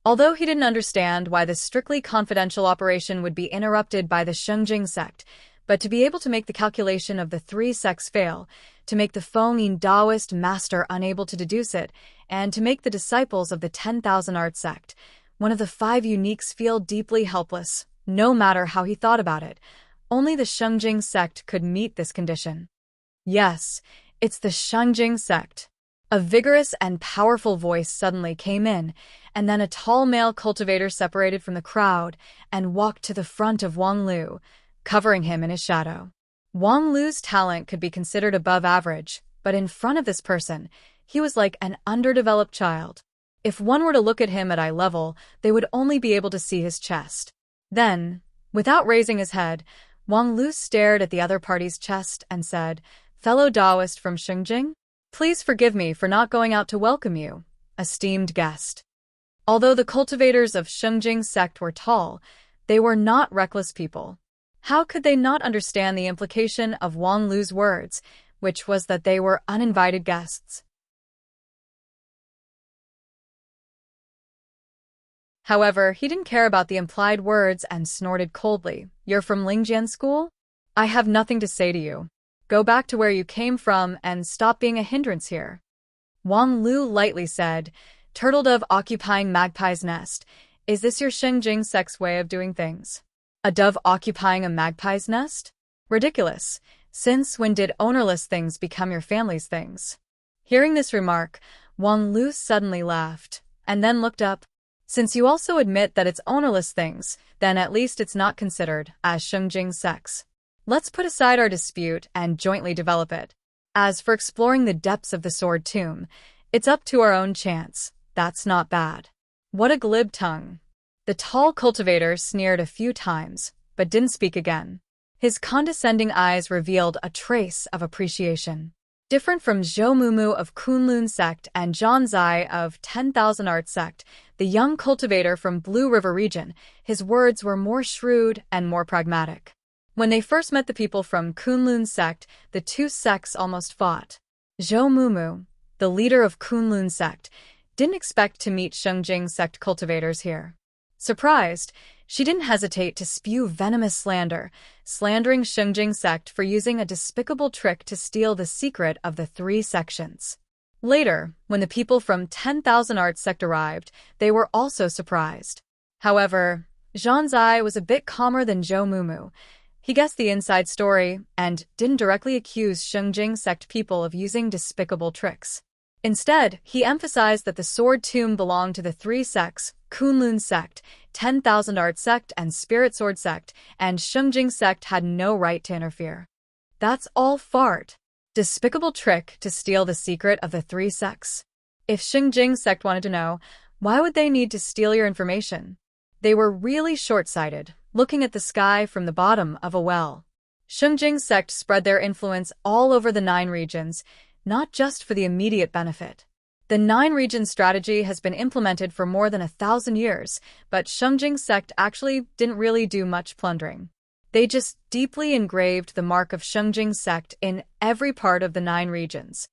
Although he didn't understand why this strictly confidential operation would be interrupted by the Shengjing sect, but to be able to make the calculation of the three sects fail, to make the Fengyin Taoist master unable to deduce it, and to make the disciples of the 10,000 Art sect, one of the five uniques, feel deeply helpless, no matter how he thought about it. Only the Shengjing sect could meet this condition. Yes, it's the Shengjing sect. A vigorous and powerful voice suddenly came in, and then a tall male cultivator separated from the crowd and walked to the front of Wang Lu, covering him in his shadow. Wang Lu's talent could be considered above average, but in front of this person, he was like an underdeveloped child. If one were to look at him at eye level, they would only be able to see his chest. Then, without raising his head, Wang Lu stared at the other party's chest and said, Fellow Taoist from Shengjing, please forgive me for not going out to welcome you, esteemed guest. Although the cultivators of Shengjing sect were tall, they were not reckless people. How could they not understand the implication of Wang Lu's words, which was that they were uninvited guests? However, he didn't care about the implied words and snorted coldly. You're from Lingjian school? I have nothing to say to you. Go back to where you came from and stop being a hindrance here. Wang Lu lightly said, Turtle dove occupying magpie's nest. Is this your Shengjing sect's way of doing things? A dove occupying a magpie's nest? Ridiculous. Since when did ownerless things become your family's things? Hearing this remark, Wang Lu suddenly laughed, and then looked up. Since you also admit that it's ownerless things, then at least it's not considered as Shengjing sects. Let's put aside our dispute and jointly develop it. As for exploring the depths of the sword tomb, it's up to our own chance. That's not bad. What a glib tongue. The tall cultivator sneered a few times, but didn't speak again. His condescending eyes revealed a trace of appreciation. Different from Zhou Mumu of Kunlun sect and Zhan Zai of 10,000 Art sect, the young cultivator from Blue River region, his words were more shrewd and more pragmatic. When they first met the people from Kunlun sect, the two sects almost fought. Zhou Mumu, the leader of Kunlun sect, didn't expect to meet Shengjing sect cultivators here. Surprised, she didn't hesitate to spew venomous slander, slandering Shengjing sect for using a despicable trick to steal the secret of the three sections. Later, when the people from 10,000 Art sect arrived, they were also surprised. However, Zhan Zai was a bit calmer than Zhou Mumu. He guessed the inside story and didn't directly accuse Shengjing sect people of using despicable tricks. Instead, he emphasized that the sword tomb belonged to the three sects, Kunlun sect, 10,000 Art sect, and Spirit Sword sect, and Shengjing sect had no right to interfere. That's all fart. Despicable trick to steal the secret of the three sects. If Shengjing sect wanted to know, why would they need to steal your information? They were really short-sighted, looking at the sky from the bottom of a well. Shengjing sect spread their influence all over the 9 regions, not just for the immediate benefit. The 9-region strategy has been implemented for more than 1,000 years, but Shengjing sect actually didn't really do much plundering. They just deeply engraved the mark of Shengjing sect in every part of the 9 regions.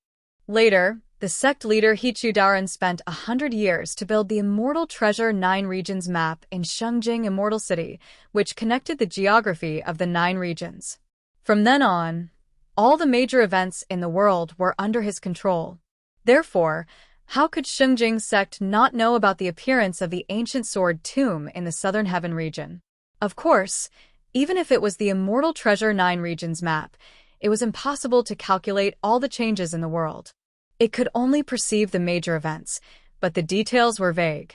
Later, the sect leader Hichu Daoren spent 100 years to build the Immortal Treasure 9 regions map in Shengjing Immortal City, which connected the geography of the 9 regions. From then on, all the major events in the world were under his control. Therefore, how could Shengjing sect not know about the appearance of the ancient sword tomb in the Southern Heaven region? Of course, even if it was the Immortal Treasure 9 regions map, it was impossible to calculate all the changes in the world. It could only perceive the major events, but the details were vague.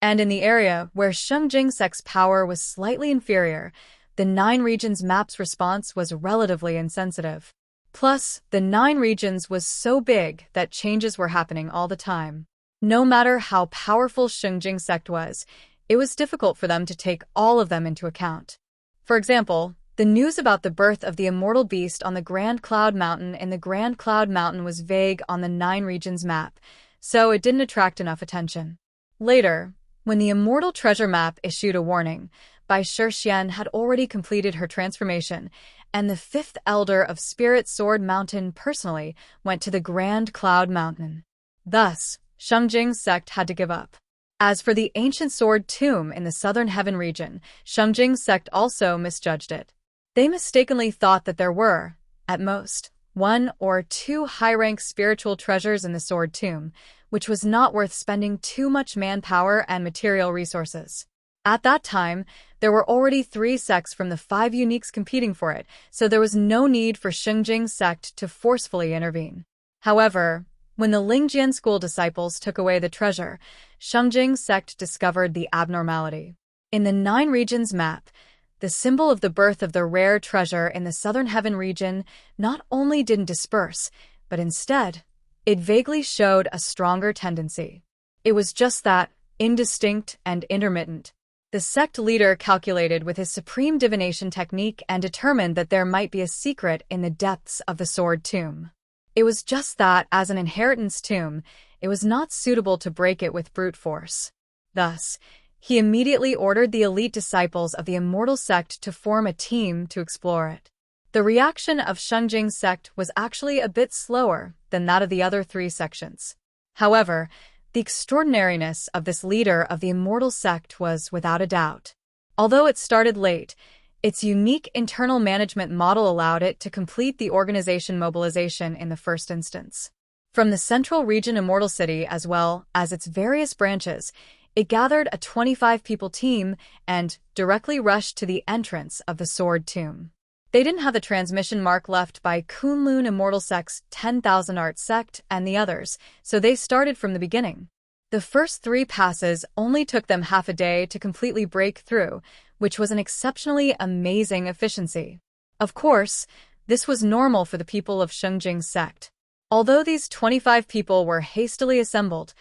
And in the area where Shengjing sect's power was slightly inferior, the Nine Regions map's response was relatively insensitive. Plus, the Nine Regions was so big that changes were happening all the time. No matter how powerful Shengjing sect was, it was difficult for them to take all of them into account. For example, the news about the birth of the immortal beast on the Grand Cloud Mountain in the Grand Cloud Mountain was vague on the Nine Regions map, so it didn't attract enough attention. Later, when the Immortal Treasure Map issued a warning, Bai Shixian had already completed her transformation, and the fifth elder of Spirit Sword Mountain personally went to the Grand Cloud Mountain. Thus, Shengjing sect had to give up. As for the ancient sword tomb in the southern heaven region, Shengjing sect also misjudged it. They mistakenly thought that there were, at most, 1 or 2 high-rank spiritual treasures in the sword tomb, which was not worth spending too much manpower and material resources. At that time, there were already 3 sects from the 5 uniques competing for it, so there was no need for Shengjing sect to forcefully intervene. However, when the Lingjian school disciples took away the treasure, Shengjing sect discovered the abnormality. In the Nine Regions map, the symbol of the birth of the rare treasure in the southern heaven region not only didn't disperse, but instead, it vaguely showed a stronger tendency. It was just that, indistinct and intermittent. The sect leader calculated with his supreme divination technique and determined that there might be a secret in the depths of the sword tomb. It was just that, as an inheritance tomb, it was not suitable to break it with brute force. Thus, he immediately ordered the elite disciples of the immortal sect to form a team to explore it. The reaction of Shengjing sect was actually a bit slower than that of the other 3 sections. However, the extraordinariness of this leader of the immortal sect was without a doubt. Although it started late, its unique internal management model allowed it to complete the organization mobilization in the first instance. From the central region Immortal City as well as its various branches, it gathered a 25-people team and directly rushed to the entrance of the Sword Tomb. They didn't have the transmission mark left by Kunlun Immortal Sect's 10,000 Art Sect and the others, so they started from the beginning. The first 3 passes only took them half a day to completely break through, which was an exceptionally amazing efficiency. Of course, this was normal for the people of Shengjing sect. Although these 25 people were hastily assembled,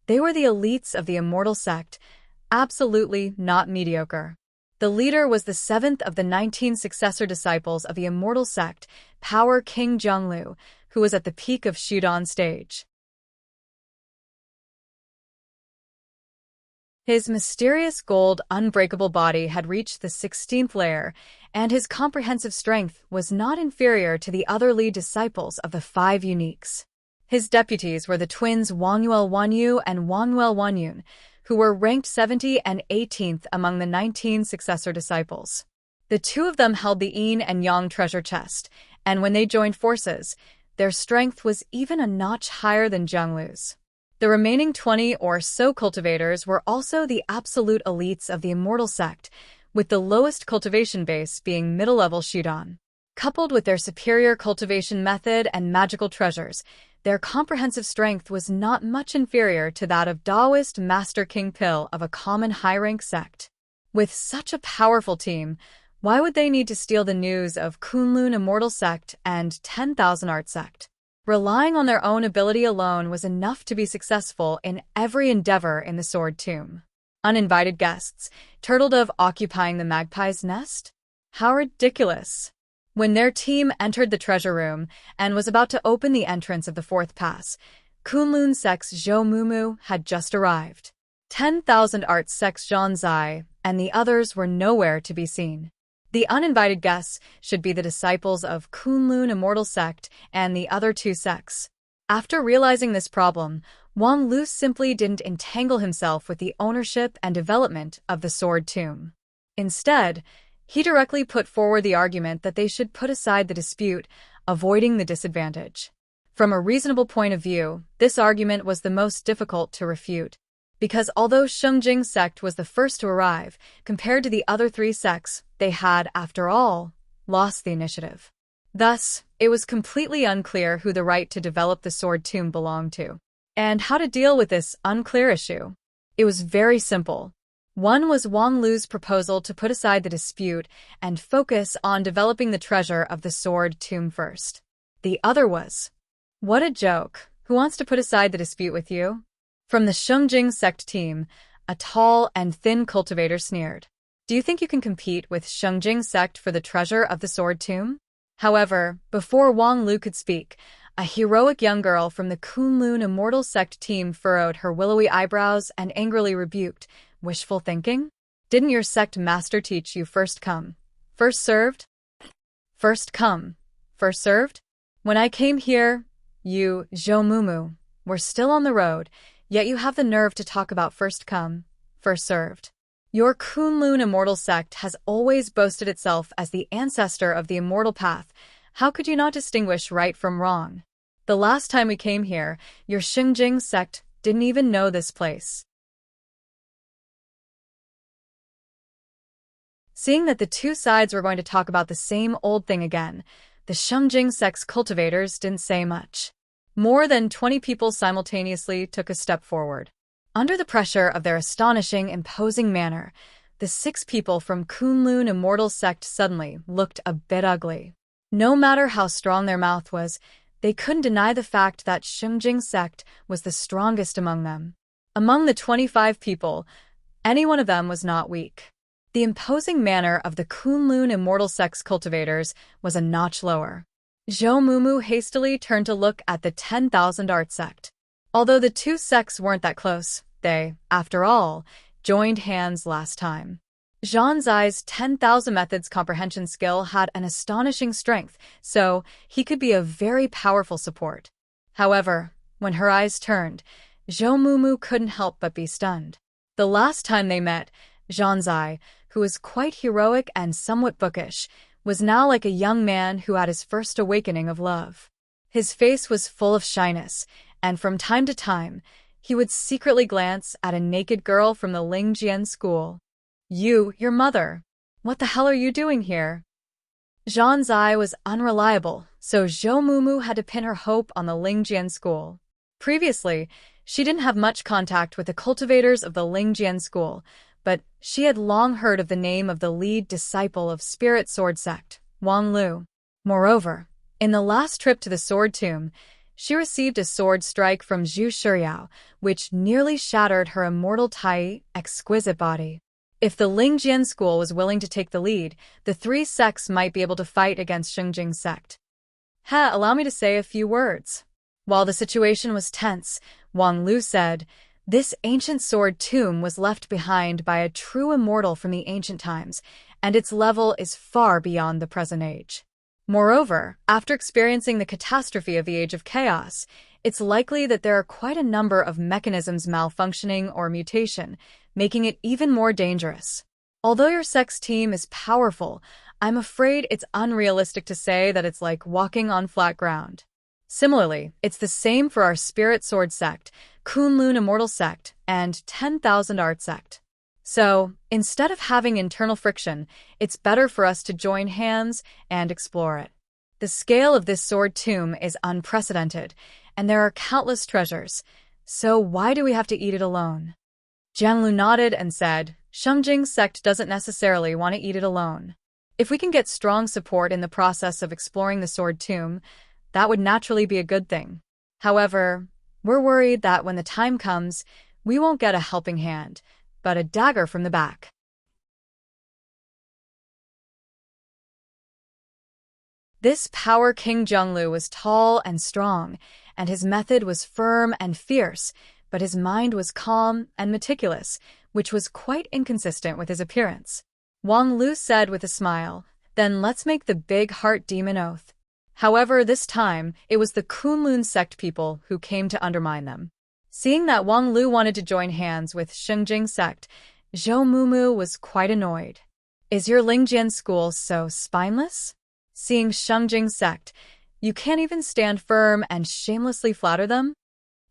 they were the elites of the Immortal Sect, absolutely not mediocre. The leader was the 7th of the 19 successor disciples of the Immortal Sect, Power King Zhonglu, who was at the peak of Shudong stage. His mysterious gold unbreakable body had reached the 16th layer, and his comprehensive strength was not inferior to the other lead disciples of the 5 uniques. His deputies were the twins Wangyuel Wanyu and Wangyuel Wanyun, who were ranked 70 and 18th among the 19 successor disciples. The 2 of them held the Yin and Yang treasure chest, and when they joined forces, their strength was even a notch higher than Zhonglu's. The remaining 20 or so cultivators were also the absolute elites of the Immortal Sect, with the lowest cultivation base being middle-level Shudong. Coupled with their superior cultivation method and magical treasures, their comprehensive strength was not much inferior to that of Taoist Master King Pil of a common high-rank sect. With such a powerful team, why would they need to steal the news of Kunlun Immortal Sect and 10,000 Art Sect? Relying on their own ability alone was enough to be successful in every endeavor in the Sword Tomb. Uninvited guests, Turtledove occupying the magpie's nest? How ridiculous! When their team entered the treasure room and was about to open the entrance of the 4th pass, Kunlun Sect's Zhou Mumu had just arrived. 10,000 Art Sect's Zhan Zai and the others were nowhere to be seen. The uninvited guests should be the disciples of Kunlun Immortal Sect and the other 2 sects. After realizing this problem, Wang Lu simply didn't entangle himself with the ownership and development of the Sword Tomb. Instead, he directly put forward the argument that they should put aside the dispute, avoiding the disadvantage. From a reasonable point of view, this argument was the most difficult to refute, because although Shengjing sect was the first to arrive, compared to the other 3 sects, they had, after all, lost the initiative. Thus, It was completely unclear who the right to develop the sword tomb belonged to, and how to deal with this unclear issue. It was very simple. One was Wang Lu's proposal to put aside the dispute and focus on developing the treasure of the sword tomb first. The other was, "What a joke. Who wants to put aside the dispute with you?" From the Shengjing sect team, a tall and thin cultivator sneered. "Do you think you can compete with Shengjing sect for the treasure of the sword tomb?" However, before Wang Lu could speak, a heroic young girl from the Kunlun Immortal sect team furrowed her willowy eyebrows and angrily rebuked, "Wishful thinking? Didn't your sect master teach you first come, first served? First come, first served? When I came here, you, Zhou Mumu, were still on the road, yet you have the nerve to talk about first come, first served. Your Kunlun Immortal sect has always boasted itself as the ancestor of the immortal path. How could you not distinguish right from wrong? The last time we came here, your Shengjing sect didn't even know this place." Seeing that the two sides were going to talk about the same old thing again, the Shengjing sect's cultivators didn't say much. More than 20 people simultaneously took a step forward. Under the pressure of their astonishing, imposing manner, the 6 people from Kunlun Immortal sect suddenly looked a bit ugly. No matter how strong their mouth was, they couldn't deny the fact that Shengjing sect was the strongest among them. Among the 25 people, any one of them was not weak. The imposing manner of the Kunlun Immortal sect's cultivators was a notch lower. Zhou Mumu hastily turned to look at the 10,000 art sect. Although the two sects weren't that close, they, after all, joined hands last time. Zhang Zai's 10,000 methods comprehension skill had an astonishing strength, so he could be a very powerful support. However, when her eyes turned, Zhou Mumu couldn't help but be stunned. The last time they met, Zhang Zai, who was quite heroic and somewhat bookish, was now like a young man who had his first awakening of love. His face was full of shyness, and from time to time, he would secretly glance at a naked girl from the Lingjian school. Your mother. What the hell are you doing here?" Zhang Zai was unreliable, so Zhou Mumu had to pin her hope on the Lingjian school. Previously, she didn't have much contact with the cultivators of the Lingjian school, but she had long heard of the name of the lead disciple of Spirit Sword Sect, Wang Lu. Moreover, in the last trip to the Sword Tomb, she received a sword strike from Zhu Shiyao, which nearly shattered her immortal Tai exquisite body. If the Lingjian school was willing to take the lead, the 3 sects might be able to fight against Shengjing sect. Allow me to say a few words. While the situation was tense, Wang Lu said, "This ancient sword tomb was left behind by a true immortal from the ancient times, and its level is far beyond the present age. Moreover, after experiencing the catastrophe of the Age of Chaos, it's likely that there are quite a number of mechanisms malfunctioning or mutation, making it even more dangerous. Although your sect's team is powerful, I'm afraid it's unrealistic to say that it's like walking on flat ground. Similarly, it's the same for our Spirit Sword Sect, Kunlun Immortal Sect, and 10,000 Art Sect. So, instead of having internal friction, it's better for us to join hands and explore it. The scale of this sword tomb is unprecedented, and there are countless treasures, so why do we have to eat it alone?" Jiang Lu nodded and said, "Shengjing sect doesn't necessarily want to eat it alone. If we can get strong support in the process of exploring the sword tomb, that would naturally be a good thing. However, we're worried that when the time comes, we won't get a helping hand, but a dagger from the back." This power King Zhenglu was tall and strong, and his method was firm and fierce, but his mind was calm and meticulous, which was quite inconsistent with his appearance. Wang Lu said with a smile, "Then let's make the big heart demon oath." However, this time, it was the Kunlun sect people who came to undermine them. Seeing that Wang Lu wanted to join hands with Shengjing sect, Zhou Mumu was quite annoyed. "Is your Lingjian school so spineless? Seeing Shengjing sect, you can't even stand firm and shamelessly flatter them?"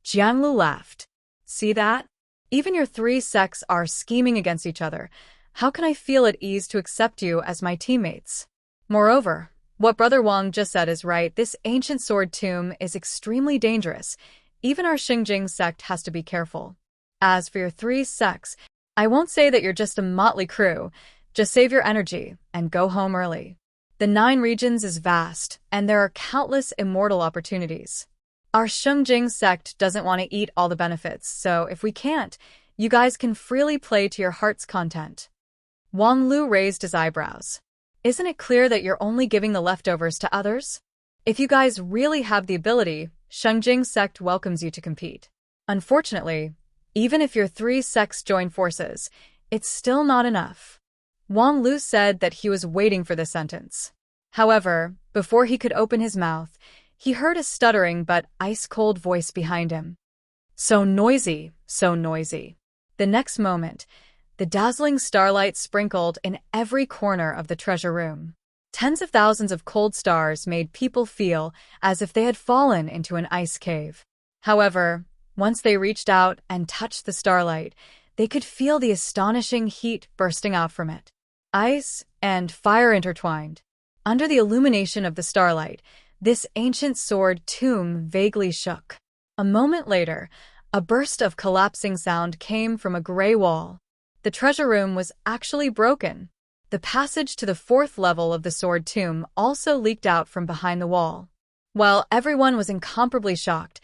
Jiang Lu laughed. "See that? Even your 3 sects are scheming against each other. How can I feel at ease to accept you as my teammates? Moreover, What Brother Wang just said is right. This ancient sword tomb is extremely dangerous. Even our Xingjing sect has to be careful. As for your three sects, I won't say that you're just a motley crew. Just save your energy and go home early. The 9 regions is vast, and there are countless immortal opportunities. Our Xingjing sect doesn't want to eat all the benefits, so if we can't, you guys can freely play to your heart's content. Wang Lu raised his eyebrows. Isn't it clear that you're only giving the leftovers to others? If you guys really have the ability, Xingjing sect welcomes you to compete. Unfortunately, even if your 3 sects join forces, it's still not enough. Wang Lu said that he was waiting for this sentence. However, before he could open his mouth, he heard a stuttering but ice-cold voice behind him. So noisy, so noisy. The next moment, the dazzling starlight sprinkled in every corner of the treasure room. Tens of thousands of cold stars made people feel as if they had fallen into an ice cave. However, once they reached out and touched the starlight, they could feel the astonishing heat bursting out from it. Ice and fire intertwined. Under the illumination of the starlight, this ancient sword tomb vaguely shook. A moment later, a burst of collapsing sound came from a gray wall. The treasure room was actually broken. The passage to the 4th level of the sword tomb also leaked out from behind the wall. While everyone was incomparably shocked,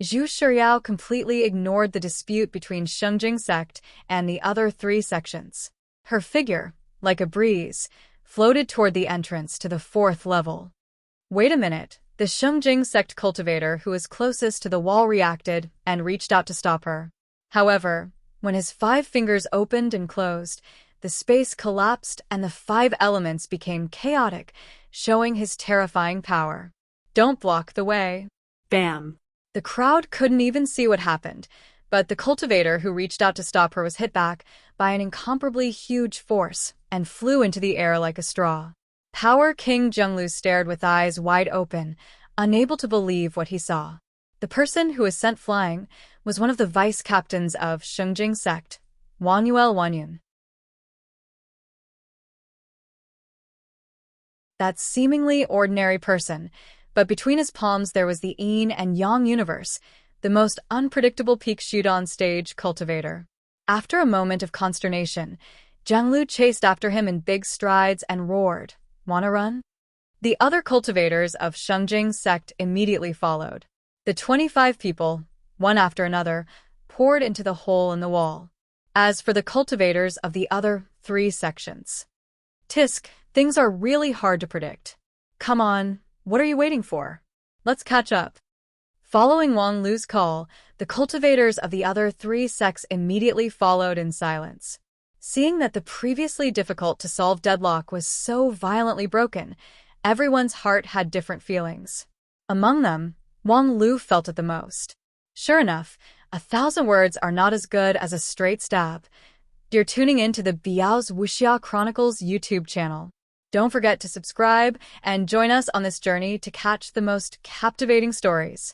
Zhu Shiryao completely ignored the dispute between Xingjing sect and the other 3 sections. Her figure, like a breeze, floated toward the entrance to the 4th level. Wait a minute, the Xingjing sect cultivator who was closest to the wall reacted and reached out to stop her. However, when his 5 fingers opened and closed, the space collapsed and the 5 elements became chaotic, showing his terrifying power. Don't block the way. Bam. The crowd couldn't even see what happened, but the cultivator who reached out to stop her was hit back by an incomparably huge force and flew into the air like a straw. Power King Zhenglu stared with eyes wide open, unable to believe what he saw. The person who was sent flying was one of the vice captains of Xingjing sect, Wanyuel Wanyun. That seemingly ordinary person, but between his palms there was the yin and yang universe, the most unpredictable peak shoot-on stage cultivator. After a moment of consternation, Zhenglu chased after him in big strides and roared, "Wanna run?" The other cultivators of Xingjing sect immediately followed. The 25 people, one after another, poured into the hole in the wall. As for the cultivators of the other 3 sections, Tisk, things are really hard to predict. Come on, what are you waiting for? Let's catch up. Following Wang Lu's call, the cultivators of the other 3 sects immediately followed in silence. Seeing that the previously difficult-to-solve deadlock was so violently broken, everyone's heart had different feelings. Among them, Wang Lu felt it the most. Sure enough, 1,000 words are not as good as a straight stab. You're tuning in to the Biyao's Wuxia Chronicles YouTube channel. Don't forget to subscribe and join us on this journey to catch the most captivating stories.